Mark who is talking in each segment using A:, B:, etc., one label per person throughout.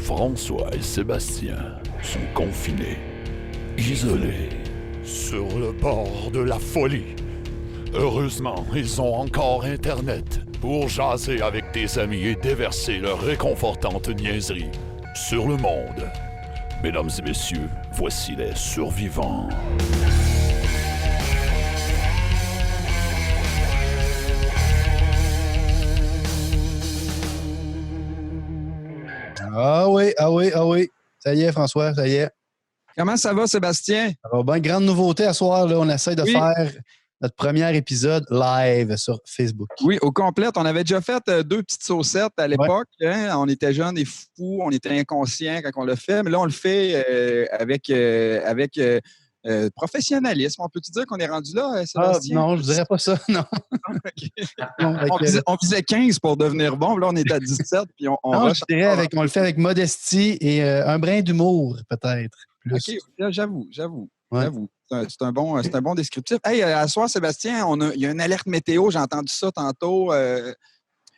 A: François et Sébastien sont confinés, isolés, sur le bord de la folie. Heureusement, ils ont encore Internet pour jaser avec des amis et déverser leurs réconfortantes niaiseries sur le monde. Mesdames et messieurs, voici les survivants.
B: Ah oui. Ça y est, François, ça y est.
C: Comment ça va, Sébastien?
B: Ça va bien. Grande nouveauté à soir, là, on essaie de faire notre premier épisode live sur Facebook.
C: Oui, au complet. On avait déjà fait 2 petites saucettes à l'époque. Ouais. Hein? On était jeunes et fous, on était inconscients quand on le fait. Mais là, on le fait avec professionnalisme. On peut-te dire qu'on est rendu là, Sébastien?
B: Non, je dirais pas ça, non.
C: Okay. Non, on faisait 15 pour devenir bon. Là, on est à 17. Puis on
B: je dirais on le fait avec modestie et un brin d'humour, peut-être. Plus.
C: OK, là, j'avoue. Ouais. C'est un bon descriptif. Hey, à soir, Sébastien, il y a une alerte météo. J'ai entendu ça tantôt.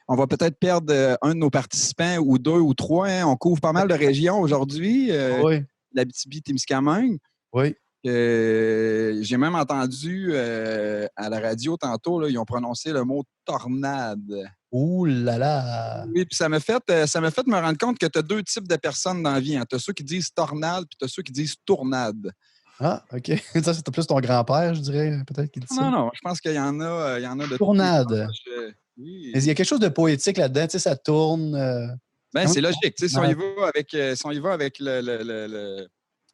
C: On va peut-être perdre un de nos participants ou 2 ou 3. Hein. On couvre pas mal de régions aujourd'hui.
B: Oui.
C: L'Abitibi-Témiscamingue.
B: Oui.
C: J'ai même entendu à la radio tantôt, là, ils ont prononcé le mot tornade.
B: Ouh là là!
C: Oui, puis ça m'a fait me rendre compte que tu as 2 types de personnes dans la vie. Hein. Tu as ceux qui disent tornade, puis tu as ceux qui disent tournade.
B: Ah, OK. Ça, c'était plus ton grand-père, je dirais, peut-être, qui dit ça.
C: Non, je pense qu'il y en a de
B: tournade.
C: Oui.
B: Mais il y a quelque chose de poétique là-dedans, tu sais, ça tourne.
C: Ben, c'est logique. Tu sais, si on y va avec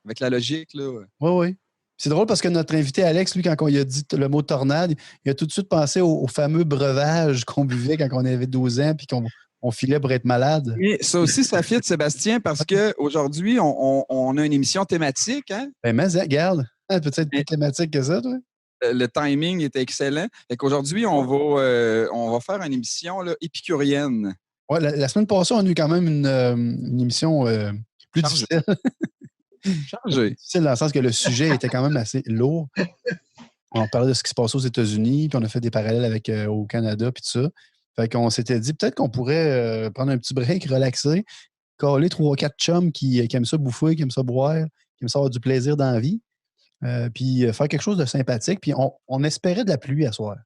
C: avec la logique, là.
B: Oui. C'est drôle parce que notre invité Alex, lui, quand il a dit le mot tornade, il a tout de suite pensé au fameux breuvage qu'on buvait quand on avait 12 ans puis qu'on filait pour être malade.
C: Oui, ça aussi, ça fit, Sébastien, parce qu'aujourd'hui, on a une émission thématique. Hein?
B: Ben, mais regarde, peut-être plus thématique que ça, toi.
C: Le timing était excellent. Fait qu'aujourd'hui, on va faire une émission là, épicurienne.
B: Oui, la semaine passée, on a eu quand même une émission plus difficile.
C: Chargé.
B: Difficile dans le sens que le sujet était quand même assez lourd. On parlait de ce qui se passait aux États-Unis, puis on a fait des parallèles avec au Canada, puis tout ça. Fait qu'on s'était dit peut-être qu'on pourrait prendre un petit break, relaxer, coller 3-4 chums qui aiment ça bouffer, qui aiment ça boire, qui aiment ça avoir du plaisir dans la vie, puis faire quelque chose de sympathique. Puis on espérait de la pluie à soir.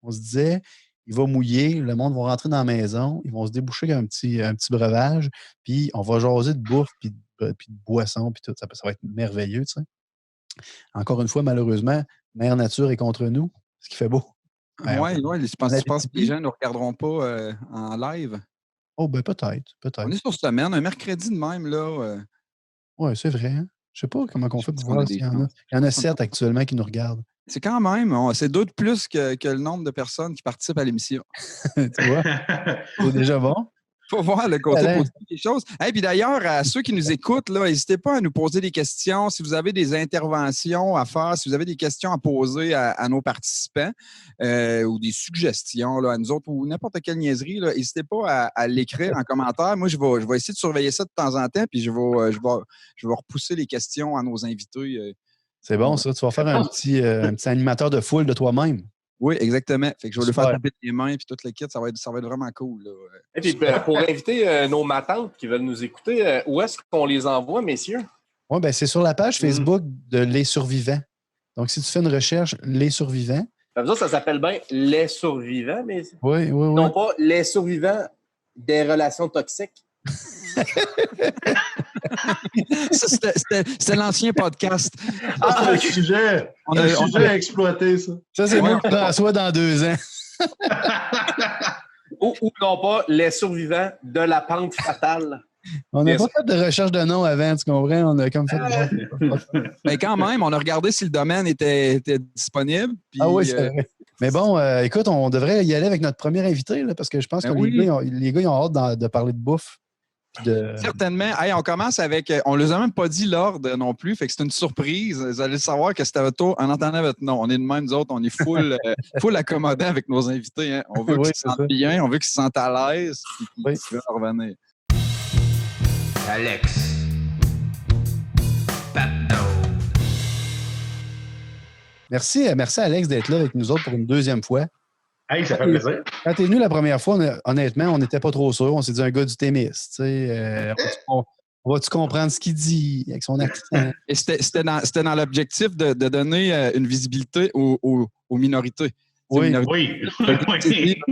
B: On se disait, il va mouiller, le monde va rentrer dans la maison, ils vont se déboucher un petit breuvage, puis on va jaser de bouffe, puis de boissons, puis tout. Ça va être merveilleux, tu sais. Encore une fois, malheureusement, Mère Nature est contre nous, ce qui fait beau.
C: Oui, je pense que les gens ne nous regarderont pas en live.
B: Oh, ben peut-être.
C: On est sur semaine, un mercredi de même, là.
B: Oui, c'est vrai. Hein? Je ne sais pas comment on fait pour voir s'il y en a. Il y en a 7 actuellement qui nous regardent.
C: C'est quand même, c'est 2 de plus que le nombre de personnes qui participent à l'émission.
B: Tu vois? C'est déjà bon.
C: Il faut voir le côté positif des choses. Et puis d'ailleurs, à ceux qui nous écoutent, n'hésitez pas à nous poser des questions. Si vous avez des interventions à faire, si vous avez des questions à poser à nos participants ou des suggestions là, à nous autres ou n'importe quelle niaiserie, n'hésitez pas à l'écrire en commentaire. Moi, je vais essayer de surveiller ça de temps en temps, puis je vais repousser les questions à nos invités.
B: C'est bon, ça. Tu vas faire un petit animateur de foule de toi-même.
C: Oui, exactement. Fait que je vais lui faire taper les mains et toute le kit. Ça va être vraiment cool. Là.
D: Et puis, pour inviter nos matantes qui veulent nous écouter, où est-ce qu'on les envoie, messieurs?
B: Oui, bien, c'est sur la page Facebook de Les Survivants. Donc, si tu fais une recherche, Les Survivants.
D: Ça s'appelle bien Les Survivants, mais
B: oui.
D: Non pas Les Survivants des relations toxiques.
C: C'était l'ancien podcast.
E: Le sujet! Le sujet à exploiter, ça.
B: Ça, c'est moi qui François dans 2 ans.
D: ou non pas Les Survivants de la pente fatale.
B: On n'a pas fait de recherche de nom avant, tu comprends? On a comme fait...
C: Mais quand même, on a regardé si le domaine était disponible. Puis,
B: oui, c'est vrai. Mais bon, écoute, on devrait y aller avec notre premier invité, là, parce que je pense que les gars ils ont hâte de parler de bouffe.
C: Certainement. Hey, on commence avec... On ne les a même pas dit l'ordre non plus, fait que c'est une surprise. Vous allez savoir que c'était votre tour en entendant votre nom. On est de même, nous autres, on est full accommodant avec nos invités. Hein. On veut qu'ils se sentent bien, on veut qu'ils se sentent à l'aise, puis qu'ils veulent revenir.
F: Alex. Patno.
B: Merci Alex d'être là avec nous autres pour une 2e fois.
E: Hey, ça fait plaisir.
B: Quand tu es venu la première fois, honnêtement, on n'était pas trop sûr. On s'est dit un gars du Témis. On va-tu comprendre ce qu'il dit avec son accent?
C: Et c'était dans l'objectif de donner une visibilité aux minorités.
B: Oui.
E: Oui.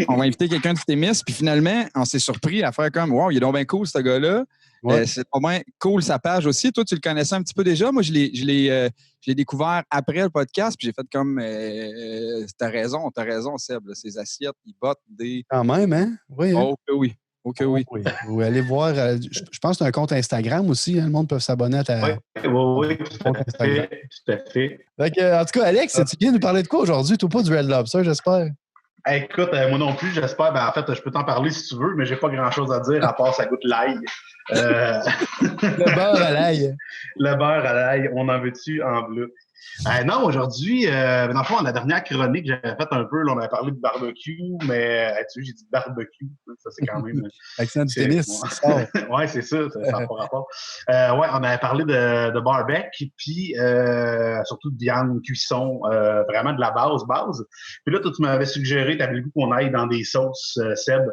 C: On va inviter quelqu'un de Témis, puis finalement, on s'est surpris à faire comme wow, il est donc bien cool, ce gars-là.
B: Ouais.
C: C'est pas bien cool sa page aussi. Toi, tu le connaissais un petit peu déjà. Moi, je l'ai découvert après le podcast, puis j'ai fait comme t'as raison, Seb. Là, ces assiettes, ils bottent des.
B: Quand même, hein? Oui, hein?
C: Oh que oui. Oh que oui.
B: Vous allez voir, je pense que tu as un compte Instagram aussi. Hein, le monde peut s'abonner à ta
E: Oui,
B: compte Instagram.
E: tout à fait.
B: En tout cas, Alex, tu viens nous parler de quoi aujourd'hui? Toi, pas du Red Lobster, j'espère.
E: Écoute, moi non plus, j'espère. En fait, je peux t'en parler si tu veux, mais j'ai pas grand-chose à dire à part ça goûte l'ail.
B: Le beurre à l'ail.
E: Le beurre à l'ail, on en veut-tu en bleu? Non, aujourd'hui, dans le fond, la dernière chronique, j'avais fait un peu, là, on avait parlé de barbecue, mais tu sais, j'ai dit barbecue. Ça, c'est quand même.
B: Accent du tennis.
E: Oui, c'est ça, ça n'a pas rapport. Ouais, on avait parlé de barbecue, puis surtout de viande, cuisson, vraiment de la base. Puis là, toi, tu m'avais suggéré, tu avais le goût qu'on aille dans des sauces, Seb.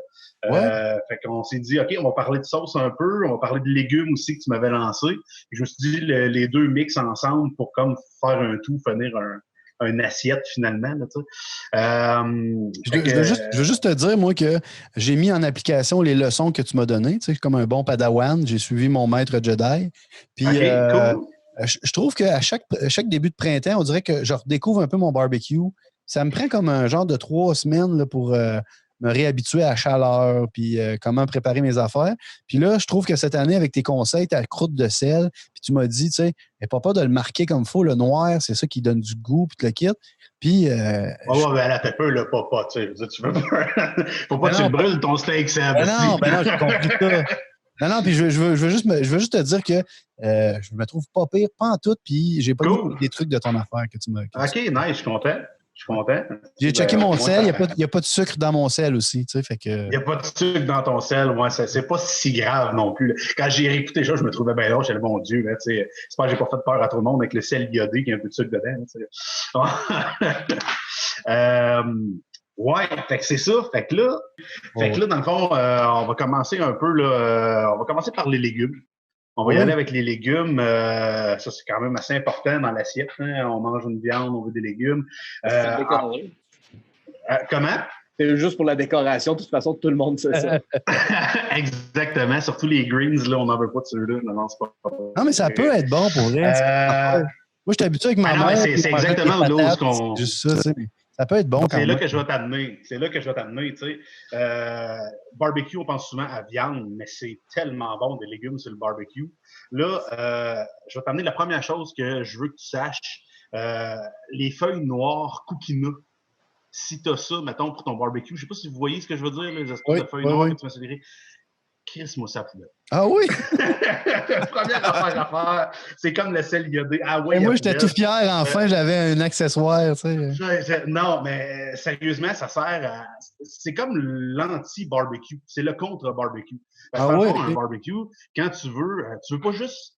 E: Fait qu'on s'est dit, OK, on va parler de sauce un peu, on va parler de légumes aussi que tu m'avais lancé. Je me suis dit, les deux mix ensemble pour comme faire un tout, finir une assiette finalement. Là,
B: je veux juste te dire, moi, que j'ai mis en application les leçons que tu m'as données, tu sais, comme un bon padawan. J'ai suivi mon maître Jedi. Puis, cool. Je trouve qu'à chaque début de printemps, on dirait que je redécouvre un peu mon barbecue. Ça me prend comme un genre de 3 semaines là, pour me réhabituer à la chaleur, puis comment préparer mes affaires. Puis là, je trouve que cette année, avec tes conseils, ta croûte de sel, puis tu m'as dit, tu sais, n'aie pas de le marquer comme il faut. Le noir, c'est ça qui donne du goût, puis tu le quittes. Puis...
E: mais là, t'as peu, le papa, tu sais. Tu veux pas... Faut pas que tu le brûles, ton steak, Seb.
B: Non, j'ai compris ça. Non, puis je veux juste te dire que je me trouve pas pire, pas en tout, puis j'ai pas mis des trucs de ton affaire que tu m'as...
E: OK, nice, je suis content.
B: J'ai checké mon sel, il n'y a pas de sucre dans mon sel aussi, tu sais, fait que...
E: Il n'y a pas de sucre dans ton sel, ouais, c'est pas si grave non plus. Quand j'ai réécouté ça, je me trouvais bien là, j'ai le bon Dieu, là, tu sais. J'espère que j'ai pas fait peur à tout le monde avec le sel iodé qui a un peu de sucre dedans, ouais, fait que c'est ça. Fait que là, dans le fond, on va commencer un peu, là, on va commencer par les légumes. On va y aller avec les légumes. Ça, c'est quand même assez important dans l'assiette. Hein? On mange une viande, on veut des légumes. Comment?
D: C'est juste pour la décoration. De toute façon, tout le monde sait ça.
E: Exactement. Surtout les greens, là, on n'en veut pas de ceux-là. Non, c'est pas...
B: Non, mais ça peut être bon pour vrai. Moi, je suis habitué avec ma mère.
E: C'est exactement là où qu'on...
B: Juste ça, tu sais. Ça peut être bon quand même.
E: C'est là que je vais t'amener. Tu sais. Barbecue, on pense souvent à viande, mais c'est tellement bon des légumes sur le barbecue. Là, je vais t'amener la première chose que je veux que tu saches. Les feuilles noires coquina. Si tu as ça, mettons, pour ton barbecue, je ne sais pas si vous voyez ce que je veux dire, les espèces de feuilles noires que tu m'as suggéré. Crisse-moi ça, poubelle.
B: Ah oui?
E: Première affaire à faire, c'est comme le sel iodé. Ah oui.
B: Moi, j'étais tout fier. Enfin, j'avais un accessoire. Tu sais.
E: Non, mais sérieusement, ça sert à... C'est comme l'anti-barbecue. C'est le contre-barbecue. Parce que un barbecue, quand tu veux pas juste...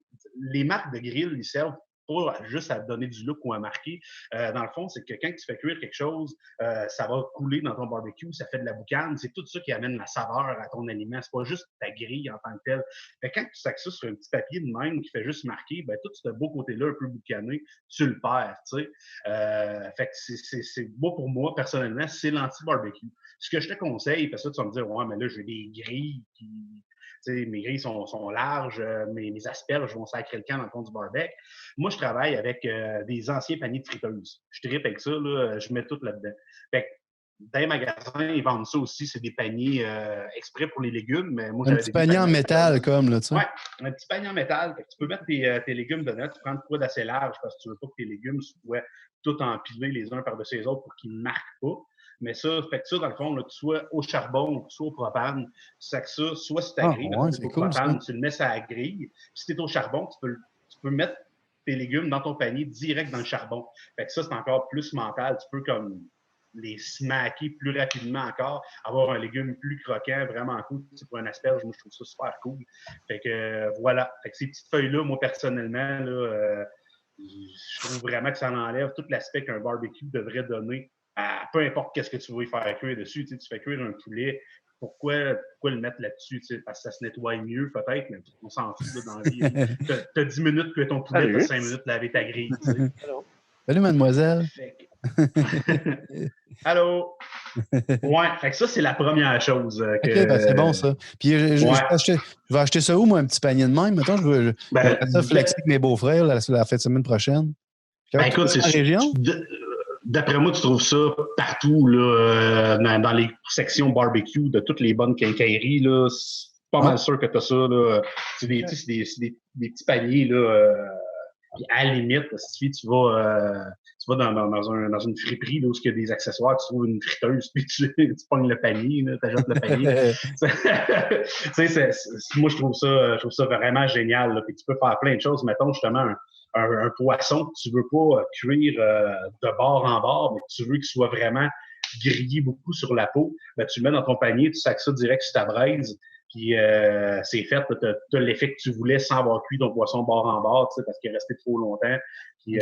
E: Les marques de grill, ils servent pas juste à donner du look ou à marquer. Dans le fond, c'est que quand tu fais cuire quelque chose, ça va couler dans ton barbecue, ça fait de la boucane. C'est tout ça qui amène la saveur à ton aliment. C'est pas juste ta grille en tant que telle. Fait que quand tu sacs ça sur un petit papier de même qui fait juste marquer, ben tout ce beau côté-là, un peu boucané, tu le perds, tu sais. Fait que c'est beau pour moi, personnellement, c'est l'anti-barbecue. Ce que je te conseille, parce que tu vas me dire, ouais, mais là, j'ai des grilles qui... mes grilles sont larges, mes asperges vont sacrer le camp dans le fond du barbecue. Moi, je travaille avec des anciens paniers de friteuses. Je tripe avec ça, là, je mets tout là-dedans. Fait que dans les magasins, ils vendent ça aussi. C'est des paniers exprès pour les légumes. Mais moi,
B: un petit panier en métal, comme, là, tu sais.
E: Ouais, un petit panier en métal. Fait que tu peux mettre tes légumes dedans. Tu prends de quoi d'assez large parce que tu veux pas que tes légumes soient tout empilés les uns par-dessus les autres pour qu'ils ne marquent pas. Mais ça, fait que ça, dans le fond, là, que tu sois au charbon ou que tu sois au propane, tu sacs ça, soit sur ta grille,
B: ouais, c'est
E: au
B: cool,
E: propane, tu le mets sur la grille. Si tu es au charbon, tu peux mettre tes légumes dans ton panier direct dans le charbon. Fait que ça, c'est encore plus mental. Tu peux comme les smacker plus rapidement encore, avoir un légume plus croquant, vraiment cool. C'est pour un asperge, moi, je trouve ça super cool. Fait que voilà. Fait que ces petites feuilles-là, moi, personnellement, là, je trouve vraiment que ça enlève tout l'aspect qu'un barbecue devrait donner. Peu importe qu'est-ce que tu veux y faire cuire dessus. Tu fais cuire un poulet, pourquoi le mettre là-dessus? Parce que ça se nettoie mieux, peut-être, mais on s'en fout là, dans la vie. T'as 10 minutes que ton poulet, t'as 5 minutes laver ta grille.
B: Salut, mademoiselle.
E: Allô? Ouais, fait que ça, c'est la première chose.
B: OK, ben c'est bon, ça. Puis je vais acheter ça où, moi, un petit panier de même? Mettons, je vais ça flexer avec mes beaux-frères la fin de semaine prochaine.
E: Écoute, c'est
B: région?
E: D'après moi, tu trouves ça partout là, dans les sections barbecue de toutes les bonnes quincailleries. Là, c'est pas mal sûr que tu as ça. Là. C'est des petits paniers. Là, puis à la limite, si tu vas dans une friperie là, où il y a des accessoires, tu trouves une friteuse, puis tu pognes le panier, tu ajoutes le panier. Moi, je trouve ça vraiment génial. Là. Puis tu peux faire plein de choses. Mettons justement un poisson que tu veux pas cuire de bord en bord, mais que tu veux qu'il soit vraiment grillé beaucoup sur la peau, ben, tu le mets dans ton panier, tu sacs ça direct sur ta braise, puis c'est fait, tu as l'effet que tu voulais sans avoir cuit ton poisson bord en bord, parce qu'il est resté trop longtemps. Puis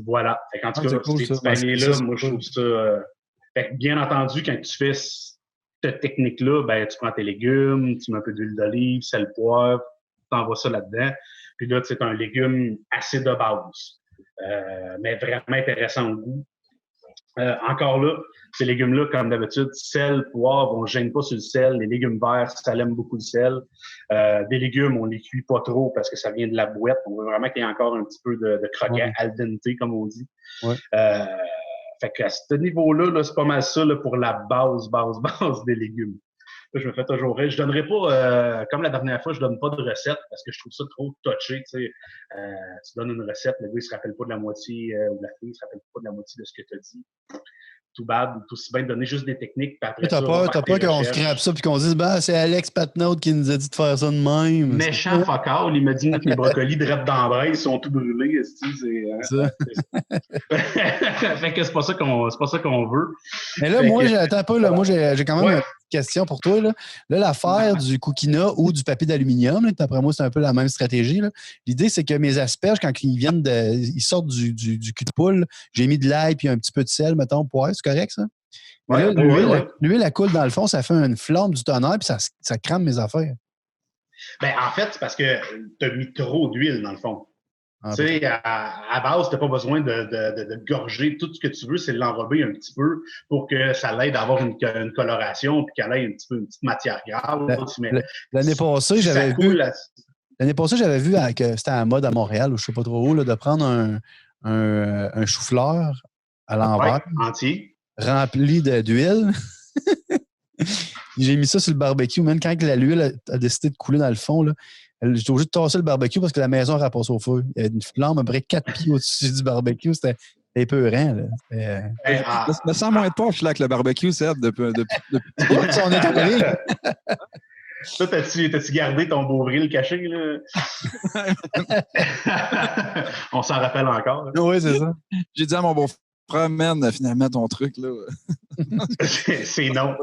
E: voilà. Fait qu'en tout cas,
B: cool,
E: ces petits paniers-là, moi, je trouve ça... Fait que, bien entendu, quand tu fais cette technique-là, ben, tu prends tes légumes, tu mets un peu d'huile d'olive, sel, poivre, tu envoies ça là-dedans. Puis là, c'est un légume assez de base, mais vraiment intéressant au goût. Encore là, ces légumes-là, comme d'habitude, sel, poivre, on ne gêne pas sur le sel. Les légumes verts, ça aime beaucoup le sel. Des légumes, on les cuit pas trop parce que ça vient de la bouette. On veut vraiment qu'il y ait encore un petit peu de croquant al dente, comme on dit.
B: Ouais.
E: Fait qu'à ce niveau-là, là, c'est pas mal ça là, pour la base des légumes. Là, je me fais toujours rire. Je donnerai pas, comme la dernière fois, je donne pas de recette parce que je trouve ça trop touché. Tu donnes une recette, le gars, il se rappelle pas de la moitié, ou la fille, il se rappelle pas de la moitié de ce que tu as dit. Tout bad, tout aussi bien de donner juste des techniques. Puis après
B: t'as pas qu'on scrape ça puis qu'on dise, c'est Alex Patnaud qui nous a dit de faire ça de même.
E: Méchant fuck-all, il m'a dit que mes brocolis drettes d'embraille sont tout brûlés.
B: Ça.
E: Fait que c'est pas ça qu'on veut.
B: Mais là, moi, j'attends pas, là, moi, j'ai quand même une question pour toi. Là, l'affaire du coquina ou du papier d'aluminium, d'après moi, c'est un peu la même stratégie. Là. L'idée, c'est que mes asperges, quand ils sortent du cul de poule, j'ai mis de l'ail puis un petit peu de sel, mettons, pour c'est correct, ça? Mais là, l'huile, elle coule dans le fond, ça fait une flamme du tonnerre puis ça crame mes affaires.
E: Ben, en fait, c'est parce que tu as mis trop d'huile, dans le fond. Tu sais, à base, tu n'as pas besoin de gorger. Tout ce que tu veux, c'est l'enrober un petit peu pour que ça l'aide à avoir une coloration puis qu'elle ait une petite matière grasse.
B: L'année passée, j'avais vu que c'était à la mode à Montréal, ou je ne sais pas trop où, là, de prendre un chou-fleur à l'envers,
E: entier,
B: rempli d'huile. J'ai mis ça sur le barbecue. Même quand l'huile a décidé de couler dans le fond, là, j'étais obligé de tasser le barbecue parce que la maison rapporte au feu. Il y avait une flamme à peu près 4 pieds au-dessus du barbecue. C'était épeurant.
C: Ça me semble moins de poche là, avec le barbecue, Seb, depuis
B: on est arrivé.
E: Toi, t'as-tu gardé ton beau vril caché, là? On s'en rappelle encore. Là.
B: Oui, c'est ça.
C: J'ai dit à mon beau-frère, man, finalement, ton truc, là.
E: C'est non.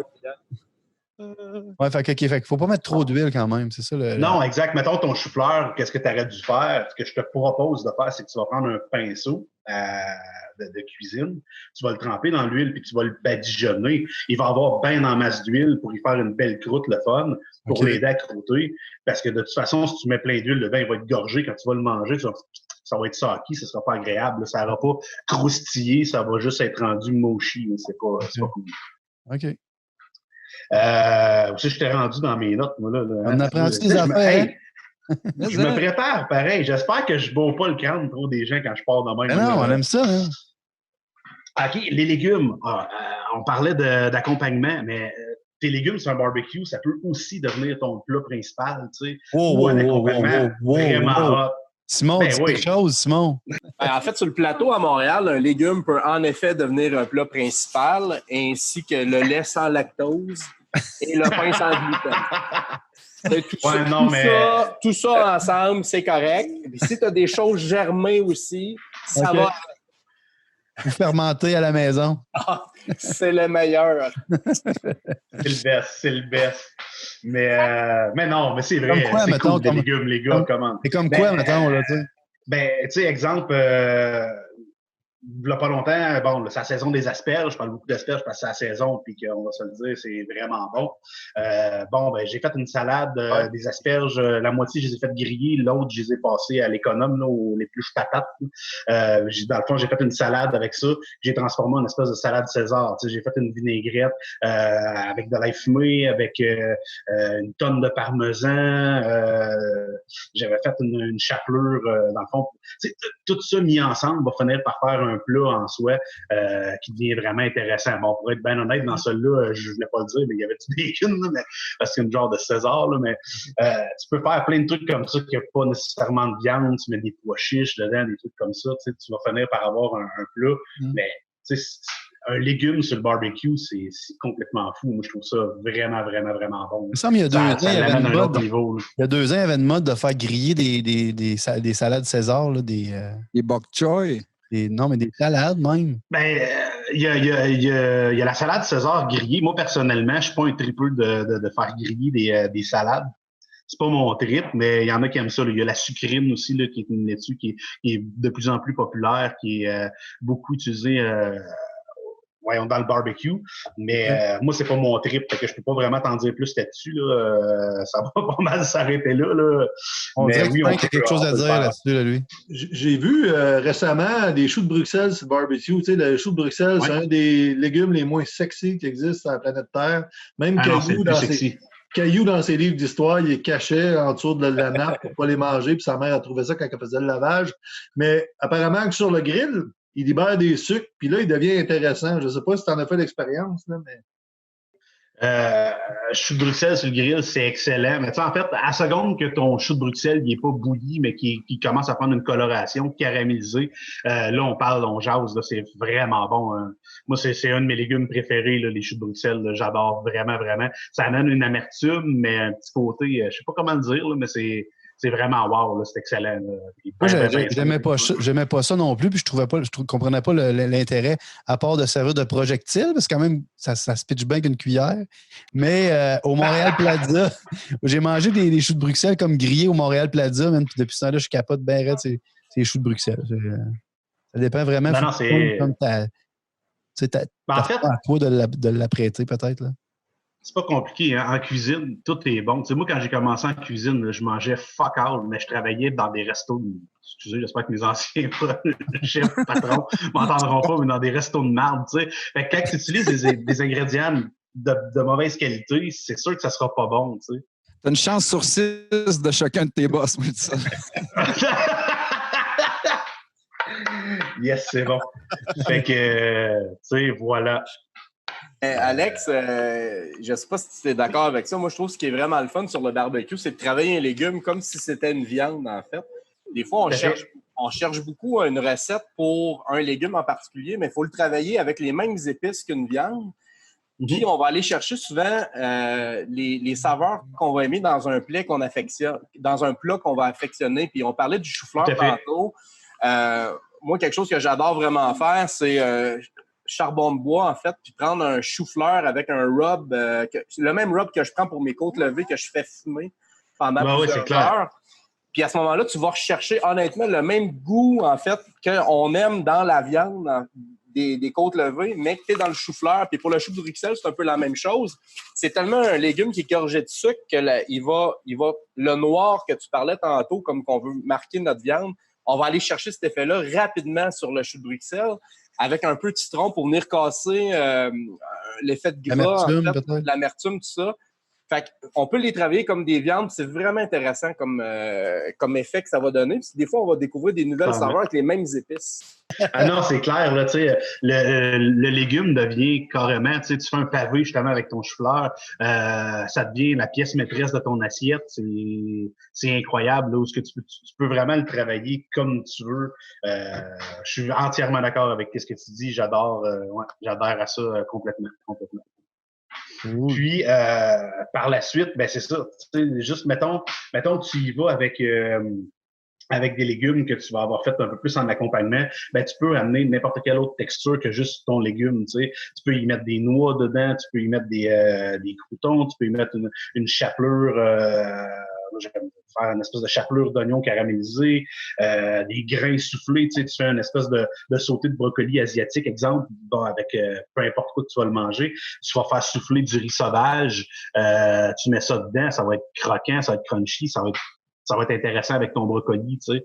B: Ouais, fait qu'il faut pas mettre trop d'huile quand même, c'est ça
E: Non, exact. Mettons ton chou-fleur, qu'est-ce que tu aurais dû faire? Ce que je te propose de faire, c'est que tu vas prendre un pinceau de cuisine, tu vas le tremper dans l'huile puis tu vas le badigeonner. Il va avoir bien en masse d'huile pour y faire une belle croûte, le fun, pour l'aider à croûter. Parce que de toute façon, si tu mets plein d'huile dedans, il va être gorgé. Quand tu vas le manger, ça va être saki, ça sera pas agréable. Ça n'aura pas croustillé, ça va juste être rendu mochi. C'est pas cool.
B: OK.
E: Aussi, je t'ai rendu dans mes notes, moi, là.
B: On apprend-tu des affaires?
E: Je me prépare, pareil. J'espère que je ne bats pas le crâne trop des gens quand je pars de même.
B: Non, on aime ça. Hein?
E: OK, les légumes. On parlait d'accompagnement, mais tes légumes sur un barbecue, ça peut aussi devenir ton plat principal, tu sais. Ou un accompagnement vraiment hot.
B: Simon, dis quelque chose, Simon.
D: En fait, sur le plateau à Montréal, un légume peut en effet devenir un plat principal, ainsi que le lait sans lactose et le pain sans gluten. Tout ça ensemble, c'est correct. Puis si tu as des choses germées aussi, ça va.
B: Vous fermentez à la maison.
D: C'est le meilleur.
E: C'est le best. Mais non, mais c'est vrai.
B: Comme quoi,
E: c'est
B: mettons,
E: cool, des légumes, les gars, comment?
B: C'est comme quoi, mettons, là, tu sais?
E: Ben, tu sais, exemple, il y a pas longtemps, bon, c'est la saison des asperges. Je parle beaucoup d'asperges parce que c'est la saison, puis qu'on va se le dire, c'est vraiment bon. J'ai fait une salade des asperges. La moitié, je les ai fait griller. L'autre, je les ai passées à l'économe, là, aux épluches patates. Dans le fond, j'ai fait une salade avec ça. J'ai transformé en une espèce de salade César. J'ai fait une vinaigrette avec de l'ail fumé, avec une tonne de parmesan. J'avais fait une chapelure, dans le fond. Tout ça mis ensemble va finir par faire un plat en soi qui devient vraiment intéressant. Bon, pour être bien honnête, dans celui-là, je ne voulais pas le dire, mais il y avait du bacon, là, mais, parce que c'est une genre de César, là, mais tu peux faire plein de trucs comme ça qui n'ont pas nécessairement de viande, tu mets des pois chiches dedans, des trucs comme ça, tu vas finir par avoir un plat, mais un légume sur le barbecue, c'est complètement fou. Moi, je trouve ça vraiment, vraiment, vraiment bon.
B: Il y a 2 ans, il y avait une mode. Il y a 2 ans, il y avait une mode de faire griller des salades César, là, des
C: bok choy.
B: Non, mais des salades même.
E: Il y a la salade César grillée. Moi, personnellement, je suis pas un tripeux de faire griller des salades. C'est pas mon trip, mais il y en a qui aiment ça. Là. Il y a la sucrine aussi, là, qui est une laitue qui est de plus en plus populaire, qui est beaucoup utilisée dans le barbecue. Mais moi, c'est pas mon trip, fait que je peux pas vraiment t'en dire plus là-dessus. Là. Ça va pas mal s'arrêter là.
B: On dirait qu'il y a quelque chose à dire là-dessus, là, lui.
F: J'ai vu récemment des choux de Bruxelles sur le barbecue. Tu sais, le chou de Bruxelles, c'est un des légumes les moins sexy qui existent sur la planète Terre. Même Caillou, dans ses livres d'histoire, il est caché en dessous de la nappe pour pas les manger, puis sa mère a trouvé ça quand elle faisait le lavage. Mais apparemment que sur le grill, il libère des sucres, puis là, il devient intéressant. Je ne sais pas si tu en as fait l'expérience, là, mais...
E: Chou de Bruxelles sur le grill, c'est excellent. Mais tu sais, en fait, à la seconde que ton chou de Bruxelles, il n'est pas bouilli, mais qui commence à prendre une coloration caramélisée, là, on jase, là, c'est vraiment bon. Hein. Moi, c'est un de mes légumes préférés, là, les choux de Bruxelles. Là, j'adore vraiment, vraiment. Ça amène une amertume, mais un petit côté, je sais pas comment le dire, là, mais c'est vraiment wow, là, c'est excellent. Là.
B: Moi, j'aimais pas ça non plus, puis je comprenais pas l'intérêt, à part de servir de projectile, parce que quand même, ça se pitche bien qu'une cuillère. Mais au Montréal Plaza, j'ai mangé des choux de Bruxelles comme grillés au Montréal Plaza, même, puis depuis ça, là, je capote bien raide ces choux de Bruxelles. Ça dépend vraiment comme en fait, à toi de l'apprêter, peut-être, là.
E: C'est pas compliqué, hein? En cuisine, tout est bon. Tu sais, moi, quand j'ai commencé en cuisine, là, je mangeais fuck all, mais je travaillais dans des restos. Excusez, j'espère que mes anciens chefs, patrons m'entendront pas, mais dans des restos de marde, tu sais. Fait que quand tu utilises des ingrédients de mauvaise qualité, c'est sûr que ça sera pas bon, tu sais.
C: T'as une chance sur 6 de chacun de tes boss, moi, ça.
E: Yes, c'est bon. Fait que, tu sais, voilà.
D: Alex, je ne sais pas si tu es d'accord avec ça. Moi, je trouve que ce qui est vraiment le fun sur le barbecue, c'est de travailler un légume comme si c'était une viande, en fait. Des fois, on cherche beaucoup une recette pour un légume en particulier, mais il faut le travailler avec les mêmes épices qu'une viande. Puis, on va aller chercher souvent les saveurs qu'on va aimer dans un plat qu'on affectionne, dans un plat qu'on va affectionner. Puis, on parlait du chou-fleur tantôt. Moi, quelque chose que j'adore vraiment faire, c'est charbon de bois, en fait, puis prendre un chou-fleur avec un rub, le même rub que je prends pour mes côtes levées, que je fais fumer pendant plusieurs heures. Puis à ce moment-là, tu vas rechercher, honnêtement, le même goût, en fait, qu'on aime dans la viande des côtes levées, mais que tu es dans le chou-fleur. Puis pour le chou de Bruxelles, c'est un peu la même chose. C'est tellement un légume qui est gorgé de sucre que le noir que tu parlais tantôt, comme qu'on veut marquer notre viande, on va aller chercher cet effet-là rapidement sur le chou de Bruxelles, avec un peu de citron pour venir casser l'effet de gras, l'amertume, tout ça. Fait qu'on peut les travailler comme des viandes. C'est vraiment intéressant comme effet que ça va donner. Puis des fois, on va découvrir des nouvelles saveurs avec les mêmes épices.
E: Ah non, c'est clair. Là, le légume devient carrément, tu fais un pavé justement avec ton chou-fleur, ça devient la pièce maîtresse de ton assiette. C'est incroyable. Là, où tu peux vraiment le travailler comme tu veux. Je suis entièrement d'accord avec ce que tu dis. J'adore à ça complètement. Puis, par la suite, ben c'est ça. Juste, mettons que tu y vas avec des légumes que tu vas avoir fait un peu plus en accompagnement, ben tu peux amener n'importe quelle autre texture que juste ton légume. Tu peux y mettre des noix dedans, tu peux y mettre des croutons, tu peux y mettre une chapelure j'aime faire une espèce de chapelure d'oignon caramélisé, des grains soufflés, tu fais une espèce de sauté de brocoli asiatique, exemple, avec peu importe quoi que tu vas le manger. Tu vas faire souffler du riz sauvage, tu mets ça dedans, ça va être croquant, ça va être crunchy, ça va être intéressant avec ton brocoli, tu sais.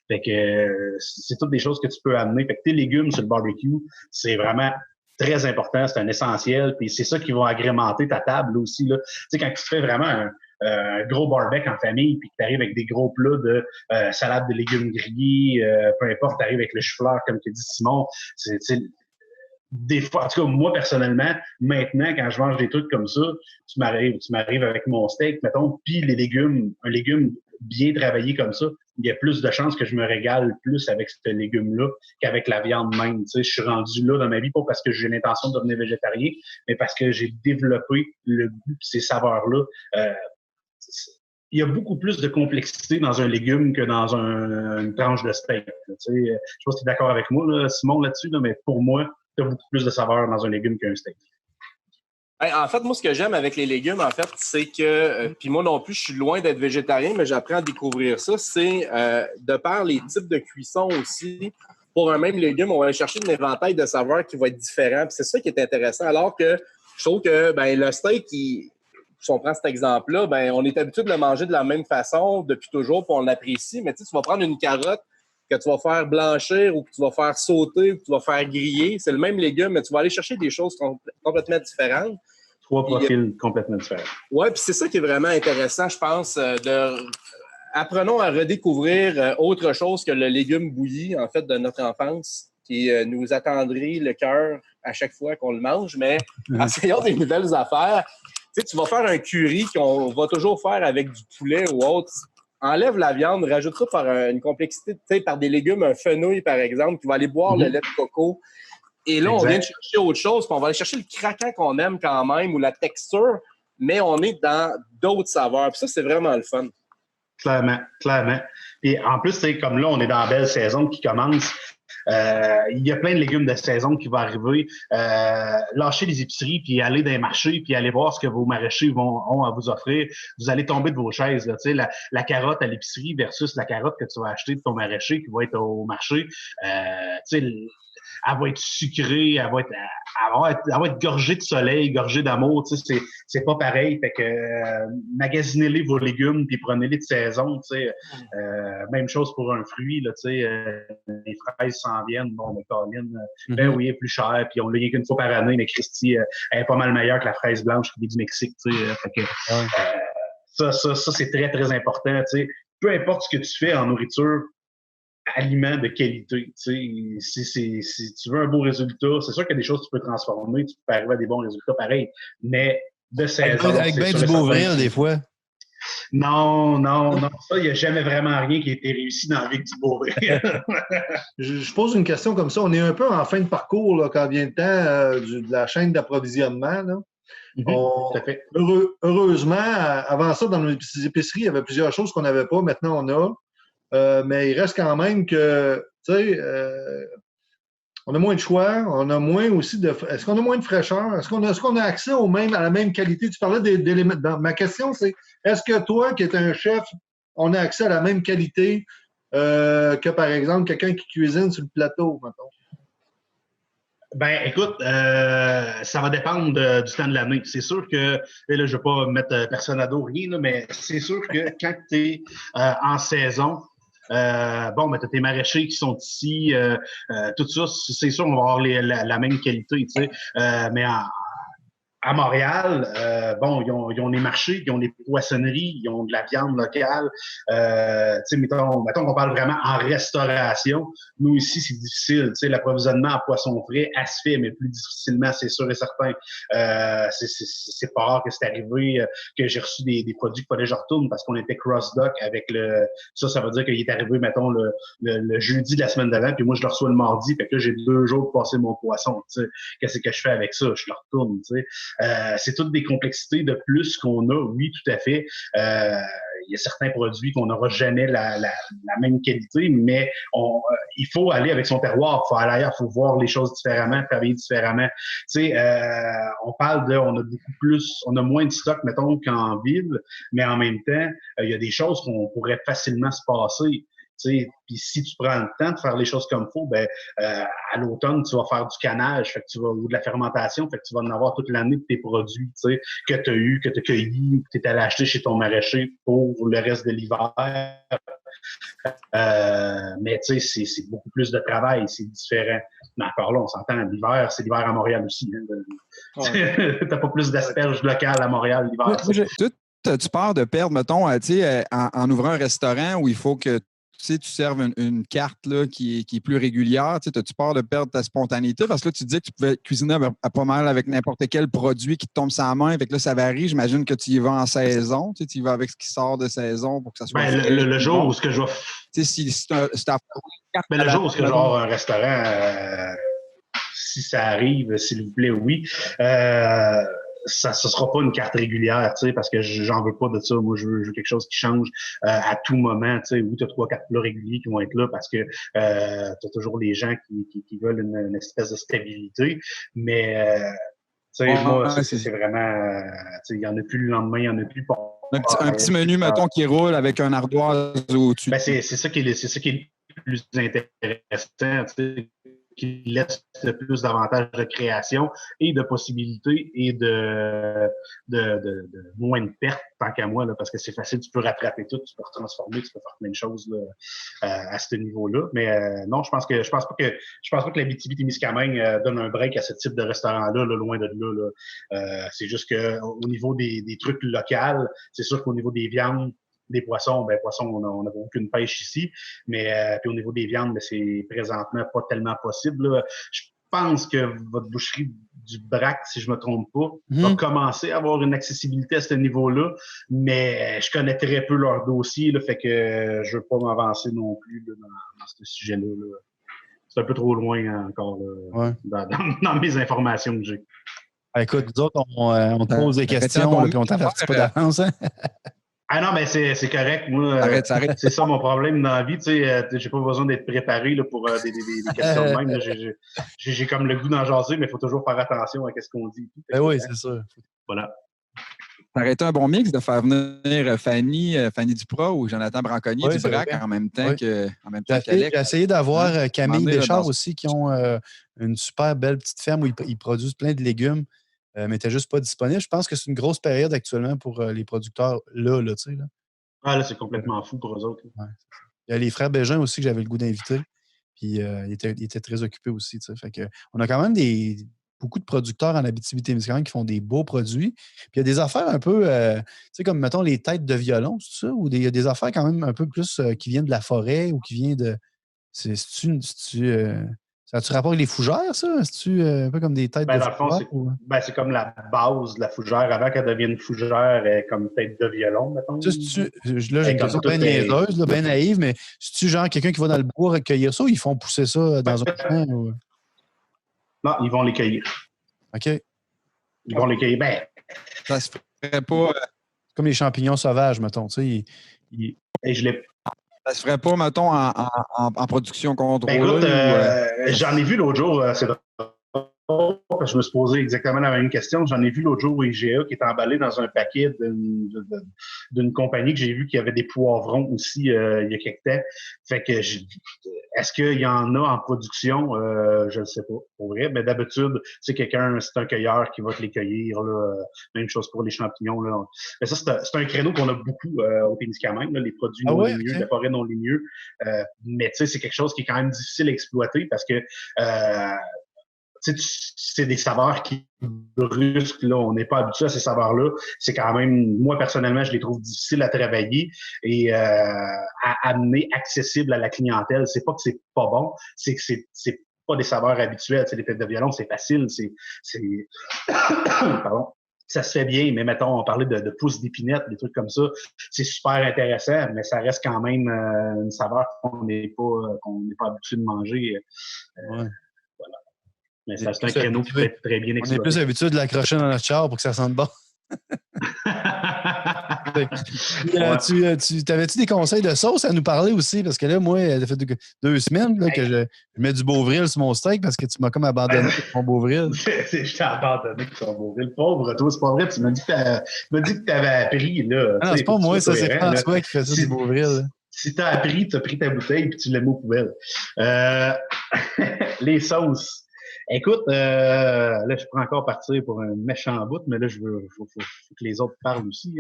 E: Fait que c'est toutes des choses que tu peux amener. Fait que tes légumes sur le barbecue, c'est vraiment très important, c'est un essentiel, puis c'est ça qui va agrémenter ta table là, aussi. Là. Tu sais, quand tu fais vraiment un gros barbecue en famille, puis que tu arrives avec des gros plats de salade de légumes grillés, peu importe, tu arrives avec le chou-fleur, comme tu dis Simon, c'est des fois, en tout cas, moi, personnellement, maintenant, quand je mange des trucs comme ça, tu m'arrives avec mon steak, mettons, puis un légume bien travaillé comme ça, il y a plus de chances que je me régale plus avec ce légume-là qu'avec la viande même. Tu sais, je suis rendu là dans ma vie, pas parce que j'ai l'intention de devenir végétarien, mais parce que j'ai développé le goût ces saveurs-là. Il y a beaucoup plus de complexité dans un légume que dans une tranche de steak. Tu sais, je sais pas si tu es d'accord avec moi, là, Simon, là-dessus, là, mais pour moi, tu as beaucoup plus de saveur dans un légume qu'un steak.
D: En fait, moi, ce que j'aime avec les légumes, en fait, c'est que, puis moi non plus, je suis loin d'être végétarien, mais j'apprends à découvrir ça, c'est de par les types de cuisson aussi. Pour un même légume, on va aller chercher un éventail de saveurs qui va être différent. Puis c'est ça qui est intéressant. Alors que je trouve que le steak, si on prend cet exemple-là, on est habitué de le manger de la même façon depuis toujours, puis on l'apprécie. Mais tu vas prendre une carotte que tu vas faire blanchir ou que tu vas faire sauter ou que tu vas faire griller. C'est le même légume, mais tu vas aller chercher des choses complètement différentes.
E: 3 profils complètement différents.
D: Oui, puis c'est ça qui est vraiment intéressant, je pense. Apprenons à redécouvrir autre chose que le légume bouilli, en fait, de notre enfance, qui nous attendrit le cœur à chaque fois qu'on le mange. Mais essayons des nouvelles affaires. Tu sais, tu vas faire un curry qu'on va toujours faire avec du poulet ou autre. Enlève la viande, rajoute ça par une complexité, tu sais, par des légumes, un fenouil, par exemple, qui va aller boire le lait de coco. Et là, on vient de chercher autre chose, puis on va aller chercher le craquant qu'on aime quand même ou la texture, mais on est dans d'autres saveurs. Puis ça, c'est vraiment le fun.
E: Clairement. Puis en plus, c'est comme là, on est dans la belle saison qui commence. Il y a plein de légumes de saison qui vont arriver. Lâchez les épiceries, puis aller dans les marchés, puis aller voir ce que vos maraîchers ont à vous offrir. Vous allez tomber de vos chaises. Là, la carotte à l'épicerie versus la carotte que tu vas acheter de ton maraîcher qui va être au marché. Elle va être sucrée, elle va être gorgée de soleil, gorgée d'amour, tu sais, c'est pas pareil. Fait que magasinez-les vos légumes puis prenez-les de saison, tu sais. Même chose pour un fruit, là, tu sais, les fraises s'en viennent, bon, mais Colin, oui, elle est plus chère, puis on l'a qu'une fois par année, mais Christy, elle est pas mal meilleure que la fraise blanche qui vient du Mexique, tu sais. Fait que ça, c'est très, très important, tu sais. Peu importe ce que tu fais en nourriture, aliments de qualité. Tu sais, si tu veux un beau résultat, c'est sûr qu'il y a des choses que tu peux transformer, tu peux arriver à des bons résultats pareils, mais de saison...
B: Avec bien du Beauvril, des fois.
E: Non. Ça, il n'y a jamais vraiment rien qui a été réussi dans la vie du Beauvril.
F: Je pose une question comme ça. On est un peu en fin de parcours là, quand vient le temps de la chaîne d'approvisionnement. Là.
E: Tout à fait.
F: Heureusement, avant ça, dans nos épiceries, il y avait plusieurs choses qu'on n'avait pas. Maintenant, on a. Mais il reste quand même que, tu sais, on a moins de choix, on a moins aussi de... Est-ce qu'on a moins de fraîcheur? Est-ce qu'on a accès à la même qualité? Tu parlais d'éléments. Ma question, c'est, est-ce que toi, qui es un chef, on a accès à la même qualité que, par exemple, quelqu'un qui cuisine sur le plateau, mettons?
E: Ben, écoute, ça va dépendre du temps de l'année. C'est sûr que, et là, je ne vais pas mettre personne à dos, rien, là, mais c'est sûr que quand tu es en saison, mais tu as tes maraîchers qui sont ici, tout ça, c'est sûr, on va avoir la même qualité, tu sais. Mais à Montréal, ils ont les marchés, ils ont les poissonneries, ils ont de la viande locale. Tu sais, mettons qu'on parle vraiment en restauration. Nous, ici, c'est difficile. Tu sais, l'approvisionnement en poisson frais, elle se fait, mais plus difficilement, c'est sûr et certain. C'est pas rare que c'est arrivé que j'ai reçu des produits qu'il fallait que je retourne parce qu'on était cross-dock avec ça veut dire qu'il est arrivé, mettons, le jeudi de la semaine d'avant, puis moi, je le reçois le mardi, fait que là, j'ai 2 jours pour passer mon poisson, tu sais. Qu'est-ce que je fais avec ça? Je le retourne, tu sais. C'est toutes des complexités de plus qu'on a, oui, tout à fait. il y a certains produits qu'on n'aura jamais la même qualité, mais il faut aller avec son terroir, il faut aller ailleurs, il faut voir les choses différemment, travailler différemment. Tu sais, on parle on a moins de stock, mettons, qu'en ville, mais en même temps, il y a des choses qu'on pourrait facilement se passer. Puis si tu prends le temps de faire les choses comme il faut, à l'automne, tu vas faire du canage, ou de la fermentation, fait que tu vas en avoir toute l'année de tes produits que tu as eu, que tu as cueillis, que tu es allé acheter chez ton maraîcher pour le reste de l'hiver. Mais tu sais, c'est beaucoup plus de travail, c'est différent. Mais encore là, on s'entend, l'hiver, c'est l'hiver à Montréal aussi. Hein. Ouais. T'as pas plus d'asperges locales à Montréal l'hiver.
C: Tu pars de perdre, mettons, en ouvrant un restaurant où il faut que tu serves une carte là, qui est plus régulière. Tu pars de perdre ta spontanéité parce que là, tu disais que tu pouvais cuisiner pas mal avec n'importe quel produit qui te tombe sur la main. Fait que là, ça varie. J'imagine que tu y vas en saison. Tu y vas avec ce qui sort de saison pour que ça soit.
E: Le jour où ce que je vais. Le jour où ce que je vais avoir un restaurant, si ça arrive, s'il vous plaît, oui. Ce sera pas une carte régulière, parce que j'en veux pas de ça. Moi, je veux quelque chose qui change à tout moment, où tu as 3-4 plats réguliers qui vont être là parce que tu as toujours les gens qui veulent une espèce de stabilité. Mais moi, c'est vraiment... il y en a plus le lendemain, il y en a plus...
C: Un petit menu, mettons, qui roule avec un ardoise au-dessus.
E: C'est ça qui est le plus intéressant, qui laisse le plus d'avantages de création et de possibilités et de moins de pertes, tant qu'à moi, là, parce que c'est facile, tu peux rattraper tout, tu peux retransformer, tu peux faire plein de choses là, à ce niveau-là. Mais non, je pense pas que l'Abitibi-Témiscamingue donne un break à ce type de restaurant-là, là, loin de là. C'est juste que au niveau des trucs locaux, c'est sûr qu'au niveau des viandes, des poissons, on n'a aucune pêche ici, mais puis au niveau des viandes, c'est présentement pas tellement possible. Là. Je pense que votre boucherie du Brac, si je me trompe pas, va commencer à avoir une accessibilité à ce niveau-là, mais je connais très peu leur dossier, là, fait que je veux pas m'avancer non plus là, dans ce sujet-là. Là. C'est un peu trop loin encore là, dans mes informations que j'ai.
B: Écoute, nous autres, on te pose des questions, puis on t'avertit pas d'avance. Hein?
E: Ah non, mais c'est correct. Moi,
C: arrête.
E: C'est ça mon problème dans la vie. J'ai pas besoin d'être préparé là, pour des questions de même. Là. J'ai comme le goût d'en jaser, mais il faut toujours faire attention à ce qu'on dit.
B: Oui, c'est ça.
E: Voilà.
C: Ça aurait été un bon mix de faire venir Fanny Duprat ou Jonathan Branconnier du Brac en même temps qu'Alex.
B: J'ai essayé d'avoir Camille Béchard aussi, qui ont une super belle petite ferme où ils produisent plein de légumes. Mais n'était juste pas disponible. Je pense que c'est une grosse période actuellement pour les producteurs là, tu sais. Là.
E: Ah, là, c'est complètement fou pour eux autres.
B: Ouais. Il y a les frères Bégin aussi que j'avais le goût d'inviter. Puis ils étaient très occupés aussi, tu sais. Fait que, on a quand même beaucoup de producteurs en Abitibi-Témiscamingue qui font des beaux produits. Puis il y a des affaires un peu, tu sais, comme, mettons, les têtes de violon, c'est ça? Ou il y a des affaires quand même un peu plus qui viennent de la forêt ou qui viennent de... Ça a-tu rapport avec les fougères, ça? C'est-tu un peu comme des têtes de
E: violon? C'est comme la base de la fougère. Avant qu'elle devienne fougère, comme tête de violon, mettons.
B: Là, j'ai une question bien niaiseuse, bien naïve, mais c'est-tu genre quelqu'un qui va dans le bois recueillir ça ou ils font pousser ça dans un champ? Ou...
E: Non, ils vont les cueillir.
B: OK.
E: Ils vont les cueillir.
C: Ça se ferait pas...
B: Comme les champignons sauvages, mettons. Tu sais,
C: ça se ferait pas, mettons, en production contrôlée?
E: Écoute, j'en ai vu l'autre jour, c'est drôle, je me suis posé exactement la même question. J'en ai vu l'autre jour au IGA qui est emballé dans un paquet d'une compagnie que j'ai vu qui avait des poivrons aussi il y a quelques temps. Fait que est-ce qu'il y en a en production? Je ne sais pas, pour vrai. Mais d'habitude, c'est un cueilleur qui va te les cueillir. Là. Même chose pour les champignons. Là. Mais ça, c'est un créneau qu'on a beaucoup au Témiscamingue, les produits non ligneux, la forêt non ligneux. Mais tu sais, c'est quelque chose qui est quand même difficile à exploiter parce que c'est des saveurs qui brusquent, là. On n'est pas habitué à ces saveurs-là. C'est quand même, moi, personnellement, je les trouve difficiles à travailler et à amener accessible à la clientèle. C'est pas que c'est pas bon, c'est que c'est pas des saveurs habituelles. Les têtes de violon, c'est facile, Pardon. Ça se fait bien, mais mettons, on parlait de pousses d'épinette, des trucs comme ça. C'est super intéressant, mais ça reste quand même une saveur qu'on n'est pas habitué de manger.
B: Ouais.
E: Voilà. Mais c'est un créneau qui peut être très bien exploité.
B: On est plus habitué de l'accrocher dans notre char pour que ça sente bon. T'avais-tu des conseils de sauce à nous parler aussi? Parce que là, moi, ça fait 2 semaines là, que je mets du Beauvril sur mon steak parce que tu m'as comme abandonné avec mon Beauvril.
E: Je t'ai abandonné avec ton Beauvril. Pauvre, toi, c'est pas vrai. Tu m'as dit que t'avais appris. Là,
B: non, c'est pas moi, ça, c'est François qui fait ça du Beauvril.
E: Si t'as appris, tu as pris ta bouteille et tu l'as mis aux poubelles. Les sauces. Écoute, là, je peux encore partir pour un méchant bout, mais là, faut que les autres parlent aussi.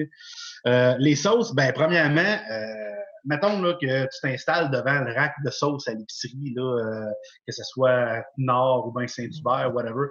E: Les sauces, premièrement, mettons là, que tu t'installes devant le rack de sauces à l'épicerie, là, que ce soit Nord ou bien Saint-Hubert, whatever.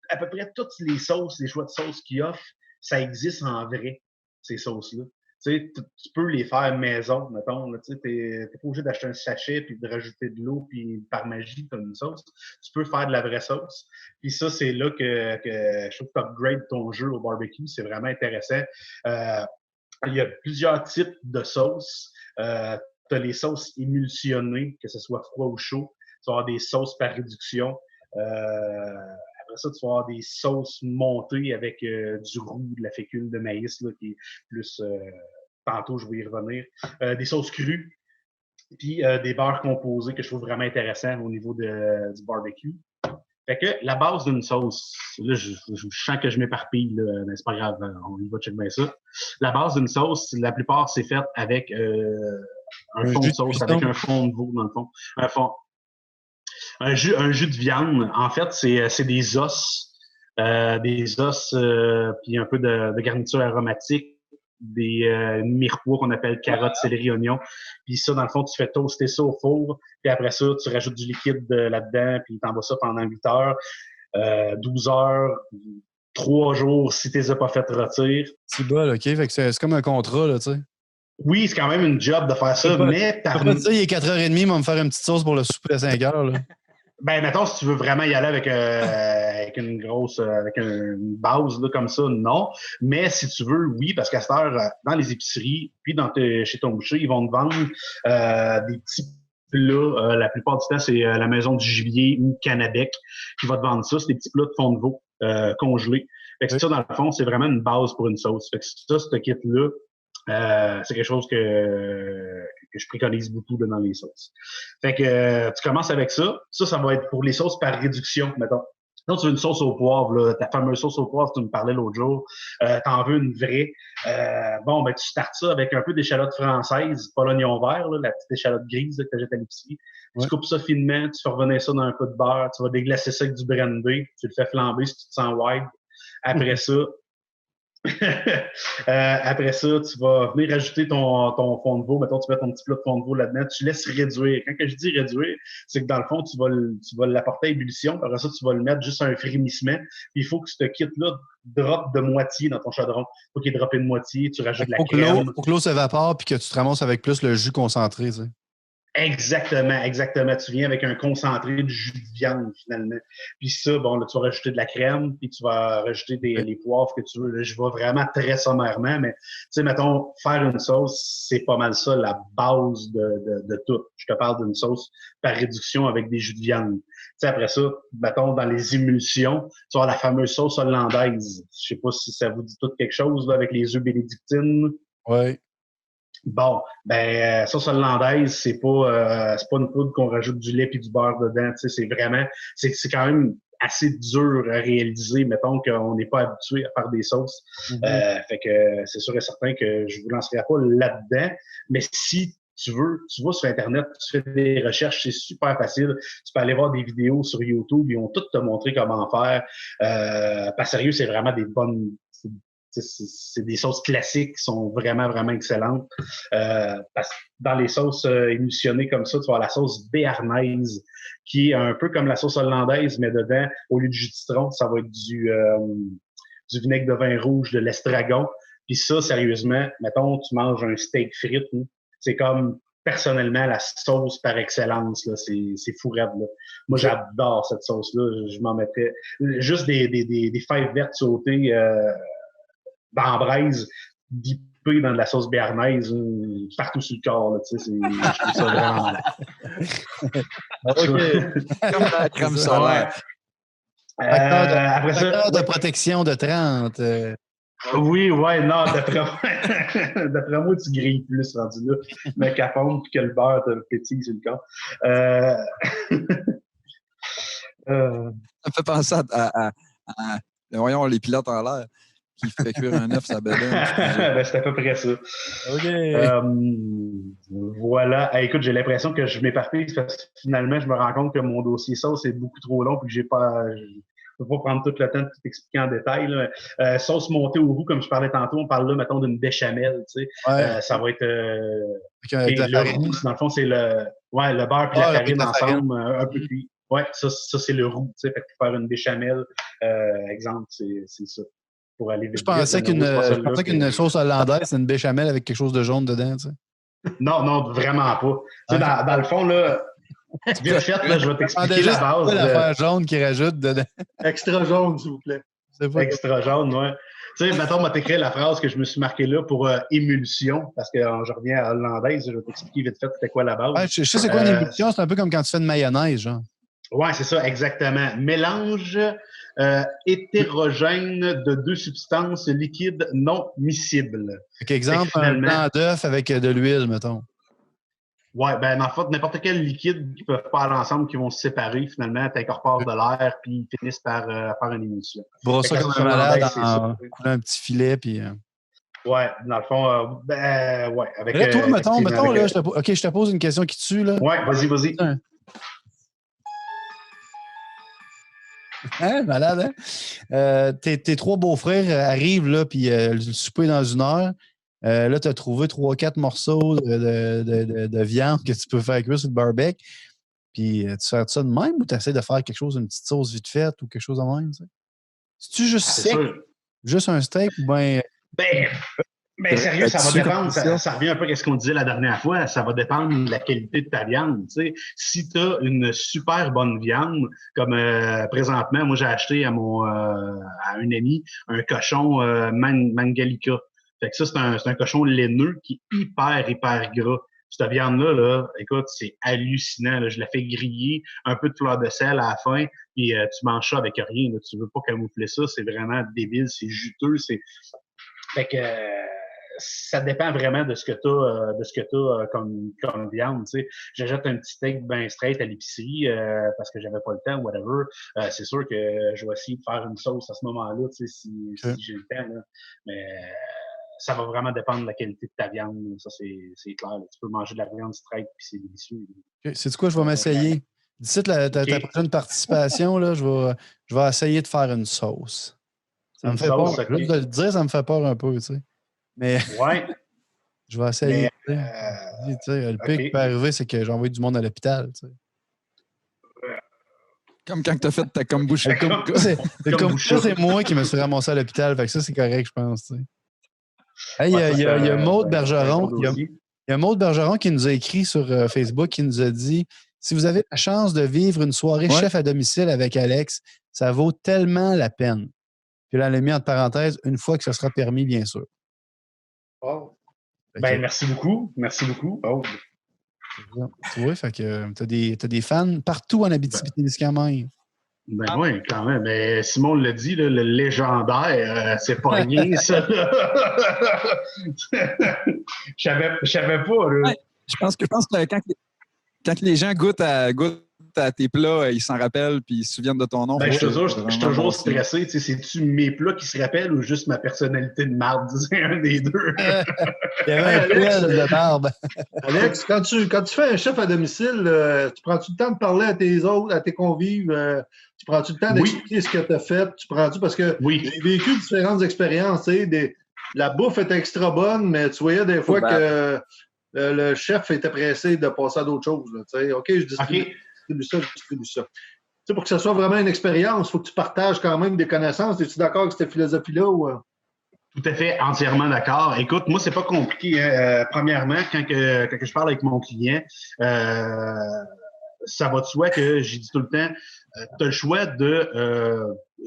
E: À peu près toutes les sauces, les choix de sauces qu'ils offrent, ça existe en vrai, ces sauces-là. Tu peux les faire maison, mettons. Tu n'es pas obligé d'acheter un sachet puis de rajouter de l'eau puis par magie, tu as une sauce. Tu peux faire de la vraie sauce. Puis ça, c'est là que je trouve que tu upgrades ton jeu au barbecue. C'est vraiment intéressant. Il y a plusieurs types de sauces. Tu as les sauces émulsionnées, que ce soit froid ou chaud. Tu vas avoir des sauces par réduction. Après ça, tu vas avoir des sauces montées avec du roux, de la fécule de maïs, là, qui est plus... tantôt, je vais y revenir. Des sauces crues, puis des beurres composés que je trouve vraiment intéressants au niveau du barbecue. Fait que la base d'une sauce, là, je sens que je m'éparpille, là, mais c'est pas grave, on y va checker bien ça. La base d'une sauce, la plupart, c'est fait avec un fond de sauce, avec un fond de veau, dans le fond. Un jus de viande, en fait, c'est des os, puis un peu de garniture aromatique, des mirepoix qu'on appelle carottes, céleri, oignons. Puis ça, dans le fond, tu fais toaster ça au four, puis après ça, tu rajoutes du liquide là-dedans, puis tu envoies ça pendant 8 heures, 12 heures, 3 jours si tu les as pas fait rôtir.
B: C'est bon, OK. Fait que c'est comme un contrat, là, tu sais.
E: Oui, c'est quand même une job de faire ça, mais...
B: Tu peux pas dire, il est 4h30, il va me faire une petite sauce pour le souper à 5h, là.
E: Mettons, si tu veux vraiment y aller avec une grosse, avec une base là, comme ça, non. Mais si tu veux, oui, parce qu'à cette heure, dans les épiceries, puis chez ton boucher, ils vont te vendre des petits plats. La plupart du temps, c'est la Maison du Gibier ou Canabec qui va te vendre ça. C'est des petits plats de fond de veau congelés. Fait que ça, dans le fond, c'est vraiment une base pour une sauce. Fait que ça, ce kit-là, c'est quelque chose que je préconise beaucoup là, dans les sauces. Fait que tu commences avec ça. Ça va être pour les sauces par réduction, mettons. Donc, tu veux une sauce au poivre, là, ta fameuse sauce au poivre, tu me parlais l'autre jour. T'en veux une vraie. Tu startes ça avec un peu d'échalote française, pas l'oignon vert, là, la petite échalote grise là, que t'achètes à l'épicerie. Ouais. Tu coupes ça finement, tu fais revenir ça dans un peu de beurre, tu vas déglacer ça avec du brandy, tu le fais flamber si tu te sens wide. Après ça, tu vas venir rajouter ton fond de veau. Mettons, tu mets ton petit plat de fond de veau là-dedans. Tu laisses réduire. Quand que je dis réduire, c'est que dans le fond, tu vas l'apporter à ébullition. Après ça, tu vas le mettre juste à un frémissement. Puis il faut que ce kit-là drop de moitié dans ton chaudron. Il faut qu'il droppe une moitié. Tu rajoutes de la crème.
B: Il faut que l'eau s'évapore puis que tu te ramasses avec plus le jus concentré. Tu sais.
E: Exactement. Tu viens avec un concentré de jus de viande, finalement. Puis ça, là, tu vas rajouter de la crème, puis tu vas rajouter les poivres que tu veux. Là, je vais vraiment très sommairement, mais tu sais, mettons, faire une sauce, c'est pas mal ça, la base de tout. Je te parle d'une sauce par réduction avec des jus de viande. Tu sais, après ça, mettons, dans les émulsions, tu vas la fameuse sauce hollandaise. Je sais pas si ça vous dit tout quelque chose, là, avec les œufs bénédictines.
B: Oui.
E: Bon, sauce hollandaise, c'est pas une poudre qu'on rajoute du lait et du beurre dedans. Tu sais, c'est vraiment, c'est quand même assez dur à réaliser. Mettons qu'on n'est pas habitué à faire des sauces. Fait que c'est sûr et certain que je vous lancerai pas là-dedans. Mais si tu vas sur Internet, tu fais des recherches, c'est super facile. Tu peux aller voir des vidéos sur YouTube, ils vont toutes te montrer comment faire. Pas sérieux, c'est vraiment des bonnes. C'est des sauces classiques qui sont vraiment, vraiment excellentes. Parce que dans les sauces émulsionnées comme ça, tu vas avoir la sauce béarnaise, qui est un peu comme la sauce hollandaise, mais dedans, au lieu de jus de citron, ça va être du vinaigre de vin rouge, de l'estragon. Puis ça, sérieusement, mettons, tu manges un steak frites, c'est comme personnellement la sauce par excellence. Là, c'est fou raide, là. Moi, j'adore cette sauce-là. Je m'en mettrais juste des fèves vertes sautées dans la braise, dippé dans de la sauce béarnaise partout sur le corps. Là, tu sais, je trouve ça vraiment...
C: Comme la crème solaire.
B: Facteur de protection de 30.
E: Oui, ouais, non, d'après moi, tu grilles plus rendu là. Mais qu'à fond, puis que le beurre te pétille sur le corps.
C: Ça me fait penser à voyons, les pilotes en l'air qui fait cuire un œuf, ça bédaine.
E: Ben, c'est à peu près ça.
C: OK.
E: Voilà. Écoute, j'ai l'impression que je m'éparpille parce que finalement, je me rends compte que mon dossier sauce est beaucoup trop long et que je peux pas prendre tout le temps de tout expliquer en détail. Là. Sauce montée au roux, comme je parlais tantôt, on parle là, mettons, d'une béchamel. Tu sais.
B: Ouais.
E: Ça va être...
B: Avec la farine.
E: Roux, dans le fond, c'est le beurre et la farine ensemble, un peu cuit. Ouais, ça c'est le roux. Tu sais, fait que pour faire une béchamel, exemple, c'est ça. Pour aller vite.
B: Je pensais qu'une sauce hollandaise, c'est une béchamel avec quelque chose de jaune dedans. Tu sais.
E: Non, vraiment pas. Tu sais, dans le fond, là, vite fait, là, je vais t'expliquer la base.
B: L'affaire jaune qui rajoute dedans.
F: Extra jaune, s'il vous plaît.
E: Extra jaune, ouais. Tu sais, mettons, on m'a écrit la phrase que je me suis marquée là pour émulsion, parce que je reviens à hollandaise, je vais t'expliquer vite fait c'était quoi la base.
B: Ouais, je sais c'est quoi une émulsion, c'est un peu comme quand tu fais une mayonnaise, genre.
E: Oui, c'est ça, exactement. Mélange hétérogène de deux substances liquides non miscibles.
B: Exemple, un blanc d'œuf avec de l'huile, mettons.
E: Oui, ben en fait, n'importe quel liquide qui peuvent pas aller ensemble, qui vont se séparer, finalement, t'incorpores de l'air, puis ils finissent par faire une émulsion.
B: Brosse ça comme un malade, couler un petit filet, puis...
E: Ouais, dans le fond, ouais. Avec,
B: là, toi, mettons là, je te pose une question qui tue, là.
E: Ouais, vas-y.
B: Hein, malade, hein? Tes trois beaux-frères arrivent, là, puis le souper est dans 1 heure. Là, tu as trouvé 3-4 morceaux de viande que tu peux faire cuire sur le barbecue. Puis, tu sers ça de même ou tu essaies de faire quelque chose, une petite sauce vite faite ou quelque chose de même? C'est-tu juste sec? Juste un steak ou bien...
E: Ben, sérieux, ça va dépendre. Ça revient un peu à ce qu'on disait la dernière fois. Ça va dépendre de la qualité de ta viande. Tu sais. Si tu as une super bonne viande, comme présentement, moi, j'ai acheté à à un ami un cochon Mangalica. Fait que ça, c'est un cochon laineux qui est hyper gras. Cette viande-là, là, écoute, c'est hallucinant. Là. Je la fais griller, un peu de fleur de sel à la fin, puis tu manges ça avec rien. Là. Tu veux pas camoufler ça. C'est vraiment débile, c'est juteux. Fait que ça dépend vraiment de ce que tu as comme viande. Tu sais. J'achète un petit steak bien straight à l'épicerie parce que j'avais pas le temps, whatever. C'est sûr que je vais essayer de faire une sauce à ce moment-là, tu sais, si j'ai le temps. Là. Mais ça va vraiment dépendre de la qualité de ta viande. Ça, c'est clair. Là. Tu peux manger de la viande straight puis c'est délicieux.
B: Okay. Sais-tu quoi? Je vais m'essayer. D'ici ta prochaine participation, là, je vais essayer de faire une sauce. Ça me fait peur. Juste de le dire, ça me fait peur un peu, tu sais. Mais
E: ouais.
B: Je vais essayer. Le pire qui peut arriver, c'est que j'envoie du monde à l'hôpital. Tu sais.
C: Comme quand tu as fait ta kombucha.
B: Le kombucha, c'est moi qui me suis ramassé à l'hôpital. Fait que ça, c'est correct, je pense. Tu sais. Hey, il y a Maude Bergeron. Il y a Maude Bergeron qui nous a écrit sur Facebook, qui nous a dit « Si vous avez la chance de vivre une soirée chef à domicile avec Alex, ça vaut tellement la peine. » Puis là, elle a mis entre parenthèses, une fois que ça sera permis, bien sûr.
E: Oh. Ben, merci beaucoup. Merci beaucoup. Oh.
B: Tu vois, fait que t'as des fans partout en Abitibi-Témiscamingue.
E: Ben oui, quand même. Mais Simon l'a dit, là, le légendaire, c'est pas rien, ça. Je savais pas. Là.
C: Ouais, je pense que quand les gens goûtent à tes plats, ils s'en rappellent puis ils se souviennent de ton nom.
E: Ben, je suis toujours stressé. C'est-tu mes plats qui se rappellent ou juste ma personnalité de marde? C'est un des deux.
B: Il y avait un poil de barbe.
F: Alex, quand tu fais un chef à domicile, tu prends-tu le temps de parler à tes convives? Tu prends-tu le temps d'expliquer ce que tu as fait? Parce que j'ai vécu différentes expériences. La bouffe était extra bonne, mais tu voyais des fois que le chef était pressé de passer à d'autres choses. Là, OK, je distribue ça. Pour que ça soit vraiment une expérience, il faut que tu partages quand même des connaissances. Es-tu d'accord avec cette philosophie-là? Ou...
E: Tout à fait, entièrement d'accord. Écoute, moi, c'est pas compliqué. Hein. Premièrement, quand je parle avec mon client, ça va de soi que j'ai dit tout le temps, tu as le choix de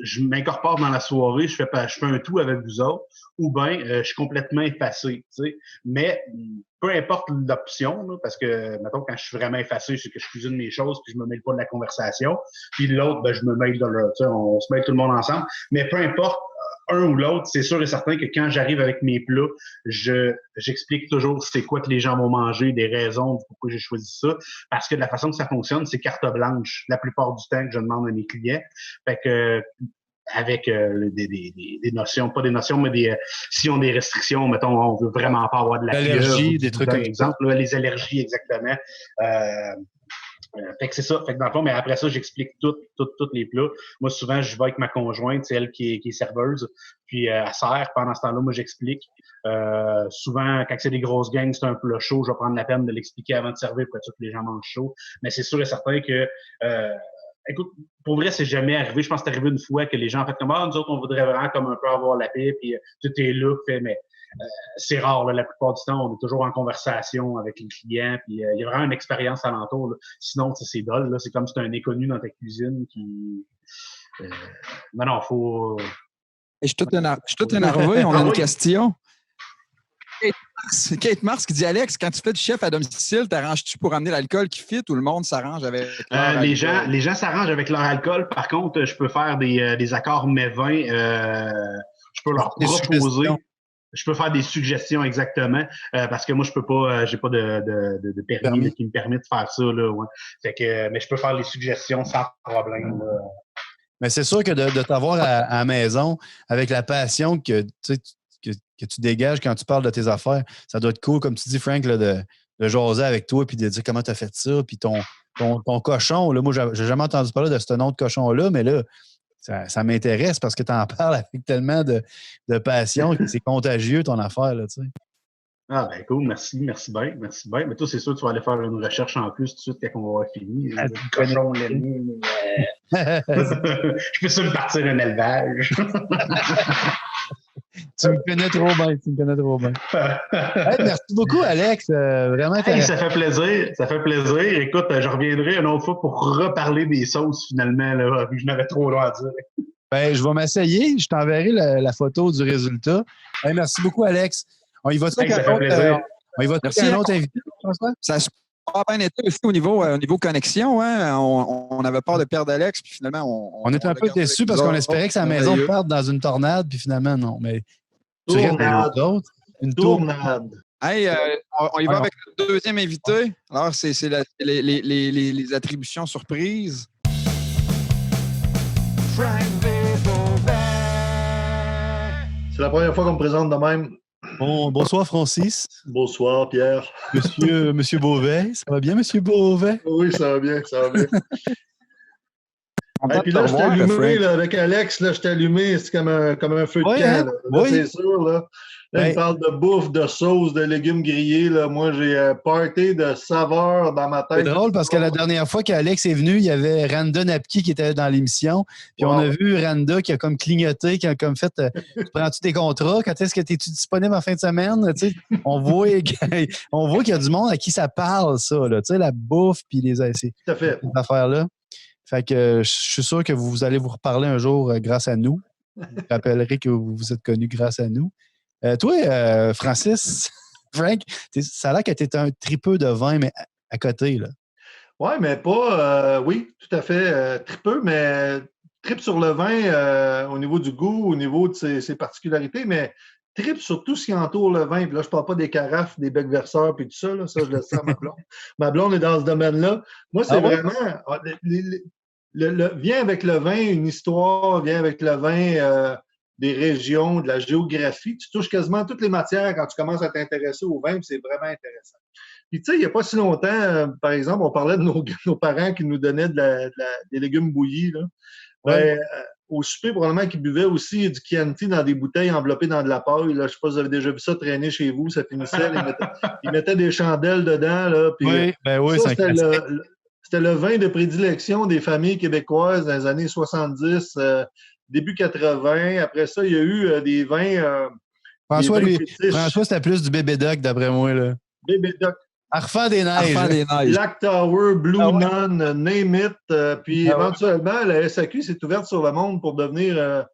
E: je m'incorpore dans la soirée, je fais un tout avec vous autres, ou bien je suis complètement effacé. Tu sais. Mais peu importe l'option, là, parce que, mettons, quand je suis vraiment effacé, c'est que je cuisine mes choses puis je me mêle pas de la conversation. Puis l'autre, ben, je me mêle de on se mêle tout le monde ensemble. Mais peu importe, un ou l'autre, c'est sûr et certain que quand j'arrive avec mes plats, j'explique toujours c'est quoi que les gens vont manger, des raisons de pourquoi j'ai choisi ça. Parce que de la façon que ça fonctionne, c'est carte blanche la plupart du temps que je demande à mes clients. Fait que avec des notions, pas des notions, mais si on a des restrictions, mettons, on veut vraiment pas avoir de la
B: allergie, des trucs comme
E: exemple, là, les allergies, exactement. Fait que c'est ça. Fait que dans le fond, mais après ça, j'explique tous les plats. Moi, souvent, je vais avec ma conjointe, c'est elle qui est serveuse, puis elle sert. Pendant ce temps-là, moi, j'explique. Souvent, quand c'est des grosses gangs, c'est un plat chaud, je vais prendre la peine de l'expliquer avant de servir pour être sûr que les gens mangent chaud. Mais c'est sûr et certain que écoute, pour vrai, c'est jamais arrivé. Je pense que c'est arrivé une fois que les gens ont fait comme nous autres, on voudrait vraiment comme un peu avoir la paix, puis tout est là, mais c'est rare, là, la plupart du temps, on est toujours en conversation avec les clients, puis il y a vraiment une expérience alentour. Là. Sinon, c'est dole, là, c'est comme si tu un inconnu dans ta cuisine qui. Non, faut.
C: Et je suis tout énervé, on a une question. Kate Mars qui dit Alex, quand tu fais du chef à domicile, t'arranges-tu pour amener l'alcool qui fit ou le monde s'arrange avec leur
E: les gens s'arrangent avec leur alcool. Par contre, je peux faire des accords mets-vins. Je peux leur proposer. Je peux faire des suggestions exactement parce que moi je peux pas, j'ai pas de permis là, qui me permet de faire ça là. Ouais. Fait que, mais je peux faire les suggestions sans problème. Là.
B: Mais c'est sûr que de t'avoir à la maison avec la passion que tu dégages quand tu parles de tes affaires, ça doit être cool, comme tu dis, Frank, là, de jaser avec toi puis de dire comment tu as fait ça. Puis ton cochon, là, moi, j'ai jamais entendu parler de ce nom de cochon-là, mais là, ça m'intéresse parce que tu en parles avec tellement de passion que c'est contagieux ton affaire, là, tu sais.
E: Ah ben cool, merci bien. Mais toi, c'est sûr que tu vas aller faire une recherche en plus tout de suite quand on va avoir fini. Cochon, l'aimé. Je peux sûr partir un élevage.
B: Tu me connais trop bien. Hey, merci beaucoup, Alex. Vraiment intéressant.
E: Ça fait plaisir. Écoute, je reviendrai une autre fois pour reparler des sauces, finalement, là, vu que je n'avais trop loin à dire.
B: Ben, je vais m'essayer. Je t'enverrai la photo du résultat. Hey, merci beaucoup, Alex. On y va-tu avec un autre invité?
C: Ça a bien été aussi au niveau connexion. Hein? On avait peur de perdre Alex, puis finalement,
B: on était un peu déçus parce qu'on espérait que sa maison parte dans une tornade, puis finalement, non. Mais tu restes d'autres. Une tournade.
C: Hey, on y va avec le deuxième invité. Alors, c'est les attributions surprises.
F: C'est la première fois qu'on me présente de même.
B: Bon, bonsoir, Francis.
F: Bonsoir, Pierre.
B: Monsieur Beauvais. Ça va bien, Monsieur Beauvais?
F: Oui, ça va bien. Et puis là, je t'ai allumé avec Alex, là, je t'ai allumé, c'est comme un feu de camp.
B: Hein?
F: Là, c'est sûr, là. Là, il parle de bouffe, de sauce, de légumes grillés. Là. Moi, j'ai un party de saveurs dans ma tête.
B: C'est drôle parce que la dernière fois qu'Alex est venu, il y avait Randa Napki qui était dans l'émission. Puis on a vu Randa qui a comme clignoté, qui a comme fait prends-tu tes contrats? Quand est-ce que tu es disponible en fin de semaine? Tu sais, on voit qu'il y a du monde à qui ça parle, ça. Là, tu sais, la bouffe puis ces affaires-là. Fait que je suis sûr que vous allez vous reparler un jour grâce à nous. Je rappellerai que vous vous êtes connus grâce à nous. Toi, Francis, Frank, ça a l'air que tu es un tripeux de vin, mais à côté, là.
F: Oui, mais pas... oui, tout à fait. Tripeux, mais tripe sur le vin au niveau du goût, au niveau de ses particularités, mais tripe sur tout ce qui entoure le vin. Puis là, je ne parle pas des carafes, des becs verseurs, puis tout ça. Là, ça, je laisse ça à ma blonde. Ma blonde est dans ce domaine-là. Moi, c'est vraiment... vient avec le vin une histoire, vient avec le vin... des régions, de la géographie. Tu touches quasiment toutes les matières quand tu commences à t'intéresser au vin, puis c'est vraiment intéressant. Puis, tu sais, il n'y a pas si longtemps, par exemple, on parlait de nos parents qui nous donnaient des légumes bouillis. Là. Ben, au souper, probablement qu'ils buvaient aussi du Chianti dans des bouteilles enveloppées dans de la paille. Là. Je ne sais pas si vous avez déjà vu ça traîner chez vous, ça finissait. Ils mettaient des chandelles dedans. Là, puis, c'était le vin de prédilection des familles québécoises dans les années 70. Début 80. Après ça, il y a eu des vins...
B: François, c'était plus du Bébé Doc, d'après moi. Là.
F: Bébé Doc.
B: Arfan des Neiges.
F: Black Tower, Blue Nun, Name It. Puis éventuellement, la SAQ s'est ouverte sur le monde pour devenir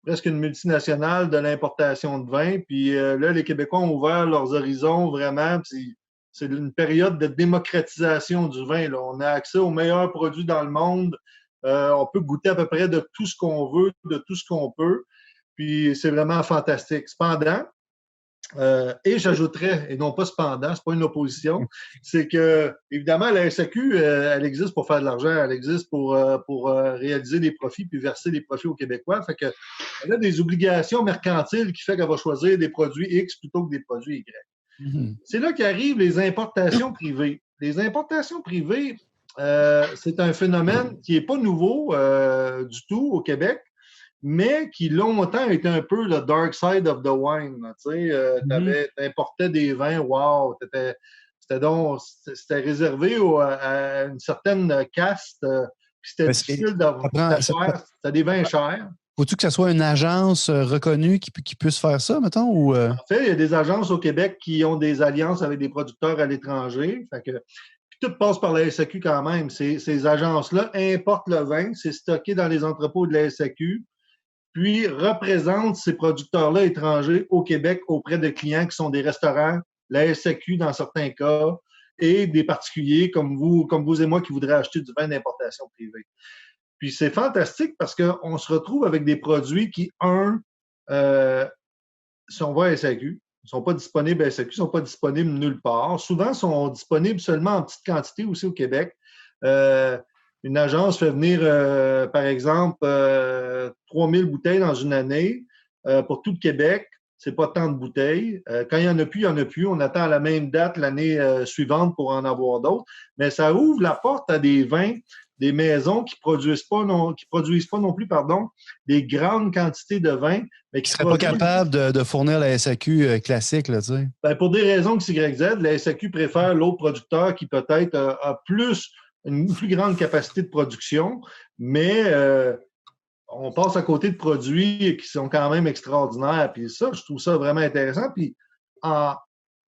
F: presque une multinationale de l'importation de vin. Puis là, les Québécois ont ouvert leurs horizons vraiment. Puis c'est une période de démocratisation du vin. Là. On a accès aux meilleurs produits dans le monde. On peut goûter à peu près de tout ce qu'on veut, de tout ce qu'on peut. Puis c'est vraiment fantastique. Cependant, et j'ajouterais, et non pas cependant, c'est pas une opposition, c'est que, évidemment, la SAQ, elle existe pour faire de l'argent, elle existe pour réaliser des profits puis verser des profits aux Québécois. Fait que, elle a des obligations mercantiles qui fait qu'elle va choisir des produits X plutôt que des produits Y. Mm-hmm. C'est là qu'arrivent les importations privées. Les importations privées, c'est un phénomène qui n'est pas nouveau du tout au Québec, mais qui longtemps était un peu le dark side of the wine. Tu sais, t'importais des vins, wow, c'était réservé à une certaine caste, puis c'était difficile d'avoir. C'était des vins chers.
B: Faut-tu que ce soit une agence reconnue qui puisse faire ça, mettons? Ou
F: En fait, il y a des agences au Québec qui ont des alliances avec des producteurs à l'étranger. Fait que, puis tout passe par la SAQ quand même. Ces agences-là importent le vin, c'est stocké dans les entrepôts de la SAQ, puis représentent ces producteurs-là étrangers au Québec auprès de clients qui sont des restaurants, la SAQ dans certains cas, et des particuliers comme vous et moi qui voudraient acheter du vin d'importation privée. Puis c'est fantastique parce qu'on se retrouve avec des produits qui, si on va à SAQ, ne sont pas disponibles à SAQ, ne sont pas disponibles nulle part. Souvent, sont disponibles seulement en petite quantité aussi au Québec. Une agence fait venir, par exemple, 3000 bouteilles dans une année pour tout le Québec. C'est pas tant de bouteilles. Quand il n'y en a plus, il n'y en a plus. On attend à la même date l'année suivante pour en avoir d'autres. Mais ça ouvre la porte à des vins, des maisons qui produisent pas non plus des grandes quantités de vin. Mais qui
B: ne seraient pas capables de fournir la SAQ classique, là, tu sais.
F: Ben, pour des raisons XYZ, la SAQ préfère l'autre producteur qui peut-être a une plus grande capacité de production, mais on passe à côté de produits qui sont quand même extraordinaires. Puis ça, je trouve ça vraiment intéressant. Puis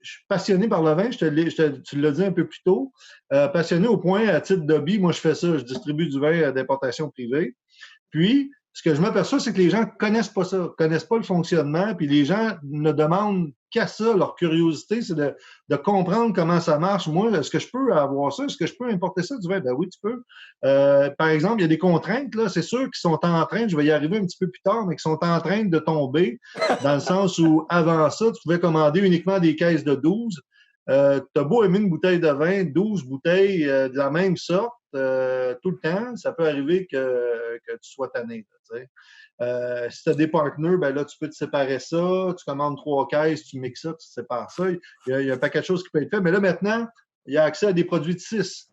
F: je suis passionné par le vin, tu l'as dit un peu plus tôt, passionné au point, à titre d'hobby, moi je fais ça, je distribue du vin d'importation privée. Puis, ce que je m'aperçois, c'est que les gens ne connaissent pas ça, ne connaissent pas le fonctionnement, puis les gens ne demandent qu'à ça. Leur curiosité, c'est de comprendre comment ça marche. Moi, est-ce que je peux avoir ça? Est-ce que je peux importer ça du vin? Ben oui, tu peux. Par exemple, il y a des contraintes, là, c'est sûr qu'ils sont en train, je vais y arriver un petit peu plus tard, mais qui sont en train de tomber, dans le sens où, avant ça, tu pouvais commander uniquement des caisses de 12. T'as beau aimer une bouteille de vin, 12 bouteilles de la même sorte, tout le temps, ça peut arriver que tu sois tanné. Si tu as des partenaires, ben là, tu peux te séparer ça, tu commandes 3 caisses, tu mixes ça, tu te sépares ça. Il y a un paquet de choses qui peuvent être fait. Mais là, maintenant, il y a accès à des produits de 6.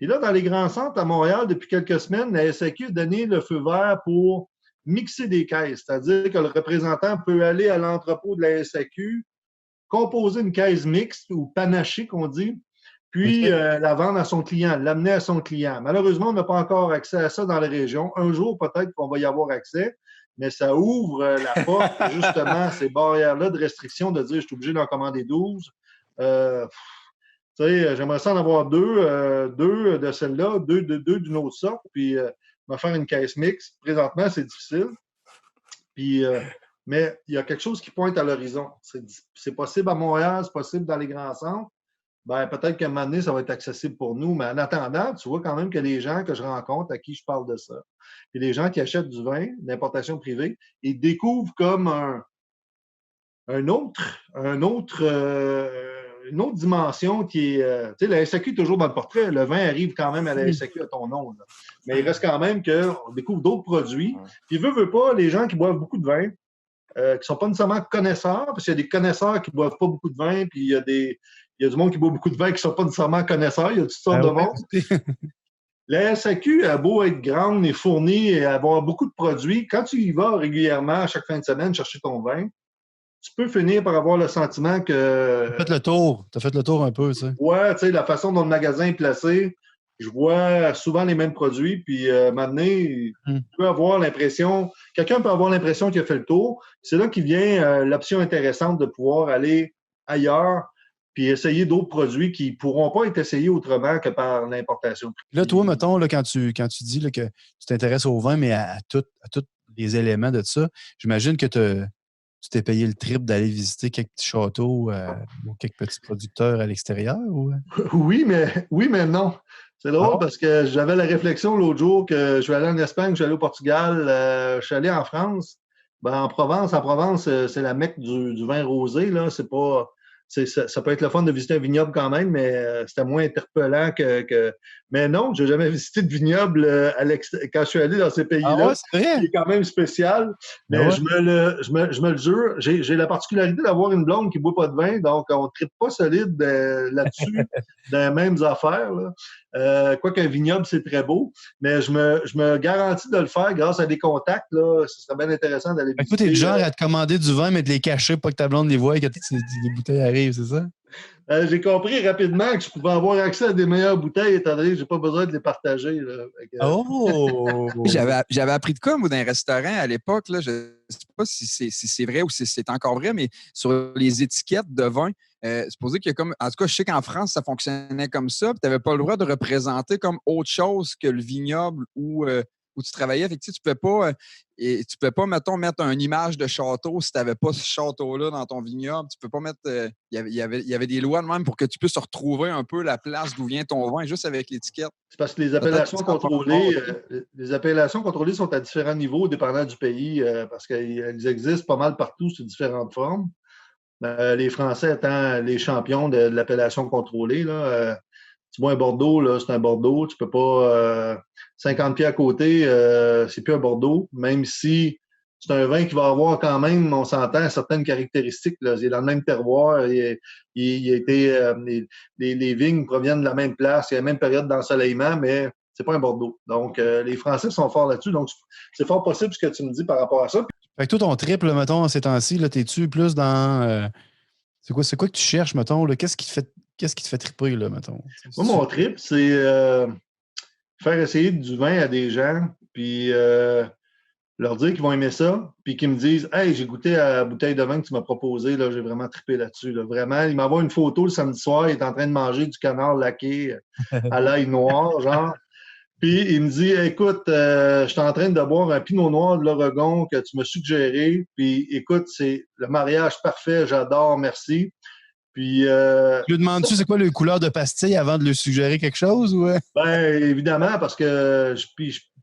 F: Et là, dans les grands centres à Montréal, depuis quelques semaines, la SAQ a donné le feu vert pour mixer des caisses. C'est-à-dire que le représentant peut aller à l'entrepôt de la SAQ, composer une caisse mixte ou panachée, qu'on dit, puis la vendre à son client, l'amener à son client. Malheureusement, on n'a pas encore accès à ça dans la région. Un jour, peut-être qu'on va y avoir accès, mais ça ouvre la porte, justement, ces barrières-là de restriction, de dire je suis obligé d'en commander 12. Tu sais, j'aimerais ça en avoir deux de celle-là, deux d'une autre sorte, puis me faire une caisse mixte. Présentement, c'est difficile. Puis, mais il y a quelque chose qui pointe à l'horizon. C'est possible à Montréal, c'est possible dans les grands centres. Ben, peut-être qu'à un moment donné, ça va être accessible pour nous. Mais en attendant, tu vois quand même que les gens que je rencontre, à qui je parle de ça, et les gens qui achètent du vin d'importation privée, ils découvrent comme une autre dimension qui est... tu sais, la SAQ est toujours dans le portrait. Le vin arrive quand même à la SAQ à ton nom. Là. Mais il reste quand même qu'on découvre d'autres produits. Puis, veut pas, les gens qui boivent beaucoup de vin, qui ne sont pas nécessairement connaisseurs, parce qu'il y a des connaisseurs qui ne boivent pas beaucoup de vin, puis il y a du monde qui boit beaucoup de vin qui ne sont pas nécessairement connaisseurs. Il y a toutes sortes de monde. La SAQ a beau être grande et fournie et avoir beaucoup de produits. Quand tu y vas régulièrement, à chaque fin de semaine, chercher ton vin, tu peux finir par avoir le sentiment que...
B: Tu as fait le tour. Tu as fait le tour un peu, tu sais.
F: Ouais, tu sais, la façon dont le magasin est placé, je vois souvent les mêmes produits, puis maintenant, tu peux avoir l'impression... Quelqu'un peut avoir l'impression qu'il a fait le tour. C'est là qu'il vient l'option intéressante de pouvoir aller ailleurs puis essayer d'autres produits qui ne pourront pas être essayés autrement que par l'importation.
B: Là, toi, mettons, là, quand tu dis là, que tu t'intéresses au vin, mais à tous les éléments de ça, j'imagine que tu t'es payé le triple d'aller visiter quelques petits châteaux ou quelques petits producteurs à l'extérieur? Ou...
F: Oui, mais non. C'est drôle parce que j'avais la réflexion l'autre jour que je vais aller en Espagne, je vais aller au Portugal, je suis allé en France. En Provence, c'est la mecque du vin rosé. Là. C'est pas, ça peut être le fun de visiter un vignoble quand même, mais c'était moins interpellant que... Mais non, je n'ai jamais visité de vignoble quand je suis allé dans ces pays-là.
B: Ah ouais, c'est vrai?
F: C'est quand même spécial. Mais
B: ouais.
F: je me le jure, j'ai la particularité d'avoir une blonde qui ne boit pas de vin, donc on ne tripe pas solide là-dessus dans les mêmes affaires. Là. Quoique un vignoble, c'est très beau. Mais je me garantis de le faire grâce à des contacts. Là. Ce serait bien intéressant d'aller visiter.
B: Toi, t'es du genre à te commander du vin, mais de les cacher, pas que ta blonde les voie et que les bouteilles arrivent, c'est ça?
F: J'ai compris rapidement que je pouvais avoir accès à des meilleures bouteilles étant donné que je n'ai pas besoin de les partager. Là.
B: Oh!
C: J'avais appris de quoi, moi, d'un restaurant à l'époque. Là, je ne sais pas si c'est vrai ou si c'est encore vrai, mais sur les étiquettes de vin, c'est supposé qu'il y a comme. En tout cas, je sais qu'en France, ça fonctionnait comme ça. Tu n'avais pas le droit de représenter comme autre chose que le vignoble où tu travaillais. Fait que, tu ne pouvais pas, mettons, mettre une image de château si tu n'avais pas ce château-là dans ton vignoble. Tu ne peux pas mettre. Il y avait des lois de même pour que tu puisses retrouver un peu la place d'où vient ton vin juste avec l'étiquette.
F: C'est parce que les appellations contrôlées sont à différents niveaux, dépendant du pays, parce qu'elles existent pas mal partout sous différentes formes. Les Français étant les champions de l'appellation contrôlée, là, tu bois un Bordeaux, là, c'est un Bordeaux. Tu peux pas 50 pieds à côté, c'est plus un Bordeaux, même si c'est un vin qui va avoir quand même, on s'entend, certaines caractéristiques. Là. Il est dans le même terroir, les vignes proviennent de la même place, il y a la même période d'ensoleillement, mais c'est pas un Bordeaux. Donc, les Français sont forts là-dessus. Donc, c'est fort possible ce que tu me dis par rapport à ça.
B: Fait que toi, ton triple, mettons, ces temps-ci, là, t'es-tu plus dans... c'est quoi que tu cherches, mettons? Là? Qu'est-ce qui te fait triper, là, mettons?
F: Moi, mon trip, c'est faire essayer du vin à des gens, puis leur dire qu'ils vont aimer ça, puis qu'ils me disent « Hey, j'ai goûté à la bouteille de vin que tu m'as proposée, là, j'ai vraiment trippé là-dessus. Là. Vraiment, il m'envoie une photo le samedi soir, il est en train de manger du canard laqué à l'ail noir, genre. Puis il me dit « Écoute, je suis en train de boire un pinot noir de l'Oregon que tu m'as suggéré, puis écoute, c'est le mariage parfait, j'adore, merci. » Puis,
B: tu lui demandes-tu c'est quoi le couleur de pastille avant de lui suggérer quelque chose? Ou...
F: Ben, évidemment, parce que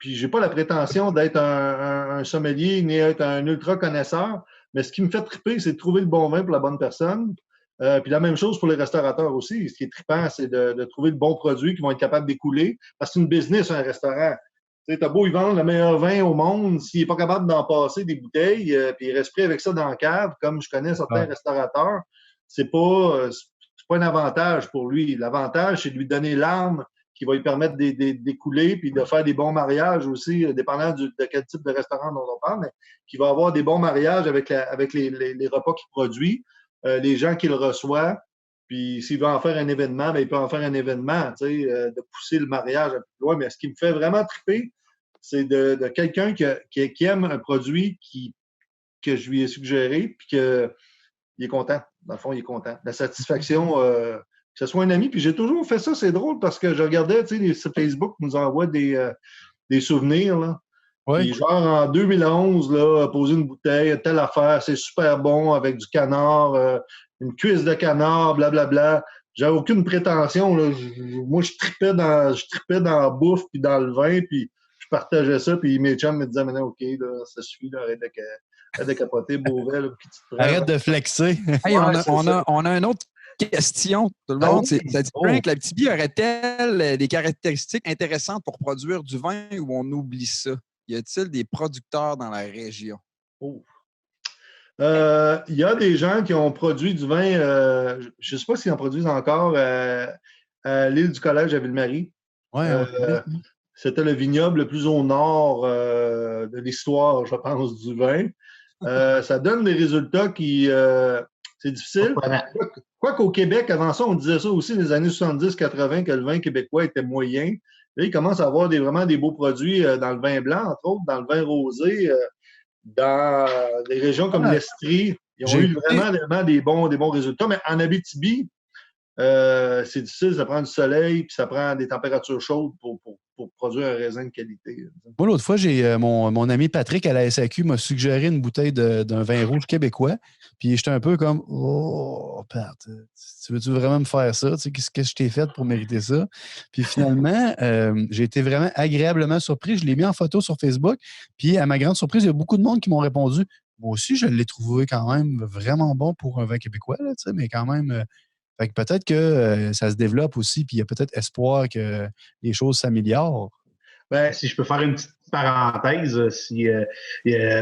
F: j'ai pas la prétention d'être un sommelier ni être un ultra connaisseur, mais ce qui me fait triper, c'est de trouver le bon vin pour la bonne personne. Puis la même chose pour les restaurateurs aussi. Ce qui est trippant, c'est de trouver le bon produit qu'ils vont être capables d'écouler. Parce que c'est une business, un restaurant. Tu as beau y vendre le meilleur vin au monde, s'il n'est pas capable d'en passer des bouteilles, puis il reste pris avec ça dans la cave, comme je connais certains restaurateurs, c'est pas un avantage pour lui. L'avantage, c'est de lui donner l'arme qui va lui permettre d'écouler puis de faire des bons mariages aussi, dépendant de quel type de restaurant dont on parle, mais qui va avoir des bons mariages avec les repas qu'il produit, les gens qu'il reçoit. Puis s'il veut en faire un événement, bien, il peut en faire un événement, de pousser le mariage un peu plus loin. Mais ce qui me fait vraiment triper, c'est de quelqu'un qui aime un produit que je lui ai suggéré puis qu'il est content. Dans le fond, il est content. La satisfaction, que ce soit un ami. Puis j'ai toujours fait ça, c'est drôle parce que je regardais, Facebook nous envoie des souvenirs. Là.
B: Ouais.
F: Puis genre en 2011, là, poser une bouteille, telle affaire, c'est super bon avec du canard, une cuisse de canard, blablabla. J'avais aucune prétention. Là. Moi, je tripais dans la bouffe puis dans le vin, puis je partageais ça. Puis mes chums me disaient, maintenant, OK, là, ça suffit, là, arrête de capoter, Beauvais. Là,
B: arrête de flexer.
C: Hey, on a une autre question. Tout le monde, ça dit que la Abitibi aurait-elle des caractéristiques intéressantes pour produire du vin ou on oublie ça? Y a-t-il des producteurs dans la région?
F: Il y a des gens qui ont produit du vin, je ne sais pas s'ils en produisent encore, à l'île du Collège à Ville-Marie. C'était le vignoble le plus au nord de l'histoire, je pense, du vin. Ça donne des résultats qui... c'est difficile. Quoiqu'au Québec, avant ça, on disait ça aussi, les années 70-80, que le vin québécois était moyen. Là, il commence à avoir vraiment des beaux produits dans le vin blanc, entre autres, dans le vin rosé, dans des régions comme l'Estrie. Ils ont eu vraiment des bons résultats. Mais en Abitibi, c'est difficile, ça prend du soleil, puis ça prend des températures chaudes pour produire un raisin de qualité.
B: Moi, l'autre fois, j'ai mon ami Patrick à la SAQ m'a suggéré une bouteille d'un vin rouge québécois. Puis j'étais un peu comme « Oh, Pat, tu veux-tu vraiment me faire ça? Qu'est-ce que je t'ai fait pour mériter ça? » Puis finalement, j'ai été vraiment agréablement surpris. Je l'ai mis en photo sur Facebook. Puis à ma grande surprise, il y a beaucoup de monde qui m'ont répondu moi aussi, je l'ai trouvé quand même vraiment bon pour un vin québécois, là, mais quand même. Fait que peut-être que ça se développe aussi, puis il y a peut-être espoir que les choses s'améliorent.
E: Ben, si je peux faire une petite parenthèse,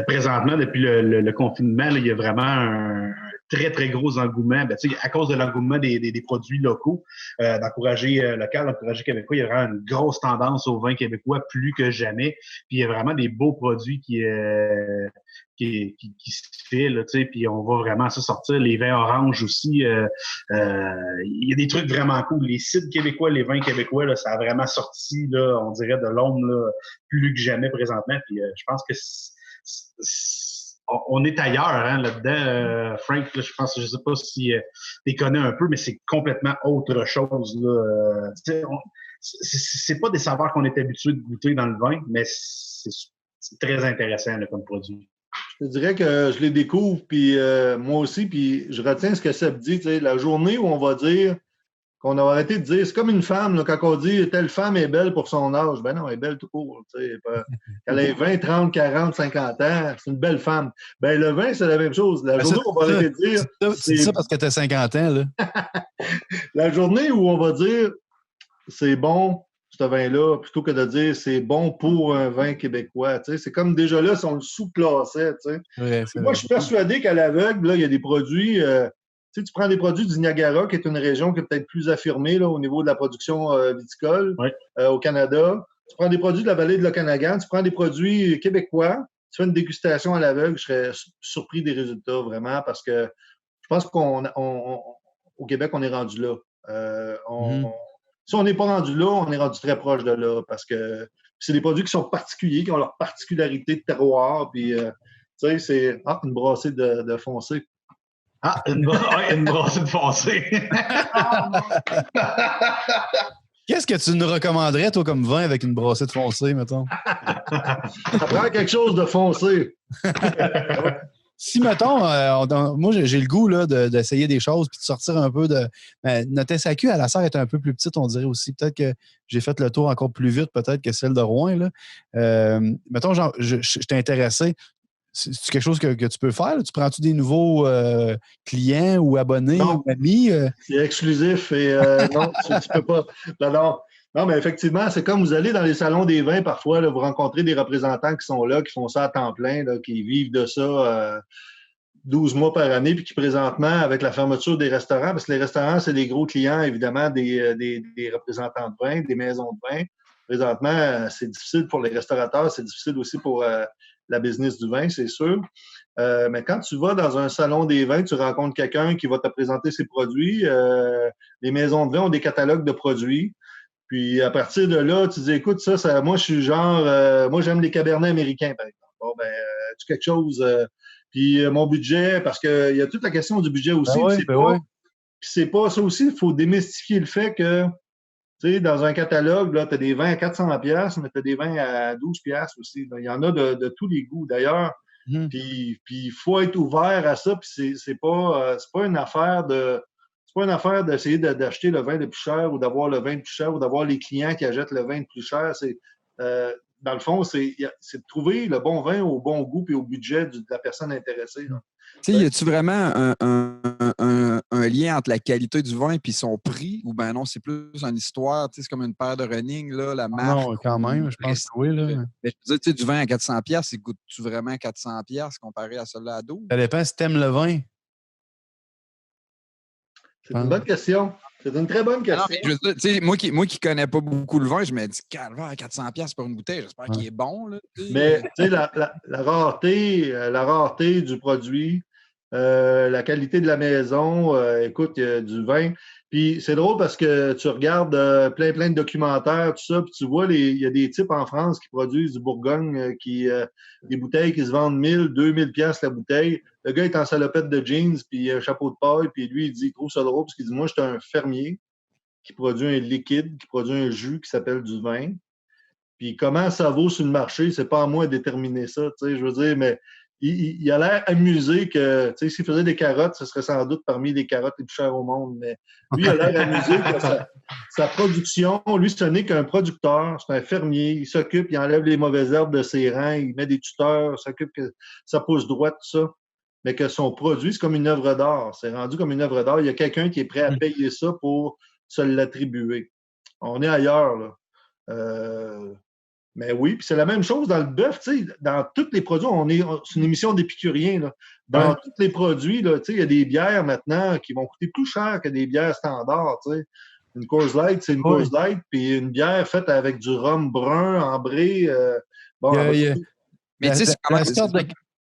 E: présentement, depuis le confinement, là, il y a vraiment un très, très gros engouement. Ben, à cause de l'engouement des produits locaux, d'encourager local, d'encourager québécois, il y a vraiment une grosse tendance au vin québécois plus que jamais. Puis il y a vraiment des beaux produits qui se fait, là, puis on va vraiment se sortir. Les vins oranges aussi, il y a des trucs vraiment cool. Les cidres québécois, les vins québécois, là, ça a vraiment sorti, là, on dirait, de l'ombre là, plus que jamais présentement. Puis je pense que on est ailleurs hein, là-dedans. Frank, là, je sais pas si tu les connais un peu, mais c'est complètement autre chose. Là. C'est pas des saveurs qu'on est habitué de goûter dans le vin, mais c'est très intéressant là, comme produit.
F: Je te dirais que je les découvre, puis moi aussi, puis je retiens ce que Seb dit. La journée où on va dire qu'on a arrêté de dire, c'est comme une femme, là, quand on dit telle femme est belle pour son âge. Ben non, elle est belle tout court. Elle a 20, 30, 40, 50 ans, c'est une belle femme. Ben le vin, c'est la même chose. La journée où on va arrêter de dire.
B: C'est ça parce que tu as 50 ans, là.
F: La journée où on va dire c'est bon, ce vin-là, plutôt que de dire c'est bon pour un vin québécois. C'est comme déjà là, si on le sous-classait.
B: Ouais,
F: moi, je suis persuadé qu'à l'aveugle, là, il y a des produits. Tu prends des produits du Niagara, qui est une région qui est peut-être plus affirmée là, au niveau de la production viticole au Canada. Tu prends des produits de la vallée de l'Okanagan, tu prends des produits québécois, tu fais une dégustation à l'aveugle, je serais surpris des résultats, vraiment, parce que je pense qu'au Québec, on est rendu là. Si on n'est pas rendu là, on est rendu très proche de là, parce que c'est des produits qui sont particuliers, qui ont leur particularité de terroir, puis tu sais, c'est une brassée de foncé.
E: Ah, une brassée de foncé.
B: Qu'est-ce que tu nous recommanderais, toi, comme vin avec une brassée de foncé, mettons?
F: Ça prend quelque chose de foncé.
B: Si, mettons, moi, j'ai le goût là, d'essayer des choses puis de sortir un peu de... notre SAQ à la serre est un peu plus petite, on dirait aussi. Peut-être que j'ai fait le tour encore plus vite, peut-être que celle de Rouen. Là. Mettons, genre, je t'ai intéressé. C'est quelque chose que tu peux faire? Là? Tu prends-tu des nouveaux clients ou abonnés ou amis?
F: C'est exclusif et non, tu peux pas. Non, mais effectivement, c'est comme vous allez dans les salons des vins, parfois, là, vous rencontrez des représentants qui sont là, qui font ça à temps plein, là, qui vivent de ça 12 mois par année, puis qui présentement, avec la fermeture des restaurants, parce que les restaurants, c'est des gros clients, évidemment, des représentants de vin, des maisons de vin. Présentement, c'est difficile pour les restaurateurs, c'est difficile aussi pour la business du vin, c'est sûr. Mais quand tu vas dans un salon des vins, tu rencontres quelqu'un qui va te présenter ses produits. Les maisons de vin ont des catalogues de produits. Puis à partir de là, tu dis, écoute, ça moi, je suis genre, moi, j'aime les cabernets américains, par exemple. Bon, ben, as-tu quelque chose? Puis mon budget, parce qu'il y a toute la question du budget aussi. C'est pas ça aussi, il faut démystifier le fait que, tu sais, dans un catalogue, là, tu as des vins à 400$, mais tu as des vins à 12$ aussi. Il y en a de tous les goûts, d'ailleurs. Puis il faut être ouvert à ça, puis c'est pas une affaire de... C'est pas une affaire d'essayer d'acheter le vin le plus cher ou d'avoir le vin le plus cher ou d'avoir les clients qui achètent le vin le plus cher. Dans le fond, c'est de trouver le bon vin au bon goût et au budget de la personne intéressée.
C: Tu sais, y a-tu vraiment un lien entre la qualité du vin et son prix? Ou ben non, c'est plus une histoire, tu sais, c'est comme une paire de running, là, la marque.
B: Non, quand même, je pense que oui. Là.
C: Mais je veux dire, tu sais, du vin à 400$, c'est goûte-tu vraiment 400$ comparé à celui-là à 12$?
B: Ça dépend si t'aimes le vin.
F: C'est une bonne question. C'est une très bonne question.
C: Non, mais je veux dire, moi qui connais pas beaucoup le vin, je me dis, calvaire, 400$ pour une bouteille, j'espère qu'il est bon. Là,
F: mais tu sais, la rareté du produit, la qualité de la maison, écoute, il y a du vin. Puis c'est drôle parce que tu regardes plein de documentaires, tout ça, puis tu vois, il y a des types en France qui produisent du Bourgogne, des bouteilles qui se vendent 1000, 2000$ la bouteille. Le gars est en salopette de jeans, puis un chapeau de paille, puis lui, il trouve ça drôle parce qu'il dit, moi, je suis un fermier qui produit un liquide, qui produit un jus qui s'appelle du vin. Puis comment ça vaut sur le marché, c'est pas à moi de déterminer ça, tu sais, je veux dire, mais il a l'air amusé que, tu sais, s'il faisait des carottes, ce serait sans doute parmi les carottes les plus chères au monde. Mais lui, il a l'air amusé que sa production, lui, ce n'est qu'un producteur, c'est un fermier. Il s'occupe, il enlève les mauvaises herbes de ses rangs, il met des tuteurs, il s'occupe que ça pousse droit, tout ça. Mais que son produit, c'est comme une œuvre d'art. C'est rendu comme une œuvre d'art. Il y a quelqu'un qui est prêt à payer ça pour se l'attribuer. On est ailleurs, là. Mais oui, puis c'est la même chose dans le bœuf, tu sais, dans tous les produits, c'est une émission d'épicuriens, là. Dans tous les produits, là, tu sais, il y a des bières maintenant qui vont coûter plus cher que des bières standards, tu sais. Une Coors Light, c'est une Coors Light, puis une bière faite avec du rhum brun, ambré,
B: Mais tu sais,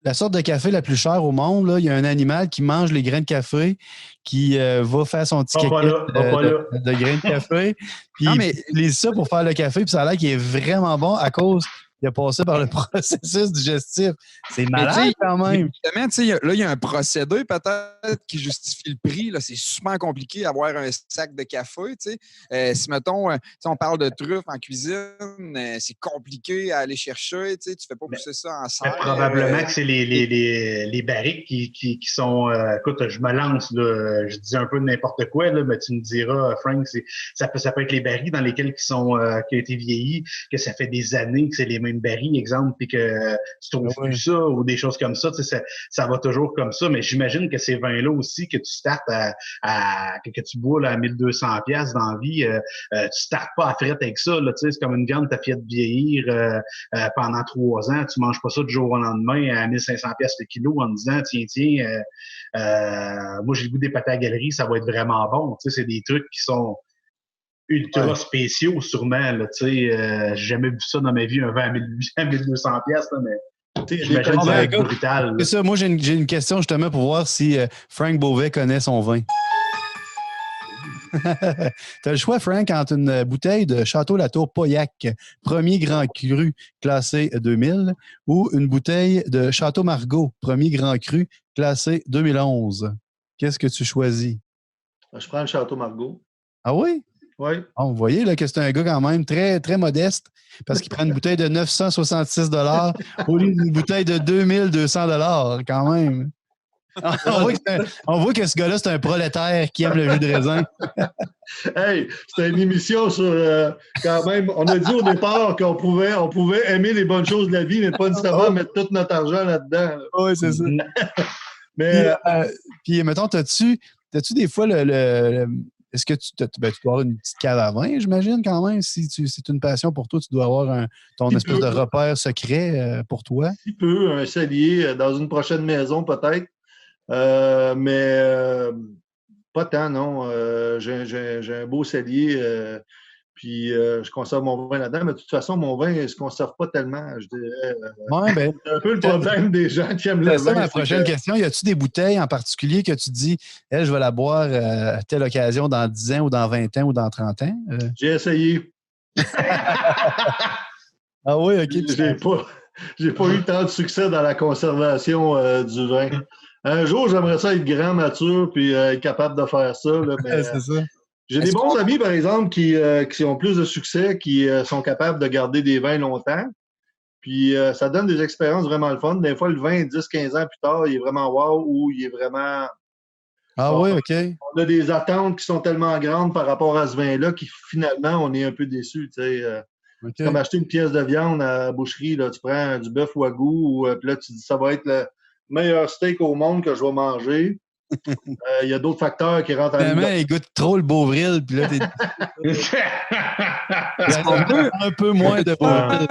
B: la sorte de café la plus chère au monde, là, il y a un animal qui mange les grains de café, qui va faire son petit de grains de café, puis il utilise ça pour faire le café, puis ça a l'air qu'il est vraiment bon à cause qu'il a passé par le processus digestif. C'est malade quand même.
C: Justement, tu sais, là, il y a un procédé peut-être qui justifie le prix. Là, c'est super compliqué d'avoir un sac de café. Tu sais. Si, mettons, on parle de truffes en cuisine, c'est compliqué à aller chercher. Tu ne fais pas pousser ça en serre.
E: Probablement que c'est les barriques qui sont... écoute, je me lance, là, je dis un peu n'importe quoi, là, mais tu me diras, Frank, ça peut être les barriques dans lesquels qui ont été vieillis, que ça fait des années que c'est les mêmes barils, exemple, puis que tu trouves plus ça ou des choses comme ça, tu sais, ça va toujours comme ça, mais j'imagine que ces vins-là aussi, que tu startes que tu bois là, à 1200$ dans la vie, tu startes pas à frette avec ça, là, tu sais, c'est comme une viande que tu as fait vieillir pendant 3 ans, tu manges pas ça du jour au lendemain à 1500$ le kilo en disant, tiens, moi j'ai le goût des pâtes à galerie, ça va être vraiment bon, tu sais, c'est des trucs qui sont ultra spéciaux, sûrement. Là, j'ai jamais vu ça dans ma vie, un vin à 1200$, là, mais j'imagine que ça va être brutal.
B: C'est ça, moi j'ai une question justement pour voir si Frank Beauvais connaît son vin. Tu as le choix, Frank, entre une bouteille de Château Latour Pauillac, premier grand cru, classé 2000, ou une bouteille de Château Margaux, premier grand cru, classé 2011. Qu'est-ce que tu choisis?
F: Je prends le Château Margaux.
B: Ah oui?
F: Oui.
B: Oh, vous voyez là, que c'est un gars quand même très, très modeste parce qu'il prend une bouteille de 966$ au lieu d'une bouteille de 2200$ quand même. On voit que ce gars-là, c'est un prolétaire qui aime le jus de raisin.
F: Hey, c'était une émission sur quand même. On a dit au départ qu'on pouvait aimer les bonnes choses de la vie, mais pas nécessairement mettre tout notre argent là-dedans. Là.
B: Oui, c'est ça. Mais, puis, mettons, t'as-tu des fois est-ce que tu dois avoir une petite cave à vin, j'imagine, quand même? Si c'est une passion pour toi, tu dois avoir ton espèce de repère secret pour toi?
F: Un petit peu, un cellier dans une prochaine maison, peut-être. Mais pas tant, non. J'ai un beau cellier, puis je conserve mon vin là-dedans. Mais de toute façon, mon vin ne se conserve pas tellement, je dirais. C'est un peu le problème des gens qui aiment le vin.
B: C'est ça ma prochaine question. Y a-tu des bouteilles en particulier que tu dis, je vais la boire à telle occasion dans 10 ans ou dans 20 ans ou dans 30 ans?
F: J'ai essayé.
B: Ah oui, OK.
F: J'ai pas eu tant de succès dans la conservation du vin. Un jour, j'aimerais ça être grand, mature, puis être capable de faire ça. Là, mais,
B: c'est ça.
F: J'ai des bons amis, par exemple, qui ont plus de succès, qui sont capables de garder des vins longtemps. Puis ça donne des expériences vraiment le fun. Des fois, le vin, 10-15 ans plus tard, il est vraiment wow ou il est vraiment...
B: Ah oui, OK.
F: On a des attentes qui sont tellement grandes par rapport à ce vin-là que finalement, on est un peu déçus. Okay. C'est comme acheter une pièce de viande à la boucherie. Là, tu prends du bœuf wagyu, puis là, tu dis ça va être le meilleur steak au monde que je vais manger. Il y a d'autres facteurs qui rentrent en ligne.
B: Il goûte trop le Beauvril, puis là, t'es... un peu moins de Beauvril.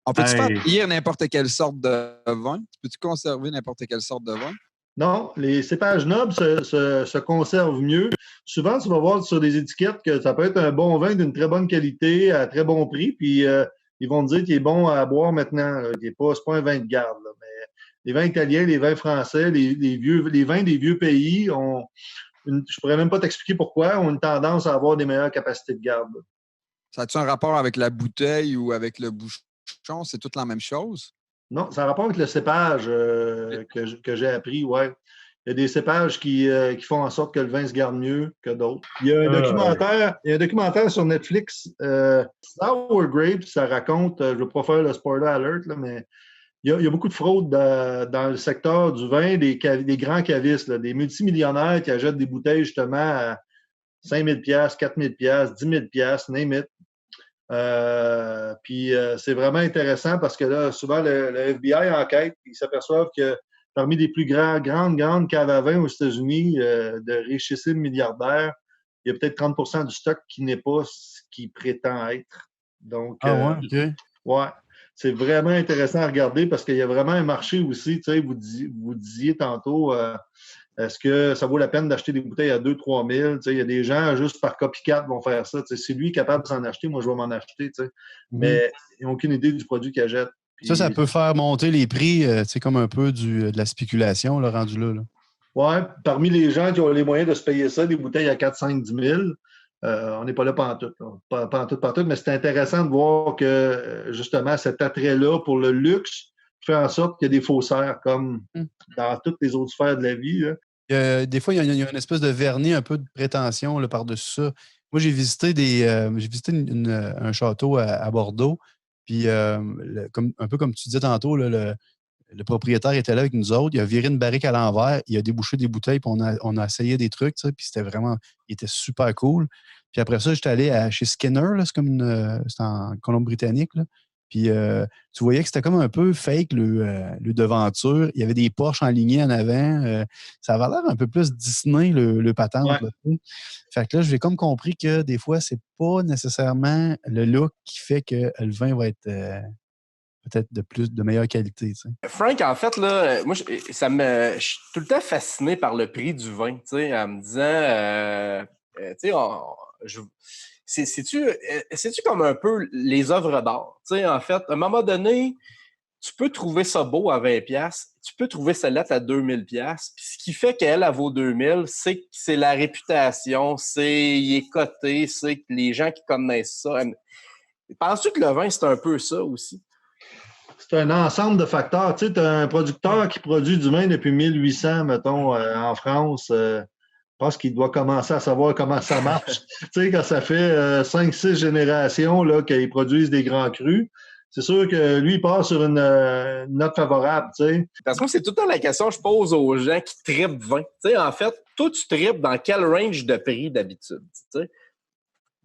C: On peut-tu faire vieillir n'importe quelle sorte de vin? Peux-tu conserver n'importe quelle sorte de vin?
F: Non, les cépages nobles se conservent mieux. Souvent, tu vas voir sur des étiquettes que ça peut être un bon vin d'une très bonne qualité à très bon prix, puis ils vont te dire qu'il est bon à boire maintenant. C'est pas un vin de garde. Là, mais les vins italiens, les vins français, les vins des vieux pays je pourrais même pas t'expliquer pourquoi, ont une tendance à avoir des meilleures capacités de garde.
C: Ça a-tu un rapport avec la bouteille ou avec le bouchon? C'est toute la même chose?
F: Non, ça a un rapport avec le cépage que j'ai appris, ouais. Il y a des cépages qui font en sorte que le vin se garde mieux que d'autres. Il y a un documentaire sur Netflix, Sour Grapes, ça raconte, je ne veux pas faire le spoiler alert, là, mais il y a beaucoup de fraude dans le secteur du vin, des grands cavistes, là, des multimillionnaires qui achètent des bouteilles justement à 5 000 $, 4 000 $, 10 000 $, name it. Puis c'est vraiment intéressant parce que là, souvent, le FBI enquête, ils s'aperçoivent que parmi les plus grandes caves à vin aux États-Unis, de richissimes milliardaires, il y a peut-être 30% du stock qui n'est pas ce qu'il prétend être. Donc, ouais, c'est vraiment intéressant à regarder parce qu'il y a vraiment un marché aussi. Tu sais, vous disiez tantôt, est-ce que ça vaut la peine d'acheter des bouteilles à 2 000 $, 3 000? Tu sais, il y a des gens, juste par copycat, vont faire ça. Tu sais, si lui est capable de s'en acheter, moi, je vais m'en acheter. Tu sais. Mais ils n'ont aucune idée du produit qu'ils achètent. Puis,
B: ça peut faire monter les prix, c'est comme un peu de la spéculation, là, rendu là.
F: Oui, parmi les gens qui ont les moyens de se payer ça, des bouteilles à 4, 5, 10 000, on n'est pas là pantoute. Pantoute, mais c'est intéressant de voir que, justement, cet attrait-là pour le luxe fait en sorte qu'il y a des faussaires, comme dans toutes les autres sphères de la vie. Là.
B: Des fois, il y a une espèce de vernis, un peu de prétention là, par-dessus ça. Moi, j'ai visité un château à Bordeaux, puis un peu comme tu disais tantôt, là, le propriétaire était là avec nous autres. Il a viré une barrique à l'envers. Il a débouché des bouteilles. Puis on a essayé des trucs. Puis c'était vraiment... Il était super cool. Puis après ça, j'étais allé chez Skinner. Là, c'est en Colombie-Britannique. Là. Puis tu voyais que c'était comme un peu fake, le devanture. Il y avait des Porsche enlignés en avant. Ça avait l'air un peu plus Disney, le patente. Ouais. Là. Fait que là, j'ai comme compris que des fois, c'est pas nécessairement le look qui fait que le vin va être... peut-être de meilleure qualité. Tu sais.
D: Frank, en fait, là, moi, je suis tout le temps fasciné par le prix du vin, tu sais, en me disant, tu sais, c'est-tu comme un peu les œuvres d'art? Tu sais, en fait, à un moment donné, tu peux trouver ça beau à 20 $, tu peux trouver celle-là à 2000 $, puis ce qui fait qu'elle vaut 2000, c'est que c'est la réputation, il est coté, c'est que les gens qui connaissent ça. Penses-tu que le vin, c'est un peu ça aussi?
F: C'est un ensemble de facteurs. Tu sais, tu as un producteur qui produit du vin depuis 1800, mettons, en France. Je pense qu'il doit commencer à savoir comment ça marche. Tu sais, quand ça fait 5-6 générations là, qu'ils produisent des grands crus, c'est sûr que lui, il part sur une note favorable. Tu sais.
D: Parce que moi, c'est tout le temps la question que je pose aux gens qui trippent vin. Tu sais, en fait, toi, tu tripes dans quel range de prix d'habitude? Tu sais?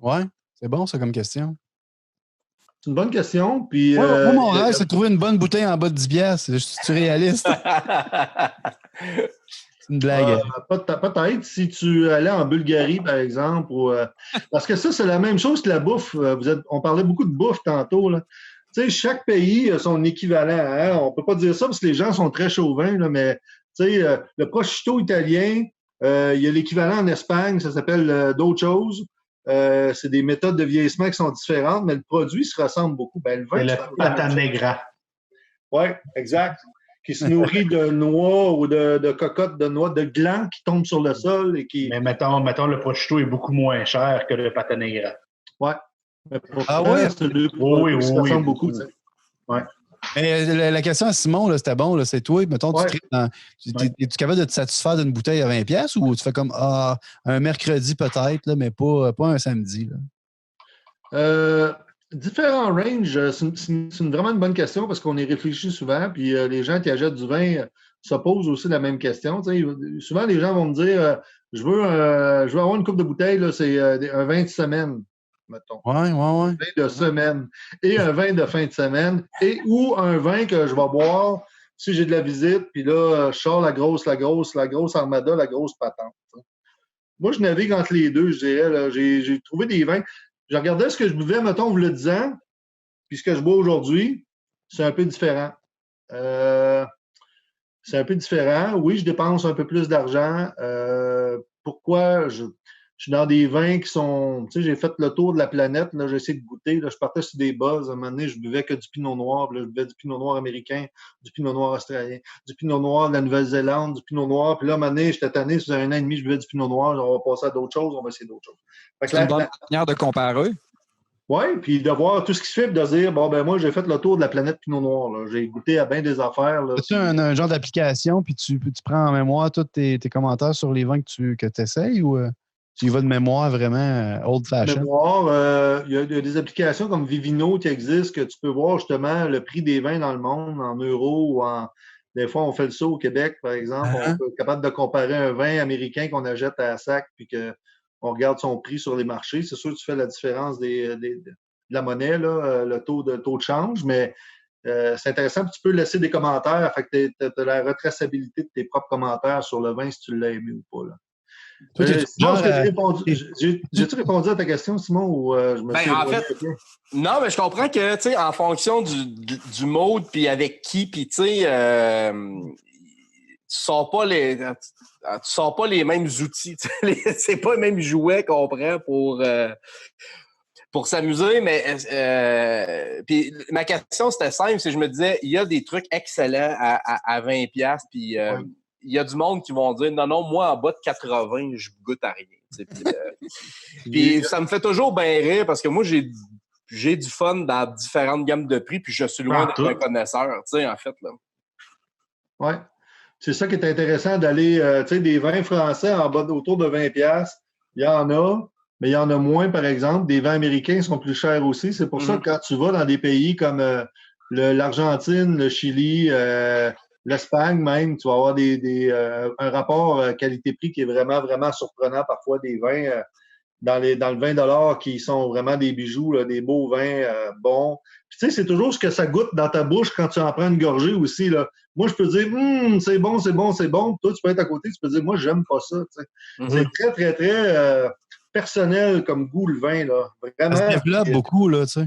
B: Ouais, c'est bon, ça, comme question.
F: C'est une bonne question. Puis,
B: moi, mon rêve, c'est de trouver une bonne bouteille en bas de 10 $. Je suis réaliste. C'est une blague.
F: Peut-être si tu allais en Bulgarie, par exemple. Parce que ça, c'est la même chose que la bouffe. On parlait beaucoup de bouffe tantôt. Là. Tu sais, chaque pays a son équivalent. Hein? On ne peut pas dire ça parce que les gens sont très chauvins, là, mais tu sais, le prosciutto italien, il y a l'équivalent en Espagne, ça s'appelle d'autres choses. C'est des méthodes de vieillissement qui sont différentes, mais le produit se ressemble beaucoup. Ben, le vin,
E: c'est le pata negra.
F: Oui, exact. Qui se nourrit de noix ou de cocottes de noix, de glands qui tombent sur le sol. Et qui...
E: Mais mettons, le prosciutto est beaucoup moins cher que le pata negra.
F: Oui.
B: Ouais?
F: Oui, ça ressemble beaucoup. Ouais.
B: Mais la question à Simon, là, c'était bon, là, c'est toi, mettons, es-tu capable de te satisfaire d'une bouteille à 20 $ ou tu fais comme un mercredi peut-être, là, mais pas un samedi? Là?
F: Différents ranges, c'est vraiment une bonne question parce qu'on y réfléchit souvent, puis les gens qui achètent du vin se posent aussi la même question. Souvent, les gens vont me dire je veux avoir une coupe de bouteille, là, c'est un vin de semaine. Mettons.
B: Ouais.
F: Un vin de semaine et un vin de fin de semaine ou un vin que je vais boire si j'ai de la visite, puis là, je sors la grosse armada, la grosse patente. Moi, je navigue entre les deux, je dirais. Là. J'ai trouvé des vins. Je regardais ce que je buvais, mettons, vous le 10 ans, puis ce que je bois aujourd'hui, c'est un peu différent. C'est un peu différent. Oui, je dépense un peu plus d'argent. Pourquoi? Je suis dans des vins qui sont... Tu sais, j'ai fait le tour de la planète. Là, j'ai essayé de goûter. Là, je partais sur des buzz. À un moment donné, je buvais que du pinot noir. Là, je buvais du pinot noir américain, du pinot noir australien, du pinot noir de la Nouvelle-Zélande, du pinot noir. Puis là, à un moment donné, j'étais tanné. Sur 1 an et demi, je buvais du pinot noir. On va passer à d'autres choses. On va essayer d'autres choses.
C: C'est une bonne manière de comparer.
F: Oui, puis de voir tout ce qui se fait, puis de se dire, bon, ben moi, j'ai fait le tour de la planète Pinot Noir. Là. J'ai goûté à bien des affaires.
B: C'est un genre d'application, puis tu prends en mémoire tous tes commentaires sur les vins que tu essayes ou tu y vas de mémoire vraiment old-fashioned.
F: Mémoire, il y a des applications comme Vivino qui existent que tu peux voir justement le prix des vins dans le monde en euros ou en. Des fois, on fait le saut au Québec, par exemple. On peut être capable de comparer un vin américain qu'on achète à sac puis qu'on regarde son prix sur les marchés. C'est sûr que tu fais la différence de la monnaie, là, le taux de change, mais c'est intéressant. Puis tu peux laisser des commentaires. Fait que tu as la retraçabilité de tes propres commentaires sur le vin si tu l'as aimé ou pas. Là. J'ai-tu répondu à ta question, Simon, ou je me suis
D: en fait, non, mais je comprends que, tu sais, en fonction du mode, puis avec qui, puis tu sais, tu sors pas les mêmes outils. C'est pas les mêmes jouets qu'on prend pour s'amuser, mais puis ma question, c'était simple, c'est que je me disais, il y a des trucs excellents à 20$, puis il y a du monde qui vont dire, non, moi, en bas de 80, je goûte à rien. Puis ça me fait toujours bien rire, parce que moi, j'ai du fun dans différentes gammes de prix, puis je suis loin d'être un connaisseur, tu sais, en fait. Là.
F: Oui. C'est ça qui est intéressant d'aller, tu sais, des vins français en bas autour de 20$, il y en a, mais il y en a moins, par exemple. Des vins américains sont plus chers aussi. C'est pour ça que quand tu vas dans des pays comme l'Argentine, le Chili, l'Espagne même, tu vas avoir un rapport qualité-prix qui est vraiment, vraiment surprenant. Parfois, des vins dans le 20$ qui sont vraiment des bijoux, là, des beaux vins bons. Puis, tu sais, c'est toujours ce que ça goûte dans ta bouche quand tu en prends une gorgée aussi. Là. Moi, je peux dire, c'est bon, c'est bon, c'est bon. Puis toi, tu peux être à côté, tu peux dire, moi, j'aime pas ça. C'est très, très, très personnel comme goût, le vin. Là. Vraiment.
B: Ça se développe beaucoup, là, tu sais.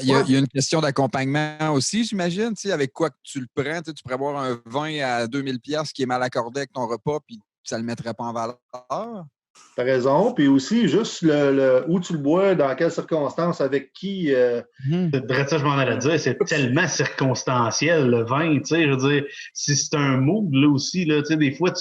C: Il y a une question d'accompagnement aussi, j'imagine. Avec quoi que tu le prends, tu pourrais avoir un vin à 20$ qui est mal accordé avec ton repas, puis ça ne le mettrait pas en valeur.
F: T'as raison. Puis aussi, juste où tu le bois, dans quelles circonstances, avec qui.
E: C'est ça, je m'en allais dire. C'est tellement circonstanciel, le vin. Tu sais, je veux dire, si c'est un mood, là aussi, là, tu sais, des fois,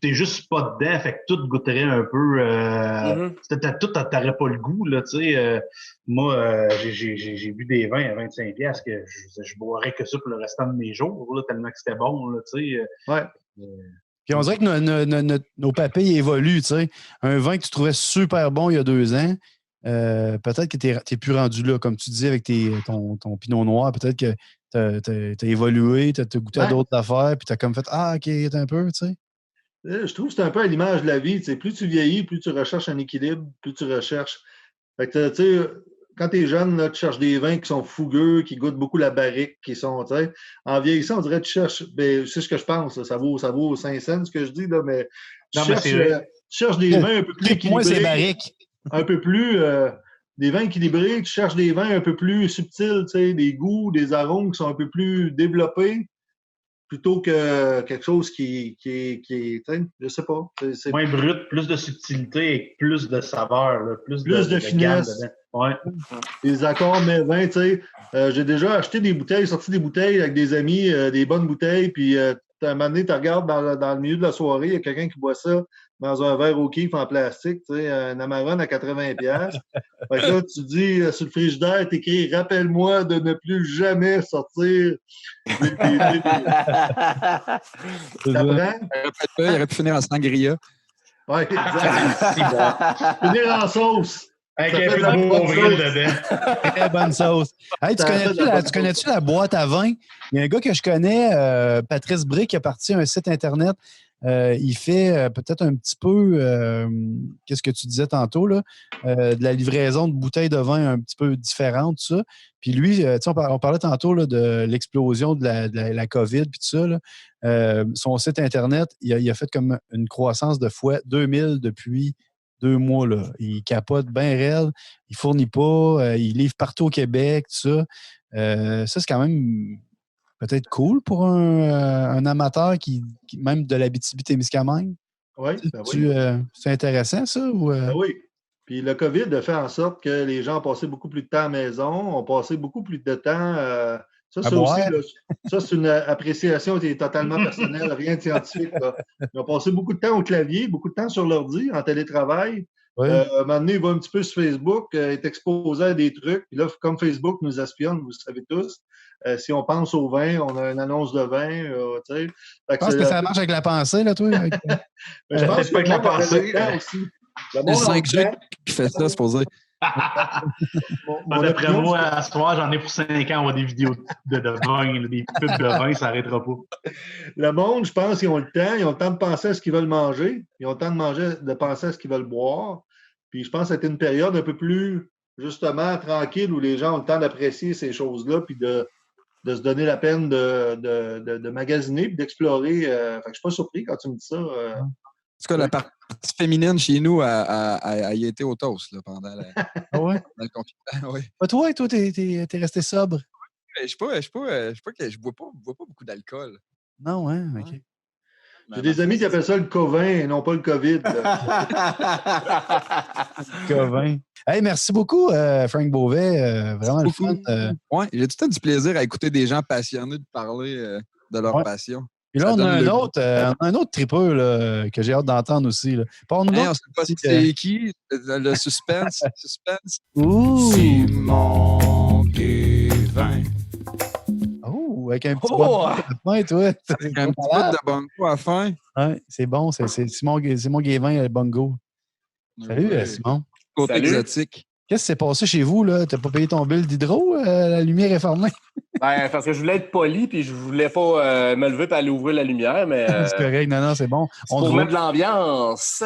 E: t'es juste pas dedans, fait que tout goûterait un peu. Tout, t'aurais pas le goût, là, tu sais. Moi, j'ai bu des vins à 25$ que je boirais que ça pour le restant de mes jours, là, tellement que c'était bon, là, tu sais.
F: Ouais.
B: Puis on dirait que nos papilles évoluent, tu sais. Un vin que tu trouvais super bon il y a 2 ans, peut-être que tu n'es plus rendu là, comme tu dis, avec ton pinot noir. Peut-être que tu as évolué, tu as goûté à d'autres affaires, puis tu as comme fait « Ah, OK, un peu », tu sais.
F: Je trouve que c'est un peu à l'image de la vie. Tu sais, plus tu vieillis, plus tu recherches un équilibre, plus tu recherches. Fait que, tu sais, quand tu es jeune, là, tu cherches des vins qui sont fougueux, qui goûtent beaucoup la barrique, qui sont, tu sais, en vieillissant, on dirait que tu cherches, c'est ce que je pense, là, ça vaut 5 cents ce que je dis, là, mais tu cherches des vins un peu plus équilibrés.
B: Moi, c'est barrique.
F: Un peu plus, des vins équilibrés, tu cherches des vins un peu plus subtils, tu sais, des goûts, des arômes qui sont un peu plus développés, plutôt que quelque chose qui est, je sais pas. C'est
E: moins brut, plus de subtilité et plus de saveur, là, plus
F: de finesse.
E: Ouais.
F: Les accords mais vins, tu sais. J'ai déjà acheté des bouteilles, sorti des bouteilles avec des amis, des bonnes bouteilles, puis à un moment donné, tu regardes dans le milieu de la soirée, il y a quelqu'un qui boit ça dans un verre au kiff en plastique, tu sais, un Amarone à 80$. Fait que là, tu dis sur le frigidaire, t'écris « Rappelle-moi de ne plus jamais sortir des... » Ça prend?
C: Il aurait pu finir en sangria.
F: Oui, exact. Finir en sauce.
E: Avec un peu de Beauvril dedans.
B: Très bonne sauce. Hey, tu connais-tu la boîte à vin? Il y a un gars que je connais, Patrice Brick, qui a parti un site Internet. Il fait peut-être un petit peu, qu'est-ce que tu disais tantôt, là, de la livraison de bouteilles de vin un petit peu différentes, tout ça. Puis lui, on parlait tantôt là, de l'explosion de la COVID, puis tout ça. Là. Son site Internet, il a fait comme une croissance de fois 2000 depuis 2 mois. Là. Il capote bien raide, il fournit pas, il livre partout au Québec, tout ça. Ça, c'est quand même peut-être cool pour un amateur qui même de l'Abitibi-Témiscamingue.
F: Oui, ben oui.
B: C'est intéressant, ça? Ou
F: Ben oui. Puis le COVID a fait en sorte que les gens ont passé beaucoup plus de temps à la maison, ont passé beaucoup plus de temps... Ça, c'est une appréciation qui est totalement personnelle, rien de scientifique. Là. Ils ont passé beaucoup de temps au clavier, beaucoup de temps sur l'ordi, en télétravail.
B: Oui.
F: À un moment donné, il va un petit peu sur Facebook, est exposé à des trucs. Puis là, comme Facebook nous espionne, vous le savez tous, Si on pense au vin, on a une annonce de vin. Tu sais.
B: Je pense que ça marche avec la pensée, là, toi.
F: Je pense que
E: avec la pensée.
F: Aussi.
C: Le 5G qui fait ça, c'est pour dire.
E: D'après moi, à ce soir, j'en ai pour 5 ans, on voit des vidéos de vin, des pubs de vin, ça n'arrêtera pas.
F: Le monde, je pense qu'ils ont le temps de penser à ce qu'ils veulent manger, ils ont le temps de penser à ce qu'ils veulent boire. Puis je pense que c'était une période un peu plus, justement, tranquille, où les gens ont le temps d'apprécier ces choses-là, puis de se donner la peine de magasiner, puis d'explorer. Fait que je ne suis pas surpris quand tu me dis ça.
C: En tout cas, la partie féminine chez nous a été au toast là, pendant
B: le
C: confinement. Oui.
B: Toi, t'es resté sobre?
C: Je bois pas beaucoup d'alcool.
B: Non, hein? OK.
F: J'ai des amis qui appellent ça le Covin et non pas le COVID.
B: Covin. Hey, merci beaucoup, Frank Beauvais. Vraiment le fun.
C: Oui, j'ai tout le temps du plaisir à écouter des gens passionnés de parler de leur passion.
B: Et là, on a un autre tripeux là, que j'ai hâte d'entendre aussi. Là.
C: On ne sait pas si c'est qui, le suspense.
A: Simon Guévin.
B: Oh, avec un petit bongo à la fin, toi.
C: Avec un petit bout de bongo à la fin.
B: Oui, c'est bon. C'est Simon Guévin, le bongo. Salut, Simon.
C: Côté exotique.
B: Qu'est-ce qui s'est passé chez vous, là? T'as pas payé ton bill d'hydro? La lumière est fermée?
D: Ben, parce que je voulais être poli, puis je voulais pas me lever et aller ouvrir la lumière, mais...
B: c'est correct, non, c'est bon.
D: Pour mettre de l'ambiance.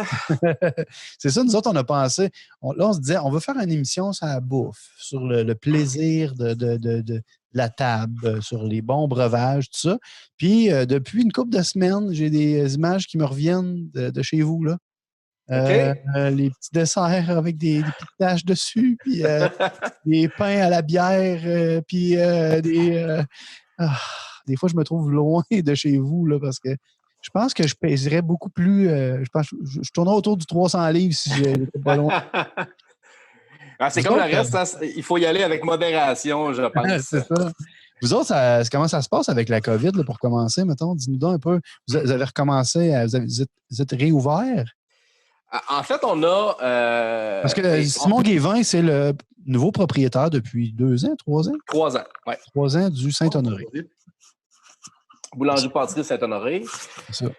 B: C'est ça, nous autres, on a pensé... Là, on se disait, on veut faire une émission sur la bouffe, sur le plaisir de la table, sur les bons breuvages, tout ça. Puis, depuis une couple de semaines, j'ai des images qui me reviennent de chez vous, là. Les petits desserts avec des petites taches dessus, puis des pains à la bière, puis des fois, je me trouve loin de chez vous, là, parce que je pense que je pèserais beaucoup plus... je tournerais autour du 300 livres si j'étais pas loin.
D: C'est comme le reste, il faut y aller avec modération, je pense.
B: C'est ça. Vous autres, comment ça se passe avec la COVID, là, pour commencer, mettons? Dis-nous donc un peu. Vous avez recommencé, vous êtes réouverts?
D: En fait, on a...
B: Parce que Simon Guévin, c'est le nouveau propriétaire depuis 2 ans, 3 ans?
D: 3 ans, oui.
B: 3 ans du Saint-Honoré.
D: Boulangerie-pâtisserie Saint-Honoré.
B: C'est ça.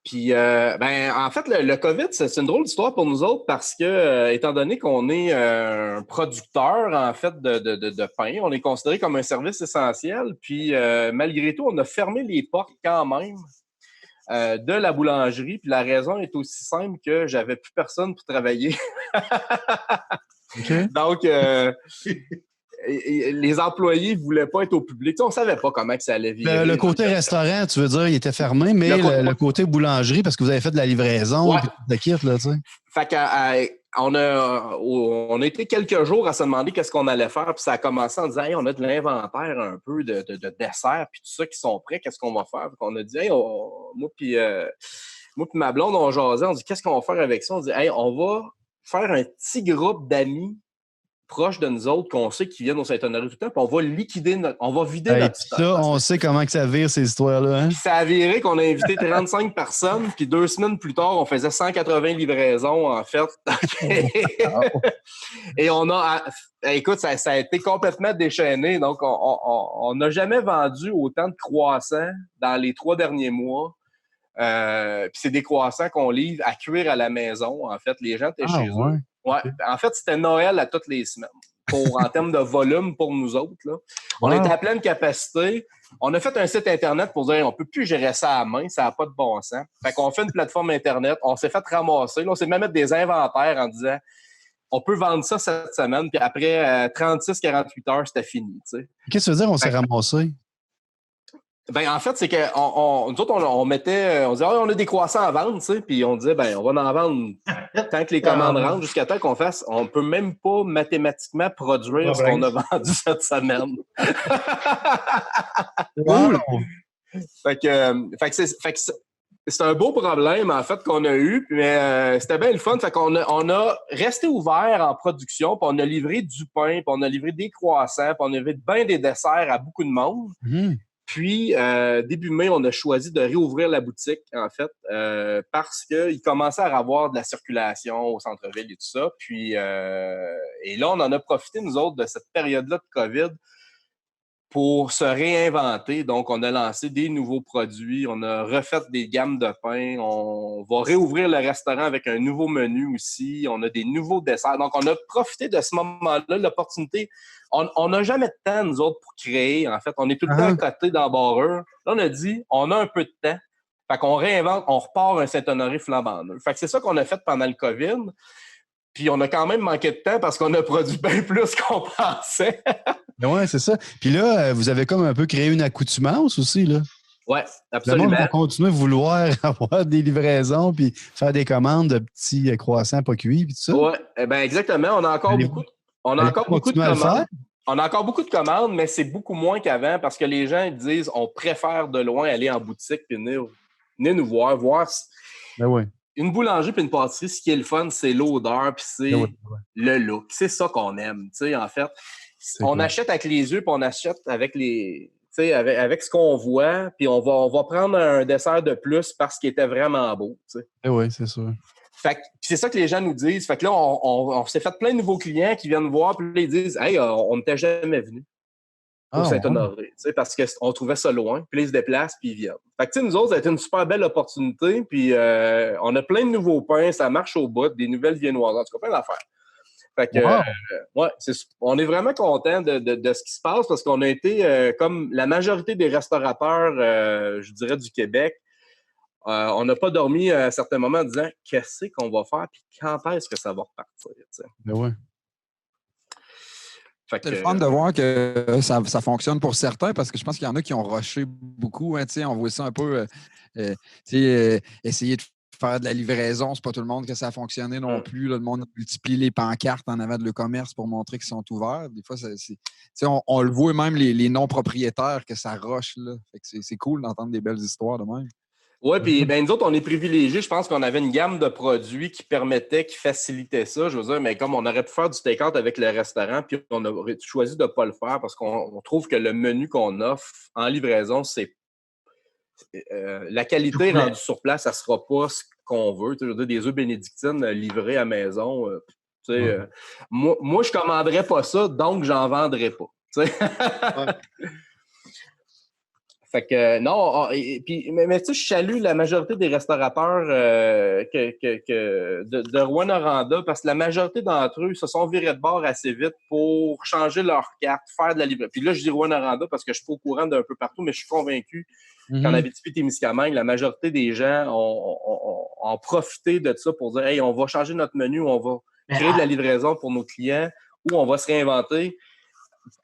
D: Puis, en fait, le COVID, c'est une drôle d'histoire pour nous autres parce que, étant donné qu'on est un producteur, en fait, de pain, on est considéré comme un service essentiel. Puis, malgré tout, on a fermé les portes quand même de la boulangerie. Puis, la raison est aussi simple que j'avais plus personne pour travailler.
B: Okay.
D: Donc, les employés ne voulaient pas être au public. Tu sais, on ne savait pas comment que ça allait virer.
B: Le côté restaurant, tu veux dire, il était fermé, mais le côté boulangerie, parce que vous avez fait de la livraison, puis de kit, là, tu sais.
D: Fait qu'on a été quelques jours à se demander qu'est-ce qu'on allait faire, puis ça a commencé en disant, hey, on a de l'inventaire un peu de desserts, puis tout ça qui sont prêts, qu'est-ce qu'on va faire? Puis on a dit, hey, moi puis ma blonde, on jasait, on dit, qu'est-ce qu'on va faire avec ça? On dit, hey, on va faire un petit groupe d'amis proches de nous autres qu'on sait qui viennent au Saint-Honoré tout le temps, puis on va liquider on va vider notre stock.
B: Ça, on sait comment que ça vire, ces histoires-là. Hein?
D: Puis ça a viré qu'on a invité 35 personnes, puis 2 semaines plus tard, on faisait 180 livraisons, en fait. Et on a... Écoute, ça a été complètement déchaîné. Donc, on n'a jamais vendu autant de croissants dans les 3 derniers mois. Puis c'est des croissants qu'on livre à cuire à la maison. En fait, les gens étaient chez eux. Ouais. En fait, c'était Noël à toutes les semaines. En termes de volume pour nous autres. Là. On était à pleine capacité. On a fait un site Internet pour dire on ne peut plus gérer ça à la main, ça n'a pas de bon sens. Fait qu'on fait une plateforme Internet, on s'est fait ramasser. Là, on s'est même mettre des inventaires en disant on peut vendre ça cette semaine, puis après 36-48 heures, c'était fini. T'sais.
B: Qu'est-ce que ça veut dire on s'est ramassé?
D: Ben, en fait, c'est que nous autres, on mettait, on disait, on a des croissants à vendre, tu sais, puis on disait, ben, on va en vendre tant que les commandes rentrent, jusqu'à temps qu'on fasse, on peut même pas mathématiquement produire ce qu'on a vendu cette semaine.
B: Wow.
D: Fait que c'est un beau problème, en fait, qu'on a eu, mais c'était bien le fun. Fait qu'on a resté ouvert en production, puis on a livré du pain, puis on a livré des croissants, puis on a livré bien des desserts à beaucoup de monde. Puis, début mai, on a choisi de réouvrir la boutique, en fait, parce qu'il commençait à avoir de la circulation au centre-ville et tout ça. Puis, et là, on en a profité, nous autres, de cette période-là de COVID pour se réinventer. Donc, on a lancé des nouveaux produits, on a refait des gammes de pain, on va réouvrir le restaurant avec un nouveau menu aussi, on a des nouveaux desserts. Donc, on a profité de ce moment-là, l'opportunité. On n'a jamais de temps, nous autres, pour créer. En fait, on est tout le temps à côté dans Barreur. Là, on a dit, on a un peu de temps. Fait qu'on réinvente, on repart un Saint-Honoré flambant neuf. Fait que c'est ça qu'on a fait pendant le COVID. Puis on a quand même manqué de temps parce qu'on a produit bien plus qu'on pensait.
B: Oui, c'est ça. Puis là, vous avez comme un peu créé une accoutumance aussi, là.
D: Oui, absolument.
B: Le monde va continuer à vouloir avoir des livraisons puis faire des commandes de petits croissants pas cuits puis tout ça.
D: Oui, exactement. On a encore beaucoup de commandes. On a encore beaucoup de commandes, mais c'est beaucoup moins qu'avant parce que les gens disent on préfère de loin aller en boutique et venir nous voir.
B: Ben oui.
D: Une boulangerie puis une pâtisserie, ce qui est le fun, c'est l'odeur puis c'est le look. C'est ça qu'on aime, tu sais, en fait. On achète avec les yeux puis on achète avec avec ce qu'on voit, puis on va prendre un dessert de plus parce qu'il était vraiment beau, tu sais.
B: Oui, c'est sûr.
D: Fait que c'est ça que les gens nous disent. Fait que là, on s'est fait plein de nouveaux clients qui viennent voir, puis là, ils disent « Hey, on n'était jamais venu au Saint-Honoré. Ouais. » Parce qu'on trouvait ça loin, puis là, ils se déplacent, puis ils viennent. Fait que, nous autres, ça a été une super belle opportunité, puis on a plein de nouveaux pains, ça marche au bout, des nouvelles viennoises, en tout cas, plein d'affaires. Fait que, on est vraiment contents de ce qui se passe parce qu'on a été, comme la majorité des restaurateurs, je dirais, du Québec, on n'a pas dormi à un certain moment en disant qu'est-ce qu'on va faire puis quand est-ce que ça va repartir.
B: Ben ouais.
C: C'est le fun de voir que ça fonctionne pour certains parce que je pense qu'il y en a qui ont rushé beaucoup. Hein, on voit ça un peu essayer de faire de la livraison. C'est pas tout le monde que ça a fonctionné non plus. Là, le monde multiplie les pancartes en avant de le commerce pour montrer qu'ils sont ouverts. Des fois, on le voit même les non-propriétaires que ça rush. Là. Fait que c'est cool d'entendre des belles histoires de même.
D: Oui, puis nous autres, on est privilégiés. Je pense qu'on avait une gamme de produits qui facilitait ça. Je veux dire, mais comme on aurait pu faire du take-out avec le restaurant, puis on a choisi de ne pas le faire parce qu'on trouve que le menu qu'on offre en livraison, c'est la qualité rendue sur place, ça ne sera pas ce qu'on veut. Je veux dire, des œufs bénédictines livrés à maison. Moi, je ne commanderais pas ça, donc j'en vendrais pas. Fait que non, mais tu sais, je salue la majorité des restaurateurs de Rouyn-Noranda parce que la majorité d'entre eux se sont virés de bord assez vite pour changer leur carte, faire de la livraison. Puis là, je dis Rouyn-Noranda parce que je suis pas au courant d'un peu partout, mais je suis convaincu qu'en Abitibi-Témiscamingue, la majorité des gens ont profité de ça pour dire « Hey, on va changer notre menu, on va créer de la livraison pour nos clients ou on va se réinventer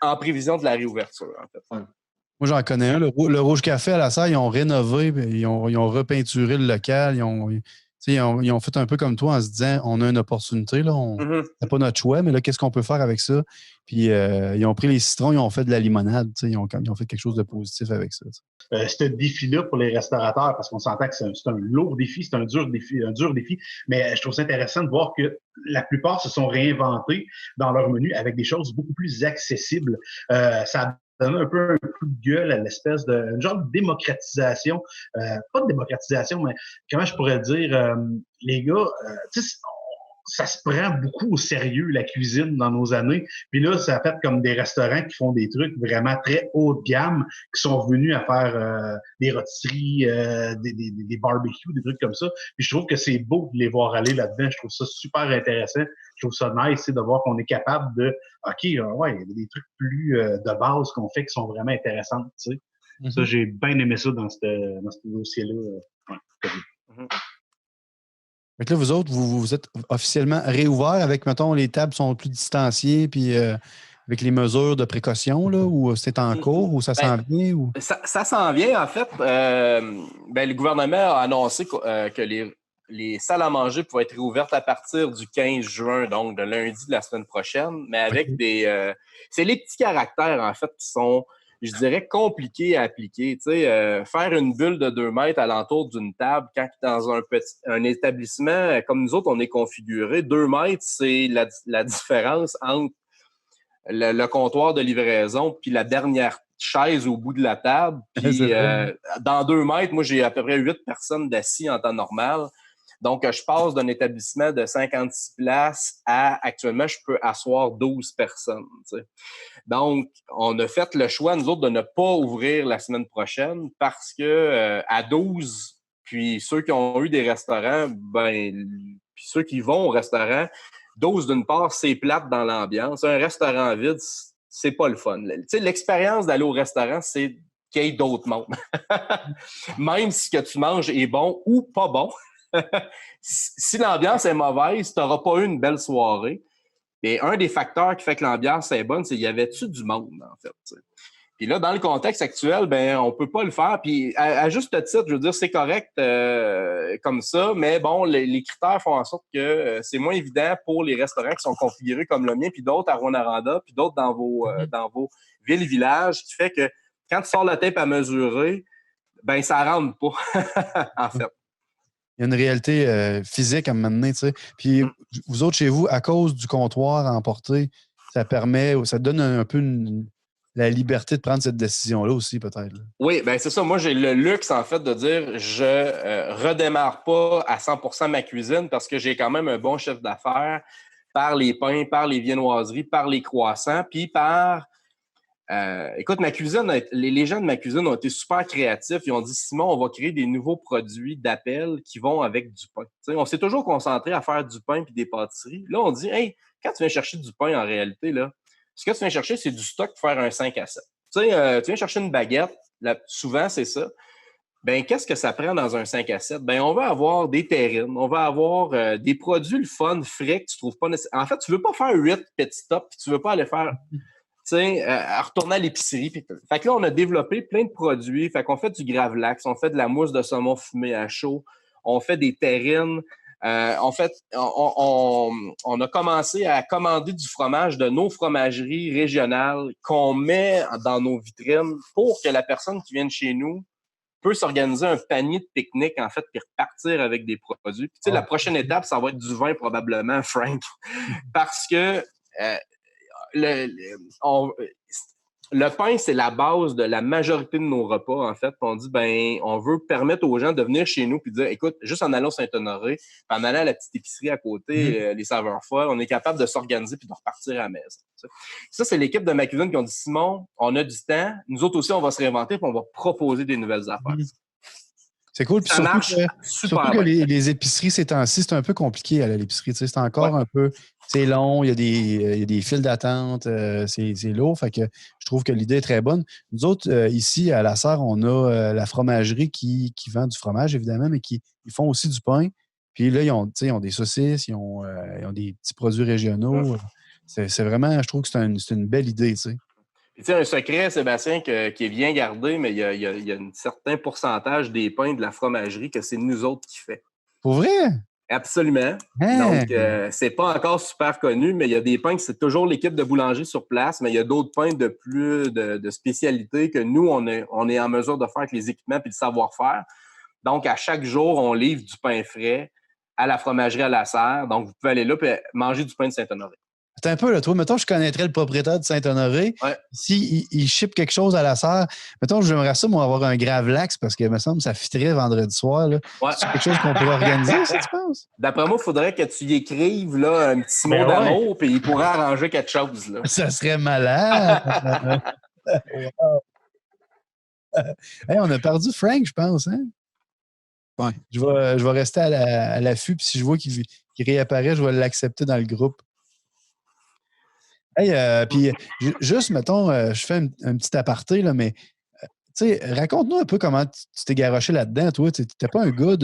D: en prévision de la réouverture. » en fait.
B: Moi, j'en connais un. Le Rouge Café à la salle, ils ont rénové, ils ont repeinturé le local. Ils ont fait un peu comme toi en se disant on a une opportunité. Là, c'est pas notre choix, mais là, qu'est-ce qu'on peut faire avec ça? Puis ils ont pris les citrons, ils ont fait de la limonade. Ils ont fait quelque chose de positif avec ça.
E: Ce défi-là pour les restaurateurs, parce qu'on s'entend que c'est un lourd défi, c'est un dur défi. Mais je trouve ça intéressant de voir que la plupart se sont réinventés dans leur menu avec des choses beaucoup plus accessibles. Ça donne un peu un coup de gueule à l'espèce de une genre de démocratisation, pas de démocratisation, mais comment je pourrais dire, les gars, ça se prend beaucoup au sérieux, la cuisine, dans nos années. Puis là, ça a fait comme des restaurants qui font des trucs vraiment très haut de gamme, qui sont venus à faire des rôtisseries, des barbecues, des trucs comme ça. Puis je trouve que c'est beau de les voir aller là-dedans. Je trouve ça super intéressant. Je trouve ça nice de voir qu'on est capable de OK, il y a des trucs plus de base qu'on fait qui sont vraiment intéressants. Tu sais. Ça, j'ai bien aimé ça dans ce dossier-là.
B: Fait que là, vous autres, vous êtes officiellement réouverts avec, mettons, les tables sont plus distanciées, puis avec les mesures de précaution, là, ou c'est en cours, ou ça s'en vient? Ou...
D: Ça s'en vient, en fait. Le gouvernement a annoncé que les salles à manger pouvaient être réouvertes à partir du 15 juin, donc de lundi de la semaine prochaine, mais avec c'est les petits caractères, en fait, qui sont, je dirais, compliqués à appliquer. Tu sais, faire une bulle de 2 mètres alentour d'une table quand dans un établissement comme nous autres, on est configuré. 2 mètres, c'est la différence entre le comptoir de livraison puis la dernière chaise au bout de la table. Puis dans 2 mètres, moi, j'ai à peu près 8 personnes d'assis en temps normal. Donc, je passe d'un établissement de 56 places à, actuellement, je peux asseoir 12 personnes. Tu sais. Donc, on a fait le choix, nous autres, de ne pas ouvrir la semaine prochaine parce que à 12, puis ceux qui ont eu des restaurants, puis ceux qui vont au restaurant, 12, d'une part, c'est plate dans l'ambiance. Un restaurant vide, c'est pas le fun. Tu sais, l'expérience d'aller au restaurant, c'est qu'il y ait d'autres mondes. Même si ce que tu manges est bon ou pas bon, si l'ambiance est mauvaise, tu n'auras pas eu une belle soirée. Et un des facteurs qui fait que l'ambiance est bonne, c'est y avait-tu du monde, en fait. T'sais. Puis là, dans le contexte actuel, on peut pas le faire. Puis à juste titre, je veux dire, c'est correct comme ça, mais bon, les critères font en sorte que c'est moins évident pour les restaurants qui sont configurés comme le mien, puis d'autres à Rwanda, puis d'autres dans vos villes-villages, qui fait que quand tu sors la tape à mesurer, ça rentre pas, en fait.
B: Il y a une réalité physique à un moment donné, tu sais. Puis vous autres, chez vous, à cause du comptoir à emporter, ça donne un peu la liberté de prendre cette décision-là aussi, peut-être. Là.
D: Oui, c'est ça. Moi, j'ai le luxe, en fait, de dire je redémarre pas à 100% ma cuisine parce que j'ai quand même un bon chef d'affaires par les pains, par les viennoiseries, par les croissants, puis par... écoute, ma cuisine, les gens de ma cuisine ont été super créatifs. Ils ont dit, Simon, on va créer des nouveaux produits d'appel qui vont avec du pain. T'sais, on s'est toujours concentré à faire du pain puis des pâtisseries. Là, on dit, hey, quand tu viens chercher du pain, en réalité, là, ce que tu viens chercher, c'est du stock pour faire un 5 à 7. Tu viens chercher une baguette, là, souvent, c'est ça. Qu'est-ce que ça prend dans un 5 à 7? On va avoir des terrines, on va avoir des produits le fun, frais, que tu trouves pas nécessaire. En fait, tu veux pas faire 8 petits tops, puis tu veux pas aller faire... à retourner à l'épicerie. Fait que là, on a développé plein de produits. Fait qu'on fait du gravlax, on fait de la mousse de saumon fumée à chaud, on fait des terrines. On a commencé à commander du fromage de nos fromageries régionales qu'on met dans nos vitrines pour que la personne qui vient de chez nous peut s'organiser un panier de pique-nique, en fait, puis repartir avec des produits. Puis, la prochaine étape, ça va être du vin, probablement, Frank. Parce que le pain, c'est la base de la majorité de nos repas, en fait. Puis on dit, on veut permettre aux gens de venir chez nous puis de dire, écoute, juste en allant au Saint-Honoré, puis en allant à la petite épicerie à côté, les saveurs folles, on est capable de s'organiser puis de repartir à la maison. T'sais. Ça, c'est l'équipe de ma cuisine qui ont dit, Simon, on a du temps, nous autres aussi, on va se réinventer puis on va proposer des nouvelles affaires.
B: C'est cool. Puis surtout que les épiceries, ces temps-ci, c'est un peu compliqué à l'épicerie. C'est encore un peu... C'est long, il y a des files d'attente, c'est lourd. Fait que je trouve que l'idée est très bonne. Nous autres, ici, à La Serre, on a la fromagerie qui vend du fromage, évidemment, mais ils font aussi du pain. Puis là, ils ont des saucisses, ils ont des petits produits régionaux. C'est vraiment, je trouve que c'est une belle idée, tu sais.
D: Puis, un secret, Sébastien, qui est bien gardé, mais il y a un certain pourcentage des pains de la fromagerie que c'est nous autres qui fait.
B: Pour vrai?
D: Absolument. Donc, c'est pas encore super connu, mais il y a des pains que c'est toujours l'équipe de boulanger sur place, mais il y a d'autres pains de plus de spécialité que nous, on est en mesure de faire avec les équipements et le savoir-faire. Donc, à chaque jour, on livre du pain frais à la fromagerie à La Serre. Donc, vous pouvez aller là et manger du pain de Saint-Honoré.
B: Attends un peu, là, toi, mettons, je connaîtrais le propriétaire de Saint-Honoré.
D: Ouais.
B: S'il ship quelque chose à La Serre, mettons, j'aimerais ça, moi, avoir un gravlax parce que, il me semble, ça fitterait vendredi soir. Là.
D: Ouais.
B: C'est quelque chose qu'on pourrait organiser, ça, tu penses?
D: D'après moi, il faudrait que tu y écrives là, un petit mot d'amour, puis il pourrait arranger quelque chose. Là.
B: Ça serait malade! Hey, on a perdu Frank, je pense, hein?
C: Ouais.
B: Je vais rester à l'affût, puis si je vois qu'il réapparaît, je vais l'accepter dans le groupe. Hey, puis juste, mettons, je fais un petit aparté, là, mais tu sais, raconte-nous un peu comment tu t'es garoché là-dedans, toi. Tu n'es pas un gars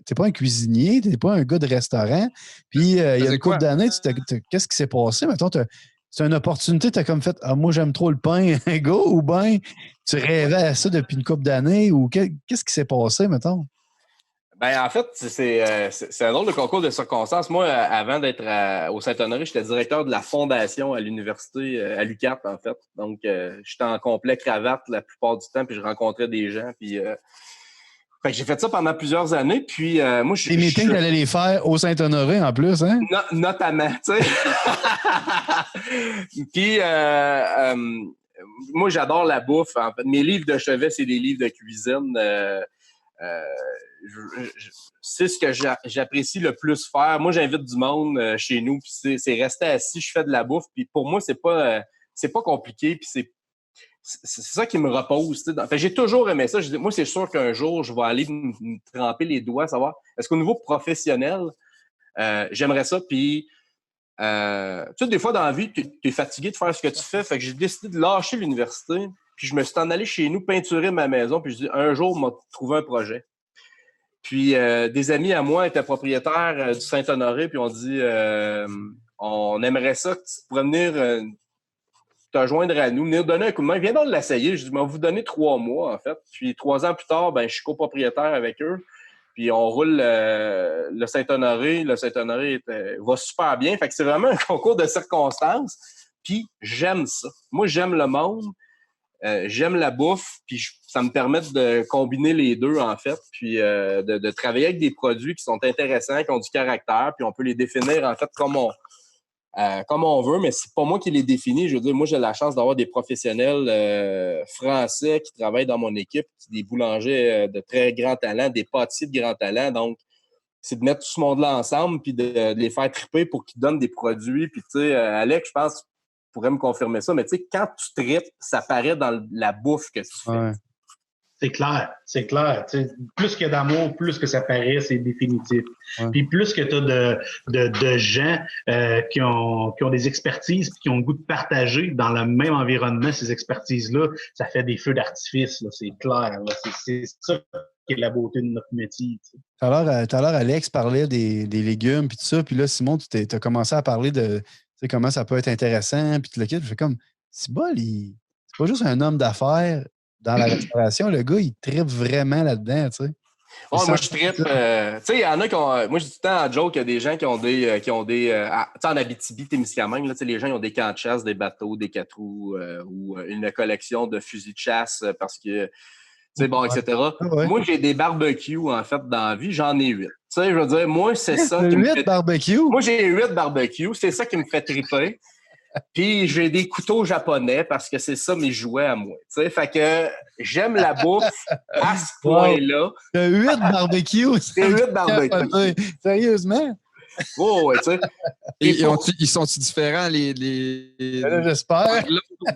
B: t'es pas un cuisinier, tu n'es pas un gars de restaurant. Puis il y a une couple d'années, qu'est-ce qui s'est passé? Mettons, c'est une opportunité, tu as comme fait moi j'aime trop le pain, un gars, ou bien tu rêvais à ça depuis une couple d'années, ou qu'est-ce qui s'est passé, mettons?
D: En fait, c'est un drôle de concours de circonstances. Moi, avant d'être au Saint-Honoré, j'étais directeur de la fondation à l'université, à l'UQAP, en fait. Donc, j'étais en complet cravate la plupart du temps, puis je rencontrais des gens. Puis, fait que j'ai fait ça pendant plusieurs années. Puis, moi,
B: les meetings, t'allais les faire au Saint-Honoré, en plus, hein?
D: Notamment, tu sais. Puis, moi, j'adore la bouffe. En fait, mes livres de chevet, c'est des livres de cuisine. c'est ce que j'apprécie le plus faire. Moi, j'invite du monde chez nous, puis c'est rester assis, je fais de la bouffe, puis pour moi, c'est pas compliqué, puis c'est ça qui me repose. Fait, j'ai toujours aimé ça. Moi, c'est sûr qu'un jour, je vais aller me tremper les doigts, savoir est-ce qu'au niveau professionnel, j'aimerais ça, puis tu sais, des fois, dans la vie, tu es fatigué de faire ce que tu fais. Fait que j'ai décidé de lâcher l'université. Puis je me suis en allé chez nous peinturer ma maison. Puis je dis, un jour, on m'a trouvé un projet. Puis des amis à moi étaient propriétaires du Saint-Honoré. Puis on dit, on aimerait ça que tu pourrais venir te joindre à nous, venir donner un coup de main. Viens donc l'essayer. Je dis, on va vous donner 3 mois, en fait. Puis 3 ans plus tard, ben, je suis copropriétaire avec eux. Puis on roule le Saint-Honoré. Le Saint-Honoré va super bien. Fait que c'est vraiment un concours de circonstances. Puis j'aime ça. Moi, j'aime le monde. J'aime la bouffe. Puis ça me permet de combiner les deux, en fait. Puis de travailler avec des produits qui sont intéressants, qui ont du caractère. Puis on peut les définir, en fait, comme on veut. Mais c'est pas moi qui les définis. Je veux dire, moi, j'ai la chance d'avoir des professionnels français qui travaillent dans mon équipe, des boulangers de très grand talent, des pâtissiers de grand talent. Donc, c'est de mettre tout ce monde-là ensemble puis de les faire triper pour qu'ils donnent des produits. Puis, tu sais, Alex, je pense, pourrait me confirmer ça, mais tu sais, quand tu tripes, ça paraît dans la bouffe que tu fais.
B: Ouais.
E: C'est clair, c'est clair. Tu sais, plus qu'il y a d'amour, plus que ça paraît, c'est définitif.
B: Ouais.
E: Puis plus que tu as de gens qui ont des expertises et qui ont le goût de partager dans le même environnement ces expertises-là, ça fait des feux d'artifice, là, c'est clair. Là. C'est ça qui est la beauté de notre métier. Tu sais.
B: Tout à l'heure, Alex parlait des légumes puis tout ça. Puis là, Simon, tu as commencé à parler de comment ça peut être intéressant. Puis tout le kit. Je fais comme, c'est pas juste un homme d'affaires dans la restauration. Le gars, il tripe vraiment là-dedans, tu sais.
D: Ouais, moi, je trippe. Tu sais, il y en a qui ont. Moi, je dis tout le temps en joke qu'il y a des gens qui ont des. Tu sais, en Abitibi, Témiscamingue, là, les gens ils ont des camps de chasse, des bateaux, des 4 roues ou une collection de fusils de chasse parce que. Tu sais, bon, etc.
B: Ouais.
D: Moi, j'ai des barbecues, en fait, dans la vie. J'en ai 8. Tu sais, je veux dire, moi, c'est ça qui me fait.
B: Barbecues?
D: Moi, j'ai 8 barbecues. C'est ça qui me fait triper. Puis j'ai des couteaux japonais parce que c'est ça mes jouets à moi. Tu sais, fait que j'aime la bouffe à ce point-là.
B: T'as 8 barbecues.
D: C'est 8 barbecues.
B: Sérieusement?
D: Oh, ouais, tu sais.
C: Ils sont-ils différents, les...
B: Là, j'espère.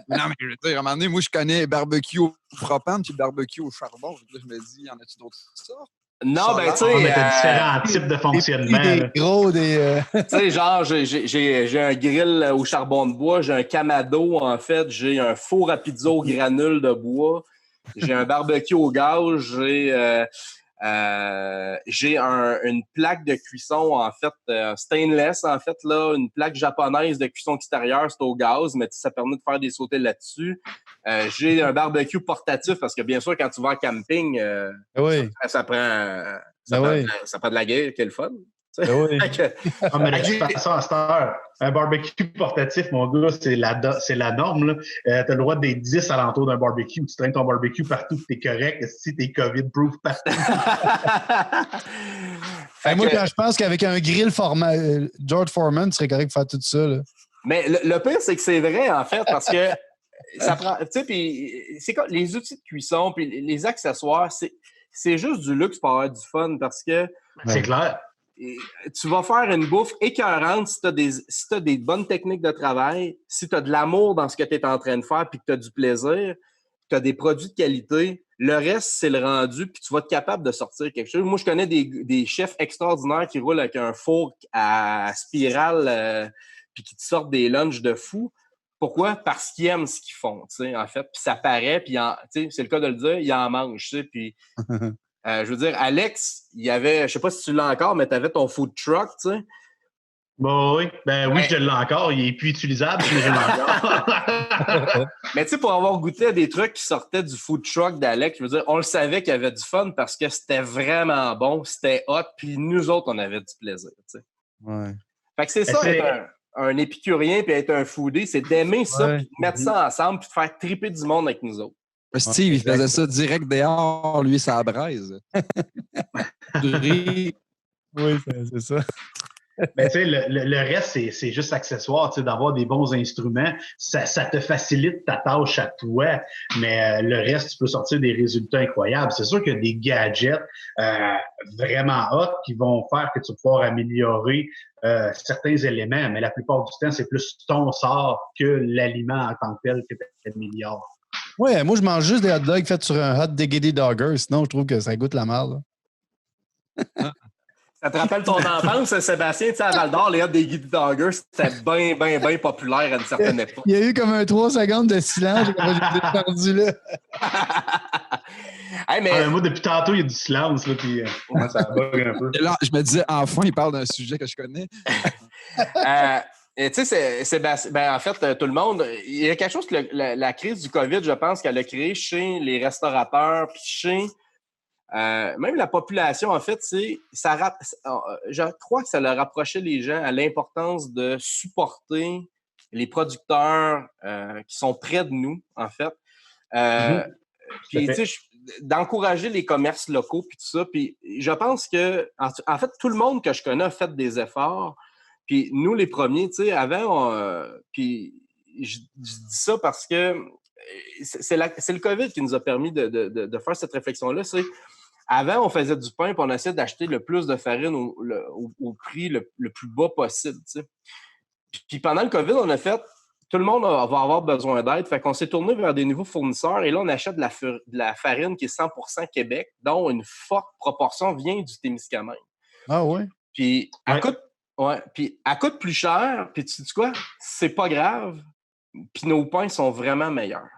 C: Non, mais je veux dire, à un moment donné, moi, je connais barbecue au propane puis barbecue au charbon. Je me dis, y en a-tu d'autres sortes?
D: Non, ben, tu sais.
E: On a différents types de fonctionnement.
B: Des gros, des.
D: Tu sais, genre, j'ai un grill au charbon de bois, j'ai un Kamado, en fait, j'ai un four à pizza au granule de bois, j'ai un barbecue au gaz, j'ai une plaque de cuisson, en fait, stainless, en fait, là, une plaque japonaise de cuisson extérieure, c'est au gaz, mais ça permet de faire des sautés là-dessus. J'ai un barbecue portatif, parce que bien sûr, quand tu vas en camping,
B: oui.
D: ça prend de la guerre, quel fun.
B: Oui.
E: Mais de toute façon, à cette heure, un barbecue portatif, mon gars, c'est la norme. Tu as le droit d'être 10 alentour d'un barbecue. Tu traînes ton barbecue partout, tu es correct. Si tu es COVID-proof partout.
B: Moi, quand je pense qu'avec un grill George Foreman, tu serais correct pour faire tout ça. Là.
D: Mais le pire, c'est que c'est vrai, en fait, parce que ça prend. Tu sais, puis c'est comme les outils de cuisson, puis les accessoires, c'est juste du luxe pour avoir du fun parce que.
E: C'est clair.
D: Tu vas faire une bouffe écœurante si tu as des bonnes techniques de travail, si tu as de l'amour dans ce que tu es en train de faire puis que tu as du plaisir, tu as des produits de qualité. Le reste, c'est le rendu puis tu vas être capable de sortir quelque chose. Moi, je connais des chefs extraordinaires qui roulent avec un four à spirale puis qui te sortent des lunchs de fou. Pourquoi? Parce qu'ils aiment ce qu'ils font, tu sais, en fait. Puis ça paraît, puis c'est le cas de le dire, ils en mangent, tu sais, puis... je veux dire, Alex, il y avait, je sais pas si tu l'as encore, mais tu avais ton food truck, tu sais.
E: Bon, oui. Oui, je l'ai encore. Il est plus utilisable, mais je l'ai encore.
D: Mais tu sais, pour avoir goûté à des trucs qui sortaient du food truck d'Alex, je veux dire, on le savait qu'il y avait du fun parce que c'était vraiment bon, c'était hot, puis nous autres, on avait du plaisir, tu sais.
B: Ouais.
D: Fait que c'est ça, être un épicurien puis être un foodie, c'est d'aimer ça, puis de mettre ça ensemble, puis de faire triper du monde avec nous autres.
C: Steve, il faisait ça direct dehors, lui, ça braise.
B: Oui, c'est ça.
E: Ben, tu sais, le reste, c'est juste accessoire, tu sais, d'avoir des bons instruments. Ça te facilite ta tâche à toi, mais le reste, tu peux sortir des résultats incroyables. C'est sûr qu'il y a des gadgets vraiment hot qui vont faire que tu vas pouvoir améliorer certains éléments, mais la plupart du temps, c'est plus ton sort que l'aliment en tant que tel que tu améliores.
B: Ouais, moi, je mange juste des hot dogs faits sur un hot diggity dogger, sinon je trouve que ça goûte la merde.
D: Ça te rappelle ton enfance, Sébastien? Tu sais, à Val-d'Or, les hot des Guidy Doggers, c'était bien populaire à une certaine époque.
B: Il y a eu comme un 3 secondes de silence, j'ai perdu là.
C: Hey,
E: mais... moi, depuis tantôt, il y a du silence, là, puis ça bug un peu.
C: Et là, je me disais, enfin, il parle d'un sujet que je connais.
D: Tu sais, Sébastien, en fait, tout le monde, il y a quelque chose que la crise du COVID, je pense qu'elle a créé chez les restaurateurs, puis chez même la population, en fait, je crois que ça leur rapprochait les gens à l'importance de supporter les producteurs qui sont près de nous, en fait. Puis, tu sais, d'encourager les commerces locaux, puis tout ça. Puis, je pense que, en fait, tout le monde que je connais a fait des efforts. Puis, nous, les premiers, tu sais, avant, puis je dis ça parce que c'est le COVID qui nous a permis de faire cette réflexion-là. C'est avant, on faisait du pain et on essayait d'acheter le plus de farine au prix le plus bas possible. Tu sais. Puis pendant le COVID, on a fait tout le monde va avoir besoin d'aide. Fait qu'on s'est tourné vers des nouveaux fournisseurs et là, on achète de la farine qui est 100% Québec, dont une forte proportion vient du Témiscamingue.
B: Ah oui?
D: Puis elle coûte plus cher. Puis tu sais quoi? C'est pas grave. Puis nos pains sont vraiment meilleurs.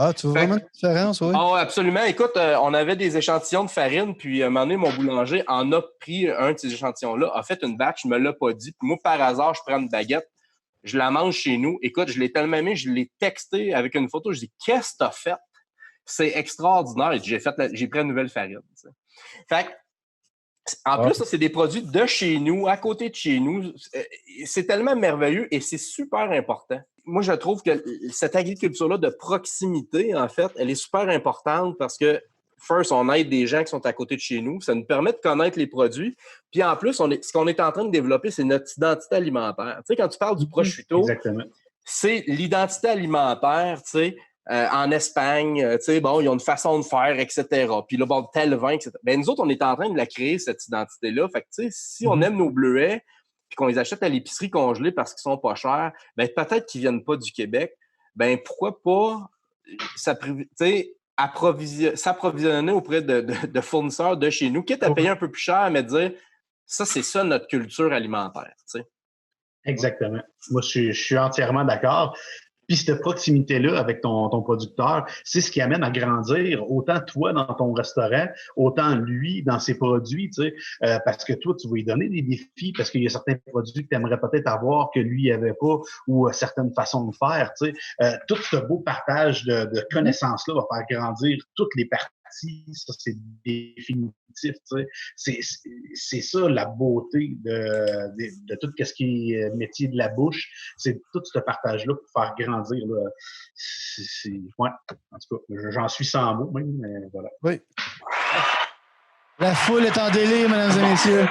B: Ah, tu vois vraiment une différence, oui?
D: Ah, absolument. Écoute, on avait des échantillons de farine, puis à un moment donné, mon boulanger en a pris un de ces échantillons-là, a fait une batch, je me l'ai pas dit. Puis moi, par hasard, je prends une baguette, je la mange chez nous. Écoute, je l'ai tellement aimé, je l'ai texté avec une photo. Je dis, qu'est-ce que t'as fait? C'est extraordinaire. Et j'ai pris une nouvelle farine. T'sais. Fait que, en plus, ça, c'est des produits de chez nous, à côté de chez nous. C'est tellement merveilleux et c'est super important. Moi, je trouve que cette agriculture-là de proximité, en fait, elle est super importante parce que, first, on aide des gens qui sont à côté de chez nous. Ça nous permet de connaître les produits. Puis en plus, ce qu'on est en train de développer, c'est notre identité alimentaire. Tu sais, quand tu parles du prosciutto, c'est l'identité alimentaire, tu sais. En Espagne, tu sais, bon, ils ont une façon de faire, etc. Puis là, bon, tel vin, etc. Ben, nous autres, on est en train de la créer, cette identité-là. Fait que, tu sais, si on aime nos bleuets, puis qu'on les achète à l'épicerie congelée parce qu'ils sont pas chers, ben, peut-être qu'ils viennent pas du Québec. Ben, pourquoi pas, s'approvisionner auprès de fournisseurs de chez nous, quitte à payer un peu plus cher, mais dire, ça, c'est ça notre culture alimentaire, tu sais.
E: Exactement. Moi, je suis entièrement d'accord. Puis cette proximité-là avec ton producteur, c'est ce qui amène à grandir autant toi dans ton restaurant, autant lui dans ses produits, tu sais, parce que toi, tu vas lui donner des défis, parce qu'il y a certains produits que tu aimerais peut-être avoir que lui n'avait pas, ou certaines façons de faire, tu sais. Tout ce beau partage de connaissances-là va faire grandir toutes les parties. Ça, c'est définitif. Tu sais. C'est ça la beauté de tout ce qui est métier de la bouche. C'est tout ce partage-là pour faire grandir. Là. Ouais. En tout cas, j'en suis sans mots même, mais voilà.
B: Oui. La foule est en délire, mesdames et messieurs.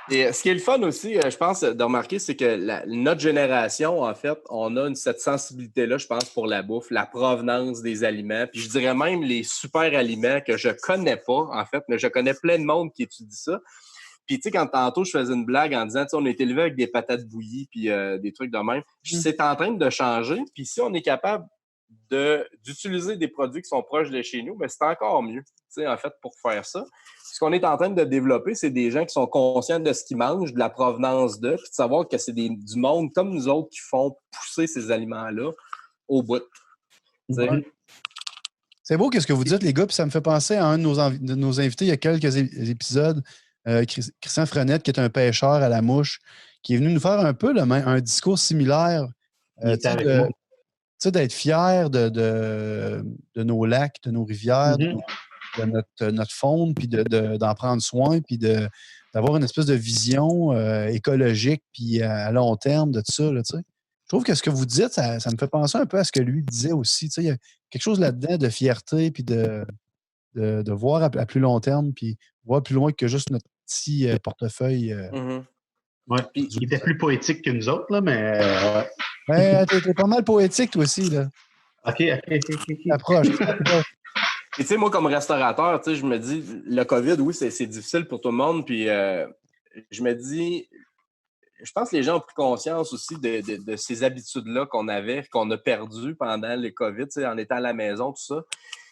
D: Et ce qui est le fun aussi, je pense, de remarquer, c'est que notre génération, en fait, on a cette sensibilité-là, je pense, pour la bouffe, la provenance des aliments. Puis je dirais même les super aliments que je connais pas, en fait, mais je connais plein de monde qui étudie ça. Puis, tu sais, quand tantôt, je faisais une blague en disant, tu sais, on est élevé avec des patates bouillies puis des trucs de même. C'est en train de changer. Puis si on est capable d'utiliser des produits qui sont proches de chez nous, ben c'est encore mieux, tu sais, en fait, pour faire ça. Ce qu'on est en train de développer, c'est des gens qui sont conscients de ce qu'ils mangent, de la provenance d'eux, puis de savoir que c'est du monde comme nous autres qui font pousser ces aliments-là au bout.
B: C'est beau ce que vous dites, les gars, puis ça me fait penser à un de nos invités il y a quelques épisodes, Christian Frenette, qui est un pêcheur à la mouche, qui est venu nous faire un peu un discours similaire. Tu sais, d'être fier de nos lacs, de nos rivières, de notre faune, puis d'en prendre soin, puis d'avoir une espèce de vision écologique, puis à long terme de tout ça, là, tu sais. Je trouve que ce que vous dites, ça me fait penser un peu à ce que lui disait aussi. Tu sais, il y a quelque chose là-dedans de fierté, puis de voir à plus long terme, puis voir plus loin que juste petit portefeuille.
E: Ouais. Il était plus poétique que nous autres, là, mais.
B: T'es pas mal poétique, toi aussi, là.
E: OK.
B: Approche.
D: Et tu sais, moi, comme restaurateur, tu sais, je me dis, le COVID, oui, c'est difficile pour tout le monde. Puis je me dis, je pense que les gens ont pris conscience aussi de ces habitudes-là qu'on avait, qu'on a perdues pendant le COVID, tu sais, en étant à la maison, tout ça.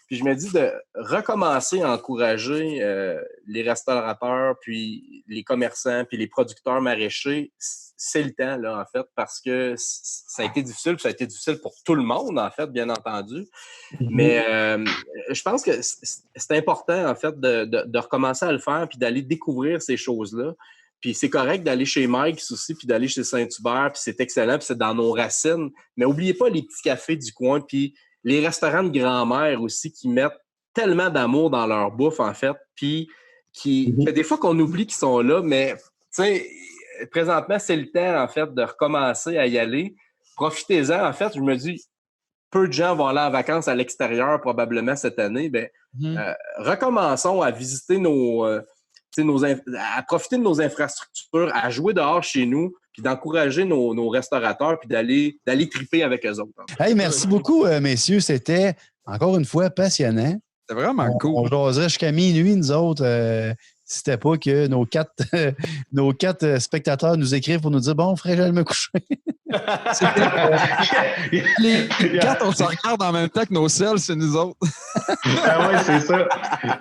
D: Puis je me dis de recommencer à encourager les restaurateurs, puis les commerçants, puis les producteurs maraîchers. C'est le temps, là, en fait, parce que ça a été difficile, puis ça a été difficile pour tout le monde, en fait, bien entendu. Mais je pense que c'est important, en fait, de recommencer à le faire, puis d'aller découvrir ces choses-là. Puis c'est correct d'aller chez Mike's aussi, puis d'aller chez Saint-Hubert, puis c'est excellent, puis c'est dans nos racines. Mais n'oubliez pas les petits cafés du coin, puis les restaurants de grand-mère aussi qui mettent tellement d'amour dans leur bouffe, en fait, puis des fois qu'on oublie qu'ils sont là, mais, tu sais, présentement, c'est le temps, en fait, de recommencer à y aller. Profitez-en, en fait, je me dis, peu de gens vont aller en vacances à l'extérieur probablement cette année, recommençons à visiter à profiter de nos infrastructures, à jouer dehors chez nous, puis d'encourager nos restaurateurs, puis d'aller triper avec eux autres.
B: Hey, merci beaucoup, messieurs. C'était, encore une fois, passionnant.
C: C'était vraiment cool.
B: On jaserait jusqu'à minuit, nous autres, si c'était pas que nos quatre spectateurs nous écrivent pour nous dire « Bon, frère, j'allais me coucher. »
C: Les quatre, on se regarde en même temps que nos selles, c'est nous autres.
E: Ah ouais, c'est ça.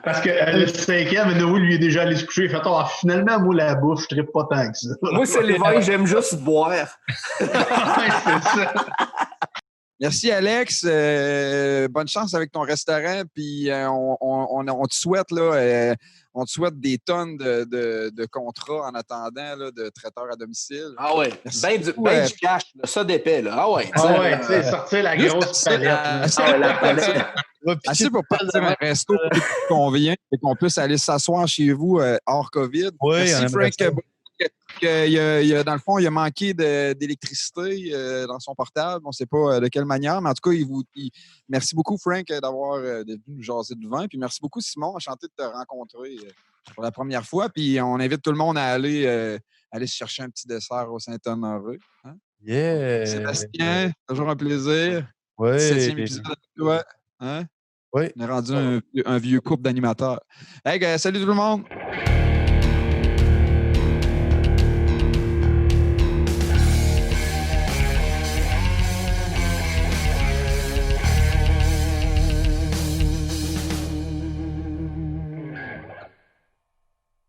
E: Parce que le cinquième, Noé, lui, est déjà allé se coucher. Il fait « Finalement, moi, la bouffe, je ne trippe pas tant que ça. »
D: Moi, c'est les vins, j'aime juste boire.
E: Ouais, c'est ça.
C: Merci, Alex. Bonne chance avec ton restaurant. Puis on te souhaite là, on te souhaite des tonnes de contrats en attendant là, de traiteurs à domicile.
D: Ah ouais. Ben du cash, ça d'épais, là. Ah ouais.
E: Tu sais, sortir la grosse palette.
D: La palette.
C: Assez pour partir un resto qui convient et qu'on puisse aller s'asseoir chez vous hors COVID.
B: Oui,
C: merci, Frank. Dans le fond, il a manqué d'électricité dans son portable. On ne sait pas de quelle manière, mais en tout cas, merci beaucoup, Frank, d'avoir venu nous jaser de vin. Puis merci beaucoup, Simon. Enchanté de te rencontrer pour la première fois. Puis on invite tout le monde à aller se chercher un petit dessert au Saint-Honoré. Hein?
B: Yeah!
C: Sébastien, toujours un plaisir.
B: Oui.
C: 7e épisode avec toi. Hein?
B: Oui.
C: On est rendu un vieux couple d'animateurs. Hey, salut tout le monde!